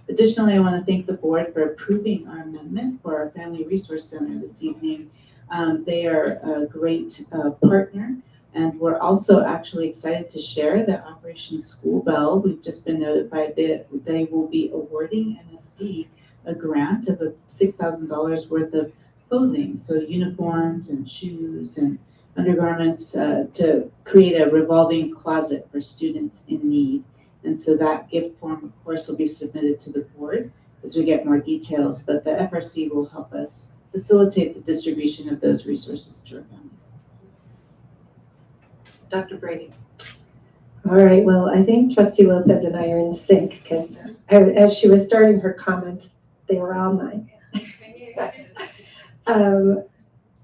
Additionally, I want to thank the board for approving our amendment for our Family Resource Center this evening. They are a great partner, and we're also actually excited to share that Operation School Bell. We've just been notified that they will be awarding NSC a grant of $6,000 worth of clothing, so uniforms and shoes and undergarments to create a revolving closet for students in need. And so that gift form, of course, will be submitted to the board as we get more details, but the FRC will help us facilitate the distribution of those resources to our families. Dr. Brady. All right, well, I think Trustee Lopez and I are in sync because as she was starting her comments, they were all mine.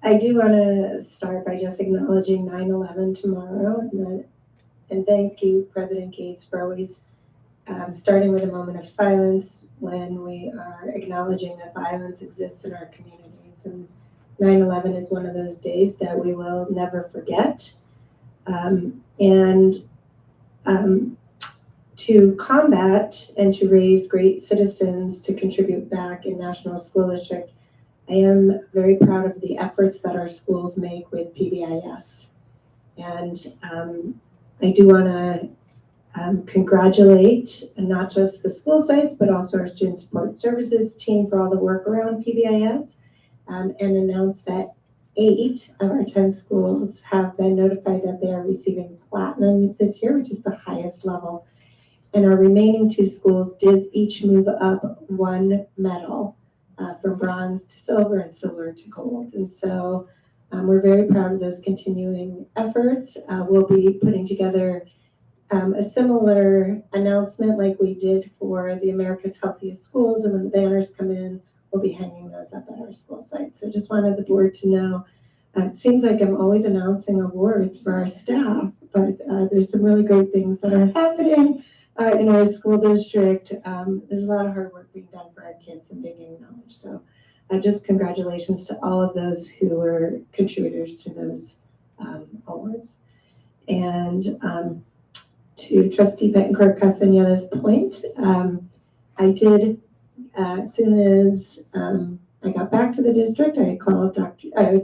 I do want to start by just acknowledging 9/11 tomorrow, and thank you, President Gates, for always starting with a moment of silence when we are acknowledging that violence exists in our communities. And 9/11 is one of those days that we will never forget. To combat and to raise great citizens to contribute back in National School District, I am very proud of the efforts that our schools make with PBIS. And I do want to congratulate not just the school sites, but also our Student Support Services team for all the work around PBIS, and announce that 8 of our 10 schools have been notified that they are receiving platinum this year, which is the highest level. And our remaining 2 schools did each move up 1 medal from bronze to silver and silver to gold. And so we're very proud of those continuing efforts. We'll be putting together a similar announcement like we did for the America's Healthiest Schools. And when the banners come in, we'll be hanging those up at our school site. So just wanted the board to know, it seems like I'm always announcing awards for our staff, but there's some really great things that are happening in our school district. There's a lot of hard work being done for our kids and they gain knowledge. So just congratulations to all of those who were contributors to those awards. And to Trustee Betancourt-Castaneda's point, I did, as soon as I got back to the district, I called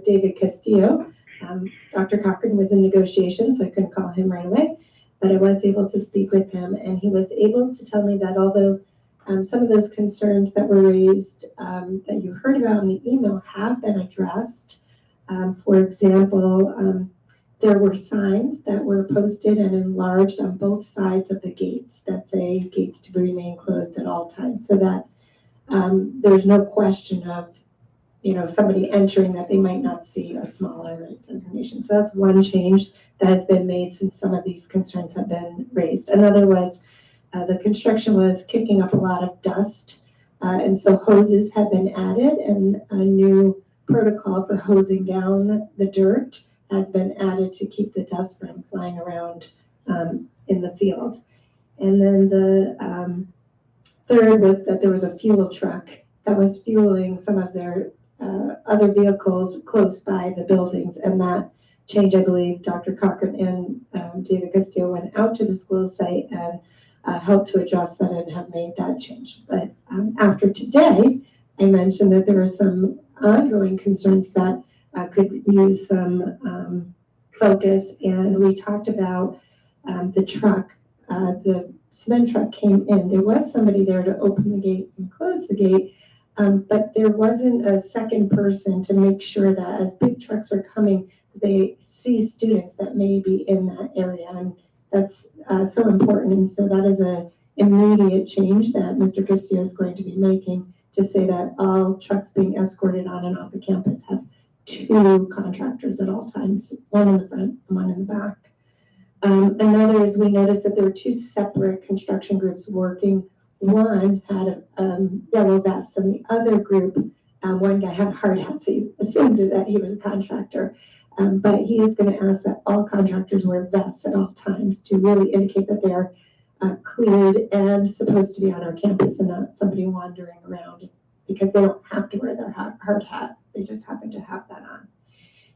David Castillo. Dr. Cochran was in negotiations, so I couldn't call him right away, but I was able to speak with him, and he was able to tell me that although some of those concerns that were raised that you heard about in the email have been addressed. For example, there were signs that were posted and enlarged on both sides of the gates that say gates to remain closed at all times, so that there's no question of, somebody entering that they might not see a smaller designation. So that's one change that has been made since some of these concerns have been raised. Another was the construction was kicking up a lot of dust, and so hoses have been added, and a new protocol for hosing down the dirt has been added to keep the dust from flying around in the field. And then the third was that there was a fuel truck that was fueling some of their other vehicles close by the buildings, and that change, I believe, Dr. Cochran and David Castillo went out to the school site and helped to adjust that and have made that change. But after today, I mentioned that there were some ongoing concerns that could use some focus, and we talked about the truck. The cement truck came in. There was somebody there to open the gate and close the gate, but there wasn't a second person to make sure that as big trucks are coming, they see students that may be in that area, and that's so important. And so that is an immediate change that Mr. Castillo is going to be making to say that all trucks being escorted on and off the campus have 2 contractors at all times, one in the front and one in the back. Another is we noticed that there were 2 separate construction groups working. One had yellow vests and the other group One guy had a hard hat, so you assumed that he was a contractor. But he is going to ask that all contractors wear vests at all times to really indicate that they are cleared and supposed to be on our campus and not somebody wandering around, because they don't have to wear their hard hat. They just happen to have that on.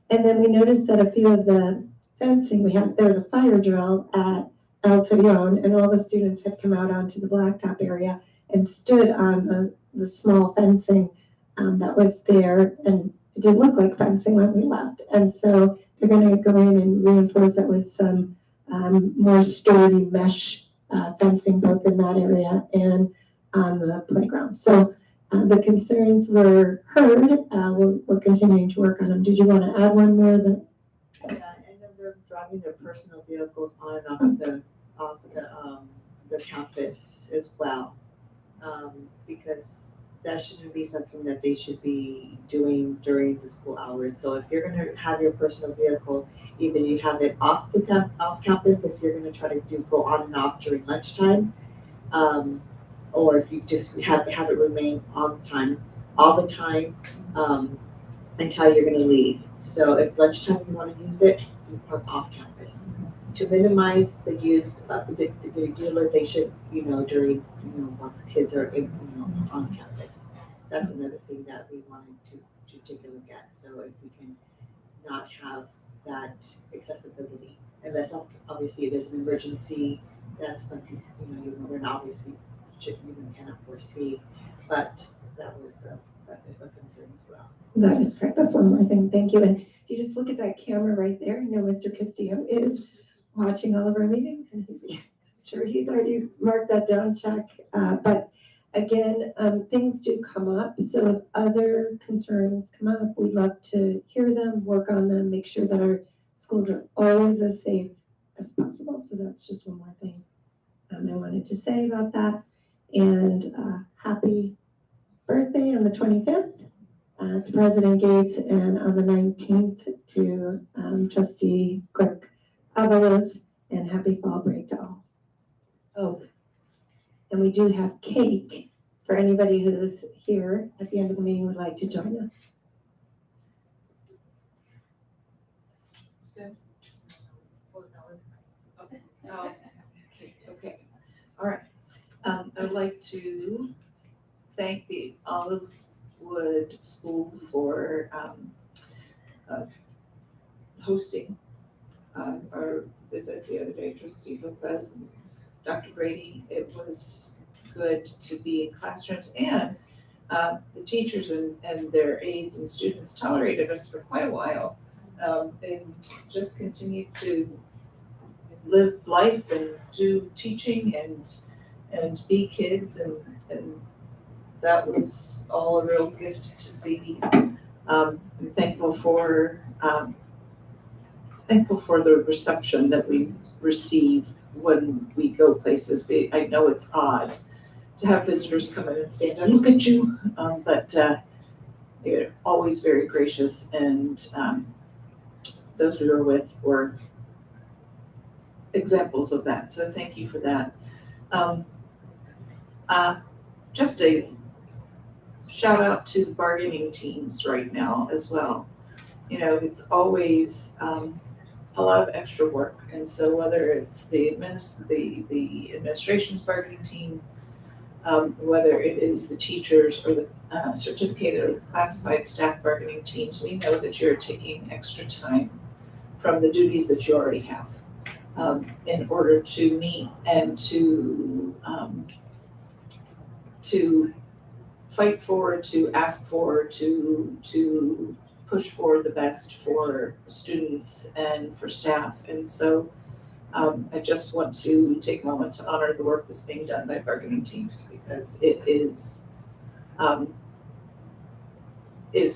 And then we noticed that a few of the fencing, there was a fire drill at El Torreon, and all the students had come out onto the blacktop area and stood on the small fencing that was there, and it didn't look like fencing when we left. And so they're going to go in and reinforce that with some more sturdy mesh fencing, both in that area and on the playground. So the concerns were heard. We're continuing to work on them. Did you want to add one more? Yeah, and then they're driving their personal vehicles on and off the campus as well, because that shouldn't be something that they should be doing during the school hours. So if you're going to have your personal vehicle, either you have it off campus if you're going to try to go on and off during lunchtime, or if you just have it remain on time all the time until you're going to leave. So if lunchtime you want to use it, you park off campus to minimize the use of the utilization, during, while the kids are on campus. That's another thing that we wanted to take a look at. So if we can not have that accessibility, unless obviously there's an emergency, that's something, we're not obviously cannot foresee, but that was a concern as well. That is correct. That's one more thing. Thank you. And if you just look at that camera right there, Mr. Castillo is watching all of our meetings, and I'm sure he's already marked that down, check. But again, things do come up. So if other concerns come up, we'd love to hear them, work on them, make sure that our schools are always as safe as possible. So that's just one more thing I wanted to say about that. And happy birthday on the 25th to President Gates, and on the 19th to Trustee Clerk Avalos, and happy fall break to all. Oh, and we do have cake for anybody who's here at the end of the meeting would like to join us. Okay. All right. I would like to thank the Olivewood School for hosting our visit the other day, Trustee Lopez and Dr. Brady. It was good to be in classrooms, and the teachers and their aides and students tolerated us for quite a while, and just continued to live life and do teaching and be kids, and that was all a real gift to see. I'm thankful for the reception that we receive when we go places. I know it's odd to have visitors come in and stand and look at you, but they're always very gracious, and those we were with were examples of that. So thank you for that. Just a shout out to the bargaining teams right now as well. It's always a lot of extra work, and so whether it's the administration's bargaining team, whether it is the teachers or the certificated or the classified staff bargaining teams, we know that you're taking extra time from the duties that you already have in order to meet and to fight for, to ask for, to push for the best for students and for staff. And so I just want to take a moment to honor the work that's being done by bargaining teams, because it is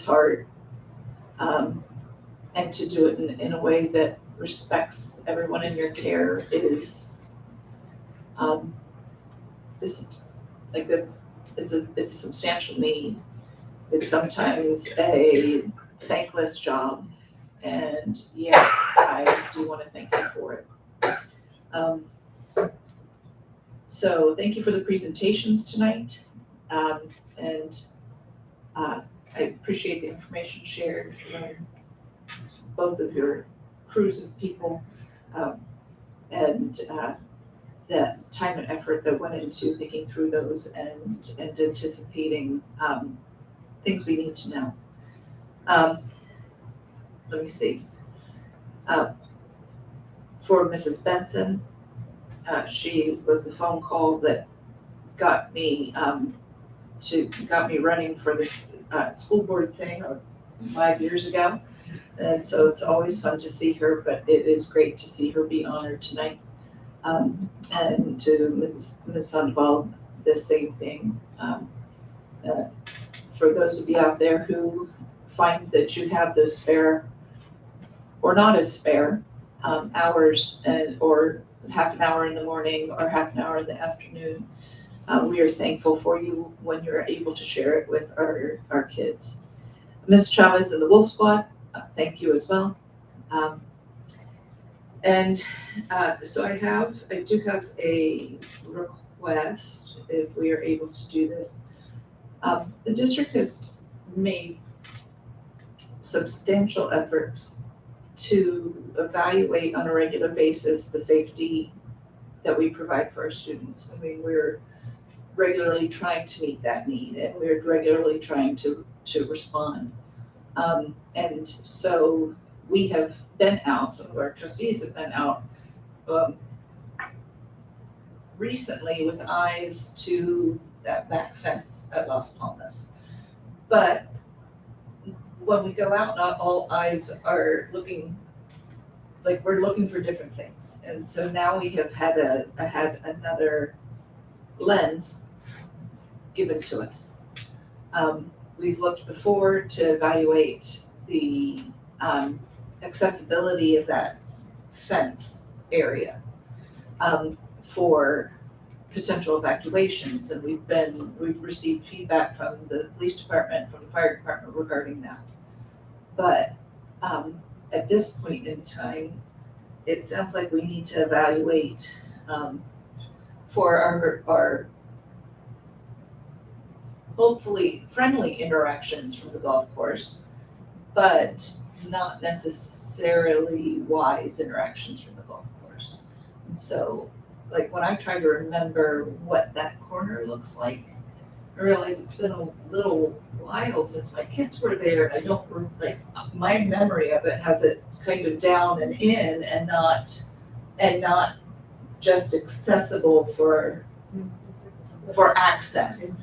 hard, and to do it in a way that respects everyone in your care is it's a substantial need. It's sometimes a thankless job, and I do want to thank you for it. So thank you for the presentations tonight, and I appreciate the information shared by both of your crews of people, and the time and effort that went into thinking through those and anticipating things we need to know. Let me see. For Mrs. Benson, she was the phone call that got me running for this school board thing 5 years ago. And so it's always fun to see her, but it is great to see her be honored tonight. And to Ms. Sandoval, the same thing. For those of you out there who find that you have those spare or not as spare hours or half an hour in the morning or half an hour in the afternoon, we are thankful for you when you're able to share it with our kids. Ms. Chavez and the Wolf Squad, thank you as well. So I do have a request, if we are able to do this. The district has made substantial efforts to evaluate on a regular basis the safety that we provide for our students. I mean, we're regularly trying to meet that need, and we're regularly trying to respond. And so we have been out, some of our trustees have been out recently with eyes to that back fence at Las Palmas. But when we go out, not all eyes are looking, like we're looking for different things. And so now we have had another lens given to us. We've looked before to evaluate the accessibility of that fence area for potential evacuations, and we've received feedback from the police department, from the fire department regarding that. But at this point in time, it sounds like we need to evaluate for our hopefully friendly interactions from the golf course, but not necessarily wise interactions from the golf course. And so, like, when I try to remember what that corner looks like, I realize it's been a little while since my kids were there, and I don't, like, my memory of it has it kind of down and in and not just accessible for access.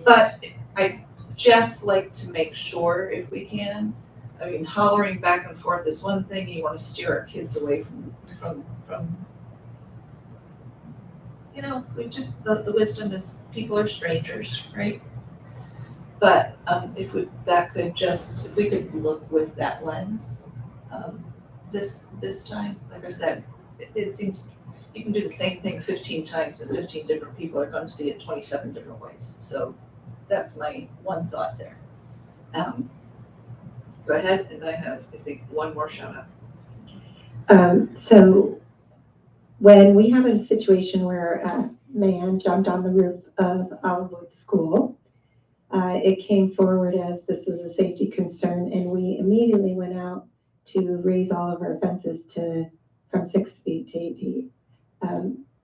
But I just like to make sure, if we can, I mean, hollering back and forth is one thing. You want to steer our kids away from you know, we just, the wisdom is people are strangers, right? But if we could look with that lens this time, like I said, it seems you can do the same thing 15 times and 15 different people are going to see it 27 different ways. So that's my one thought there. Go ahead, and I have, I think, one more shout out. So when we have a situation where a man jumped on the roof of Olivewood School, it came forward as this was a safety concern, and we immediately went out to raise all of our fences from 6 feet to 8 feet.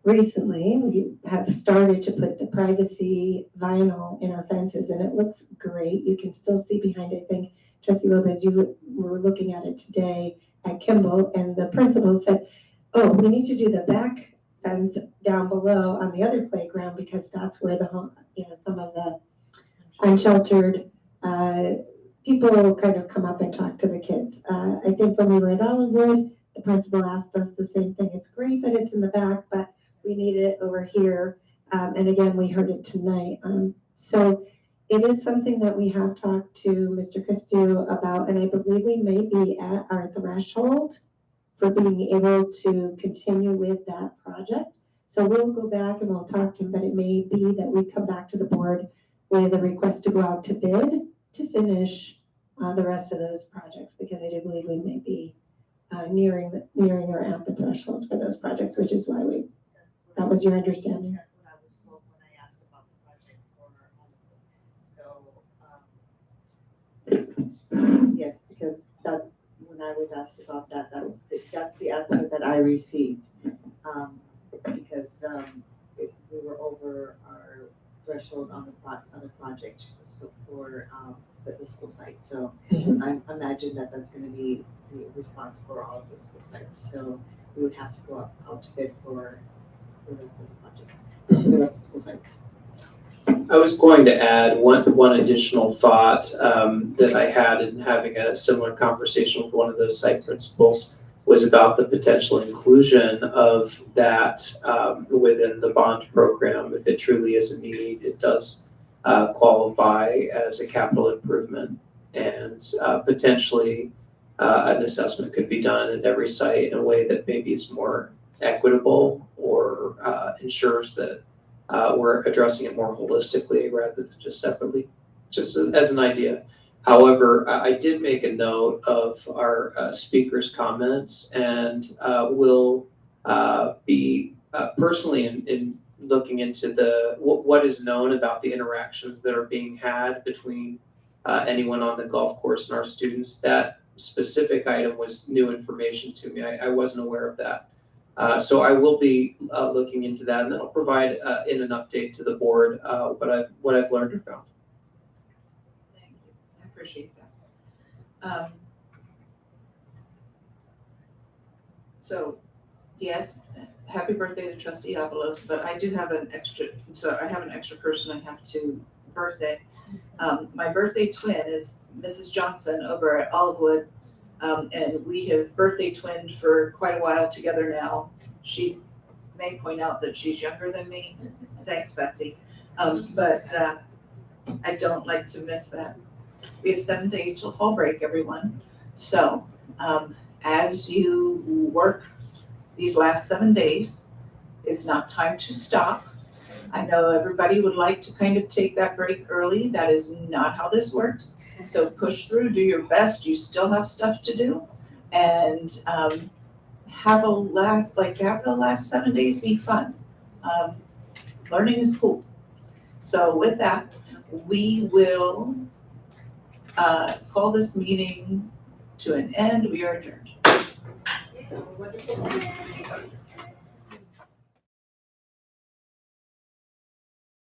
Recently, we have started to put the privacy vinyl in our fences, and it looks great. You can still see behind it. I think, Trustee Lopez, you were looking at it today at Kimball, and the principal said, oh, we need to do the back fence down below on the other playground because that's where some of the unsheltered people kind of come up and talk to the kids. I think when we were at Olivewood, the principal asked us the same thing. It's great that it's in the back, but we need it over here. And again, we heard it tonight. So it is something that we have talked to Mr. Christou about, and I believe we may be at our threshold for being able to continue with that project. So we'll go back and we'll talk to him, but it may be that we come back to the board with a request to go out to bid to finish the rest of those projects, because I do believe we may be nearing or at the threshold for those projects, which is why that was your understanding. That's what I was told when I asked about the project for so was asked about that, that's the answer that I received. Because, we were over our threshold on the project, so for, the school site. So I imagine that that's gonna be the response for all of the school sites. So we would have to go out to bid for the rest of the projects, the rest of the school sites. I was going to add one additional thought that I had in having a similar conversation with one of those site principals was about the potential inclusion of that within the bond program. If it truly is a need, it does qualify as a capital improvement, and potentially an assessment could be done at every site in a way that maybe is more equitable or ensures that we're addressing it more holistically rather than just separately, just as an idea. However, I did make a note of our speaker's comments and will be personally in looking into what is known about the interactions that are being had between anyone on the golf course and our students. That specific item was new information to me. I wasn't aware of that. So I will be looking into that, and then I'll provide in an update to the board what I've learned or found. Thank you. I appreciate that. So, yes, happy birthday to Trustee Avalos, but I do have an extra person I have to birthday. My birthday twin is Mrs. Johnson over at Olivewood. And we have birthday twinned for quite a while together now. She may point out that she's younger than me. Thanks, Betsy. But I don't like to miss that. We have 7 days till fall break, everyone. So as you work these last 7 days, it's not time to stop. I know everybody would like to kind of take that break early. That is not how this works. So push through, do your best. You still have stuff to do, and have the last 7 days be fun. Learning is cool. So with that, we will call this meeting to an end. We are adjourned.